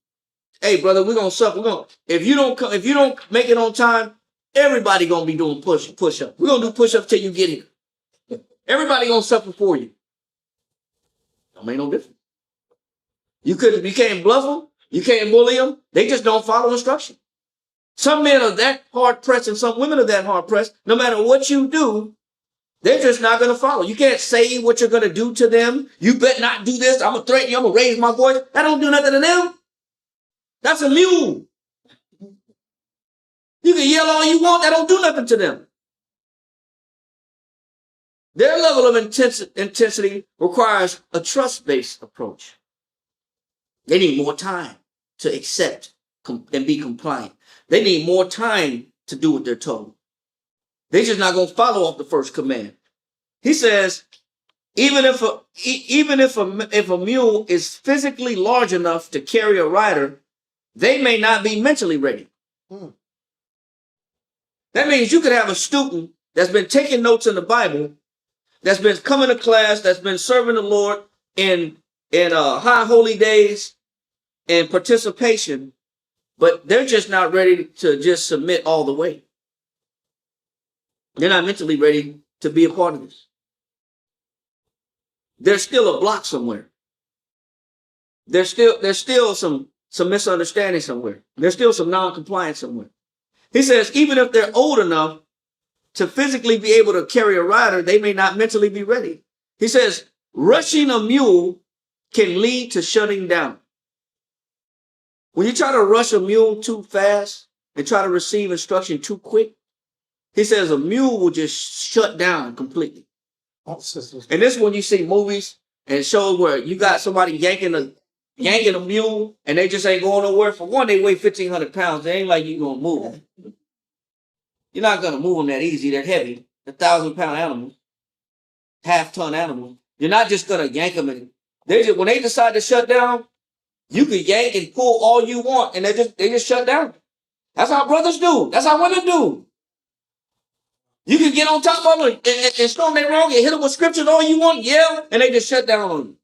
A: hey, brother, we're going to suffer. If you don't make it on time, everybody going to be doing push-up. We're going to do push-ups till you get here. Everybody going to suffer for you. Don't make no difference. You can't bluff them. You can't bully them. They just don't follow instruction. Some men are that hard pressed and some women are that hard pressed. No matter what you do, they're just not going to follow. You can't say what you're going to do to them. You better not do this. I'm going to threaten you. I'm going to raise my voice. That don't do nothing to them. That's a mule. You can yell all you want. That don't do nothing to them. Their level of intensity requires a trust-based approach. They need more time to accept and be compliant. They need more time to do what they're told. They're just not going to follow off the first command. He says, even if a mule is physically large enough to carry a rider, they may not be mentally ready. That means you could have a student that's been taking notes in the Bible, that's been coming to class, that's been serving the Lord in high holy days and participation, but they're just not ready to just submit all the way. They're not mentally ready to be a part of this. There's still a block somewhere. There's still some misunderstanding somewhere. There's still some non-compliance somewhere. He says, even if they're old enough to physically be able to carry a rider, they may not mentally be ready. He says, rushing a mule can lead to shutting down. When you try to rush a mule too fast and try to receive instruction too quick, he says a mule will just shut down completely. And this is when you see movies and shows where you got somebody yanking a mule and they just ain't going nowhere. For one, they weigh 1,500 pounds. They ain't like you gonna move them. You're not gonna move them that easy. They're heavy. They're 1,000-pound animals, half-ton animals. You're not just gonna yank them. And when they decide to shut down, you can yank and pull all you want, and they just shut down. That's how brothers do. That's how women do. You can get on top of them and storm them wrong and hit them with scriptures all you want, yell, and they just shut down on you.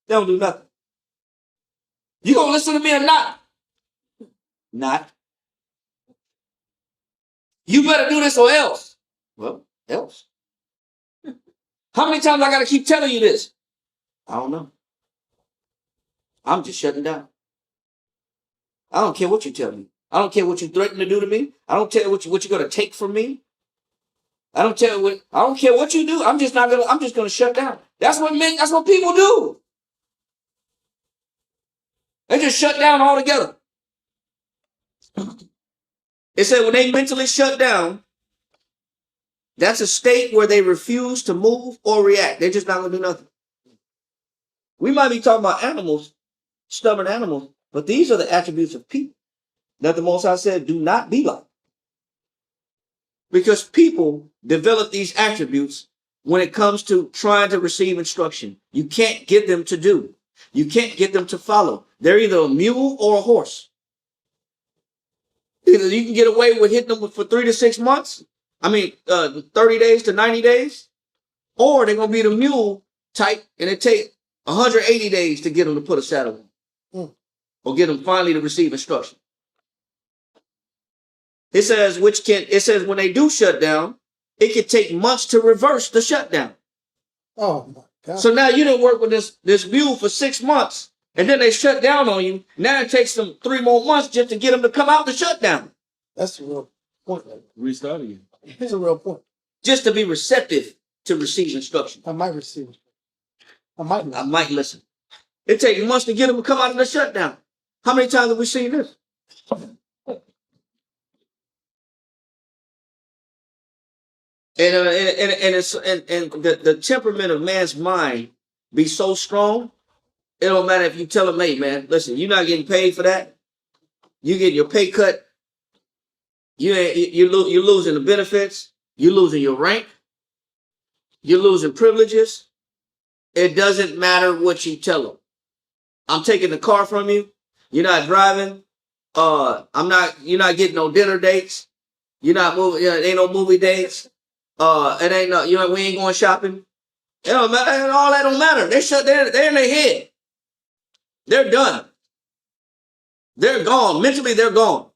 A: They don't do nothing. You gonna listen to me or not? Not. You better do this or else. Well, else. How many times I gotta keep telling you this? I don't know. I'm just shutting down. I don't care what you tell me. I don't care what you threaten to do to me. I don't care what you're gonna take from me. I don't care what you do. I'm just gonna shut down. That's what people do. They just shut down altogether. It said when they mentally shut down, that's a state where they refuse to move or react. They're just not gonna do nothing. We might be talking about animals, stubborn animals, but these are the attributes of people that the Most High said do not be like. Because people develop these attributes when it comes to trying to receive instruction. You can't get them to do. You can't get them to follow. They're either a mule or a horse. Either you can get away with hitting them for 3 to 6 months. 30 days to 90 days. Or they're going to be the mule type and it take 180 days to get them to put a saddle on. Or get them finally to receive instruction. It says when they do shut down, it can take months to reverse the shutdown.
E: Oh my God.
A: So now you didn't work with this mule for 6 months, and then they shut down on you. Now it takes them 3 more months just to get them to come out the shutdown.
E: That's a real point.
J: Restudying.
E: It's a real point.
A: Just to be receptive to receive instruction.
E: I might receive it. I might
A: listen. It takes months to get them to come out of the shutdown. How many times have we seen this? And the temperament of man's mind be so strong, it don't matter if you tell them, hey man, listen, you're not getting paid for that. You get your pay cut. You're losing the benefits. You're losing your rank. You're losing privileges. It doesn't matter what you tell them. I'm taking the car from you. You're not driving. You're not getting no dinner dates. You're not moving. It ain't no movie dates. It ain't no, we ain't going shopping. It don't matter. All that don't matter. They're shut there. They're in their head. They're done. They're gone. Mentally, they're gone.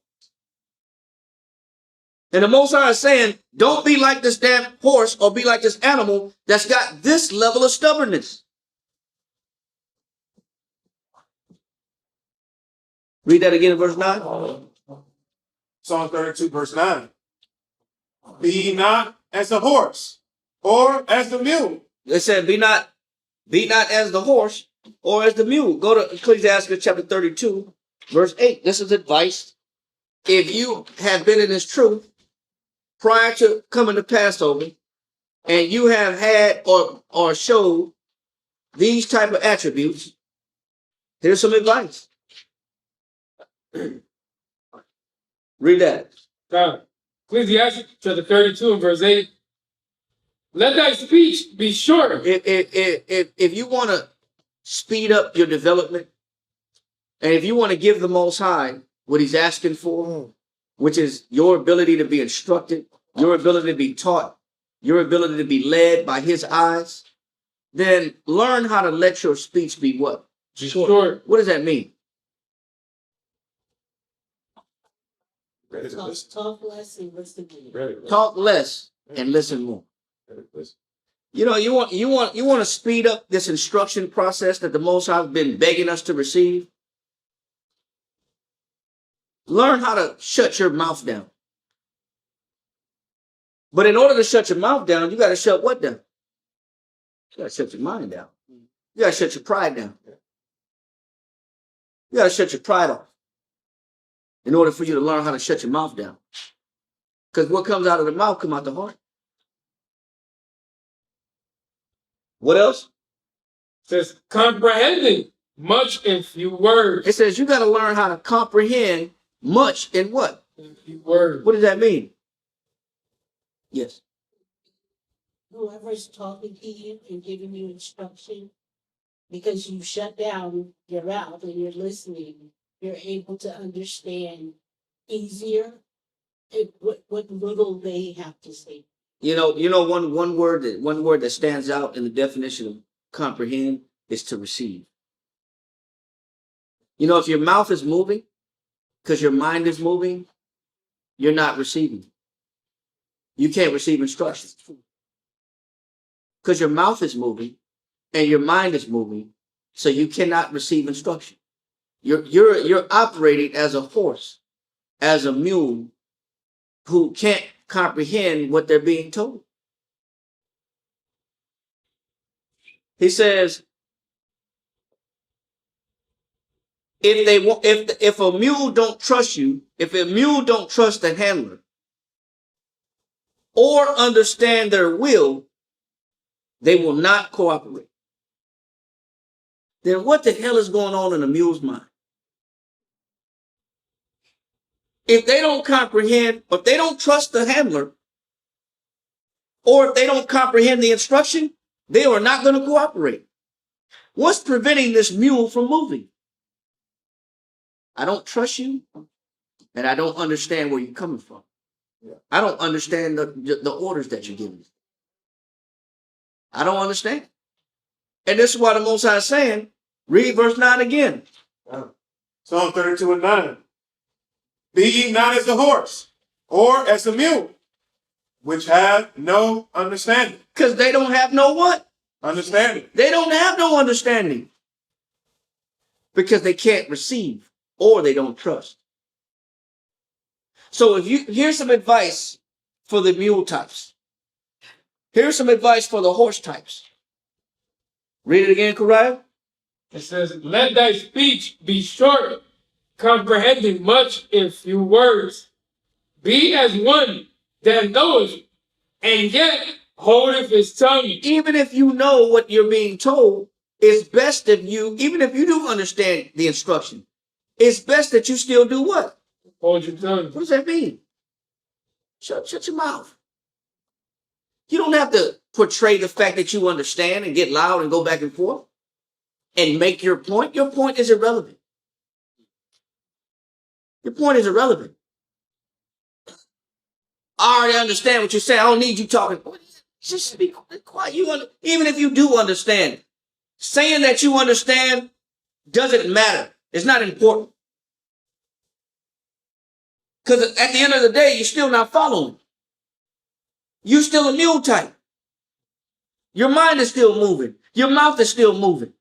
A: And the Most High is saying, don't be like this damn horse or be like this animal that's got this level of stubbornness. Read that again in verse 9.
C: Psalm 32, verse 9. Be ye not as the horse or as the mule.
A: It said, be not as the horse or as the mule. Go to Ecclesiastes chapter 32, verse 8. This is advice. If you have been in this truth prior to coming to Passover, and you have had or showed these type of attributes, here's some advice. Read that.
F: Ecclesiastes chapter 32 and verse 8. Let thy speech be short.
A: If you want to speed up your development, and if you want to give the Most High what he's asking for, which is your ability to be instructed, your ability to be taught, your ability to be led by his eyes, then learn how to let your speech be what?
F: Short.
A: What does that mean?
H: Talk less and listen more.
A: Talk less and listen more. You know, you want to speed up this instruction process that the Most High has been begging us to receive. Learn how to shut your mouth down. But in order to shut your mouth down, you got to shut what down? You got to shut your mind down. You got to shut your pride down. You got to shut your pride off in order for you to learn how to shut your mouth down. Because what comes out of the mouth comes out the heart. What else?
F: It says comprehending much in few words.
A: It says you got to learn how to comprehend much in what?
F: In few words.
A: What does that mean? Yes.
H: Whoever's talking to you and giving you instruction, because you shut down your mouth and you're listening, you're able to understand easier what little they have to say.
A: You know, one word that stands out in the definition of comprehend is to receive. You know, if your mouth is moving because your mind is moving, you're not receiving. You can't receive instructions because your mouth is moving and your mind is moving, so you cannot receive instruction. You're operating as a horse, as a mule who can't comprehend what they're being told. He says, if a mule don't trust you, if a mule don't trust the handler or understand their will, they will not cooperate. Then what the hell is going on in a mule's mind? If they don't comprehend, if they don't trust the handler, or if they don't comprehend the instruction, they are not going to cooperate. What's preventing this mule from moving? I don't trust you, and I don't understand where you're coming from. I don't understand the orders that you're giving. I don't understand. And this is why the Most High is saying, read verse 9 again.
C: Psalm 32 and 9. Be ye not as the horse, or as the mule, which have no understanding.
A: Because they don't have no what?
C: Understanding.
A: They don't have no understanding. Because they can't receive or they don't trust. So here's some advice for the mule types. Here's some advice for the horse types. Read it again, Kariah.
F: It says, let thy speech be short, comprehending much in few words. Be as one that knoweth, and yet holdeth his tongue.
A: Even if you know what you're being told, it's best if you, even if you do understand the instruction, it's best that you still do what?
F: Hold your tongue.
A: What does that mean? Shut your mouth. You don't have to portray the fact that you understand and get loud and go back and forth and make your point. Your point is irrelevant. Your point is irrelevant. I already understand what you're saying. I don't need you talking. Just be quiet. Even if you do understand, saying that you understand doesn't matter. It's not important. Because at the end of the day, you're still not following. You're still a mule type. Your mind is still moving. Your mouth is still moving.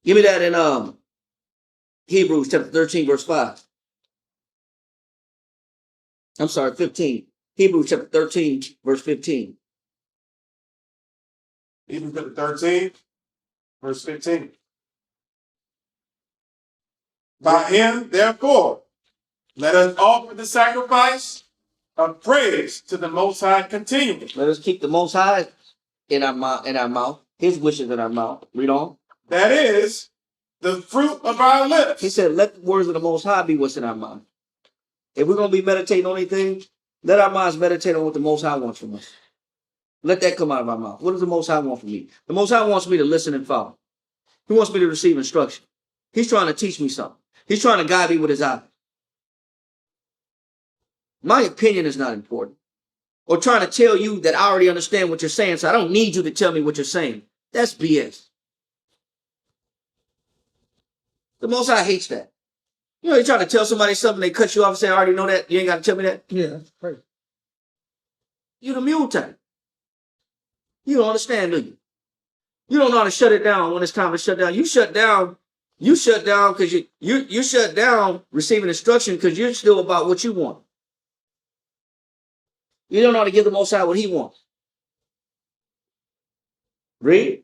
A: Give me that in Hebrews chapter 13, verse 5. I'm sorry, 15. Hebrews chapter 13, verse 15.
C: Hebrews chapter 13, verse 15. By him, therefore, let us offer the sacrifice of praise to the Most High continually.
A: Let us keep the Most High in our mouth, his wishes in our mouth. Read on.
C: That is the fruit of our lips.
A: He said, let the words of the Most High be what's in our mouth. If we're going to be meditating on anything, let our minds meditate on what the Most High wants from us. Let that come out of our mouth. What does the Most High want from me? The Most High wants me to listen and follow. He wants me to receive instruction. He's trying to teach me something. He's trying to guide me with his eye. My opinion is not important. Or trying to tell you that I already understand what you're saying, so I don't need you to tell me what you're saying. That's BS. The Most High hates that. You know, you're trying to tell somebody something, they cut you off and say, I already know that. You ain't got to tell me that.
E: Yeah, that's crazy.
A: You're the mule type. You don't understand, do you? You don't know how to shut it down when it's time to shut down. You shut down because you shut down receiving instruction because you're still about what you want. You don't know how to give the Most High what he wants. Read.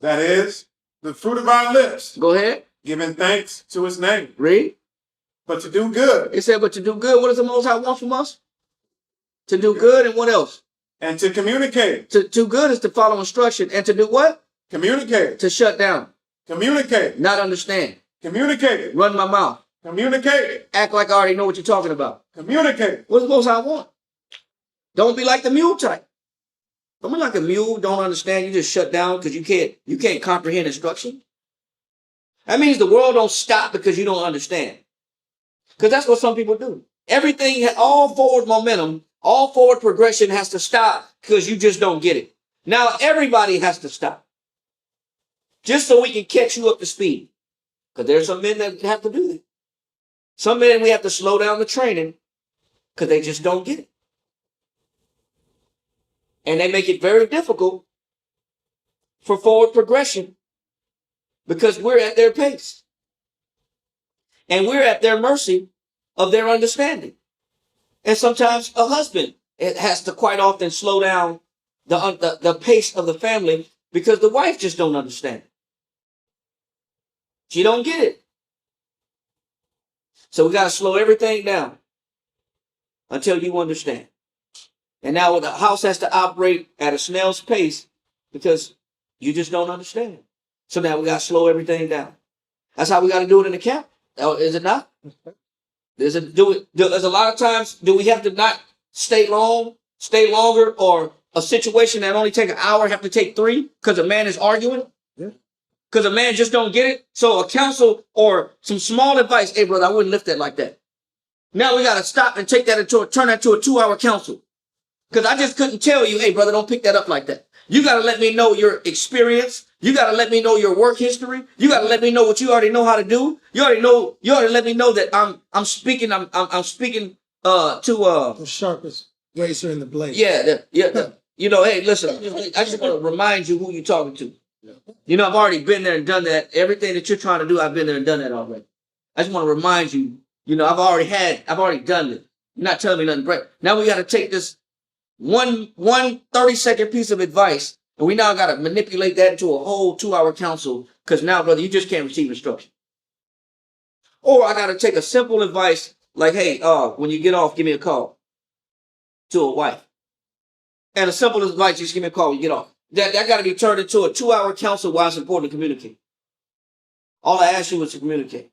C: That is the fruit of our lips,
A: Go ahead.
C: giving thanks to his name.
A: Read.
C: But to do good
A: It said, but to do good, what does the Most High want from us? To do good, and what else?
C: and to communicate.
A: To do good is to follow instruction. And to do what?
C: Communicate.
A: To shut down.
C: Communicate.
A: Not understand.
C: Communicate.
A: Run my mouth.
C: Communicate.
A: Act like I already know what you're talking about.
C: Communicate.
A: What does the Most High want? Don't be like the mule type. Don't be like a mule, don't understand, you just shut down because you can't comprehend instruction. That means the world don't stop because you don't understand. Because that's what some people do. Everything, all forward momentum, all forward progression has to stop because you just don't get it. Now everybody has to stop. Just so we can catch you up to speed. Because there's some men that have to do that. Some men we have to slow down the training because they just don't get it. And they make it very difficult for forward progression because we're at their pace. And we're at their mercy of their understanding. And sometimes a husband has to quite often slow down the pace of the family because the wife just don't understand. She don't get it. So we got to slow everything down until you understand. And now the house has to operate at a snail's pace because you just don't understand. So now we got to slow everything down. That's how we got to do it in the camp. Is it not? There's a lot of times, do we have to not stay longer, or a situation that only take an hour have to take 3 because a man is arguing? Because a man just don't get it? So a counsel or some small advice, hey brother, I wouldn't lift that like that. Now we got to stop and take that turn that to a 2-hour counsel. Because I just couldn't tell you, hey brother, don't pick that up like that. You got to let me know your experience. You got to let me know your work history. You got to let me know what you already know how to do. You already let me know that I'm speaking to
E: The sharpest razor in the blade.
A: you know, hey, listen, I just want to remind you who you're talking to. You know, I've already been there and done that. Everything that you're trying to do, I've been there and done that already. I just want to remind you, you know, I've already done it. You're not telling me nothing great. Now we got to take this one 30-second piece of advice, and we now got to manipulate that into a whole 2-hour counsel, because now, brother, you just can't receive instruction. Or I got to take a simple advice like, hey, when you get off, give me a call, to a wife. And a simple advice, just give me a call when you get off. That got to be turned into a 2-hour counsel why it's important to communicate. All I asked you was to communicate.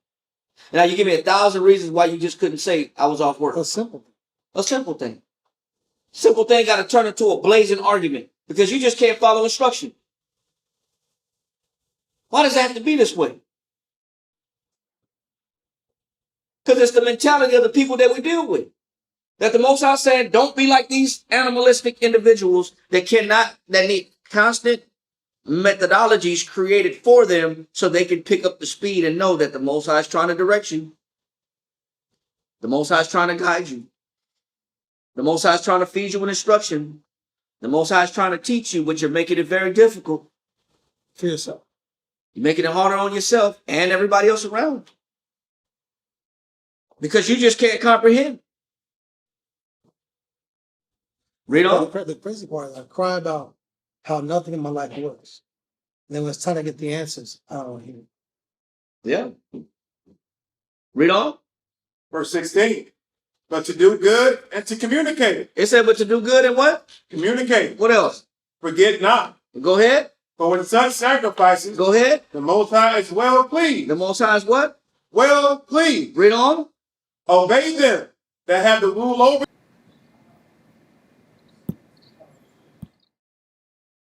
A: Now you give me 1,000 reasons why you just couldn't say I was off work.
E: A simple thing.
A: A simple thing. Simple thing got to turn into a blazing argument because you just can't follow instruction. Why does it have to be this way? Because it's the mentality of the people that we deal with. That the Most High said, don't be like these animalistic individuals that need constant methodologies created for them so they can pick up the speed and know that the Most High is trying to direct you. The Most High is trying to guide you. The Most High is trying to feed you with instruction. The Most High is trying to teach you, but you're making it very difficult
E: for yourself.
A: You're making it harder on yourself and everybody else around. Because you just can't comprehend. Read on.
E: The crazy part is I cry about how nothing in my life works. And then when it's time to get the answers, I don't hear it.
A: Yeah. Read on.
C: Verse 16. But to do good and to communicate.
A: It said, but to do good and what?
C: Communicate.
A: What else?
C: Forget not.
A: Go ahead.
C: For with such sacrifices,
A: go ahead.
C: The Most High is well pleased.
A: The Most High is what?
C: Well pleased.
A: Read on.
C: Obey them that have the rule over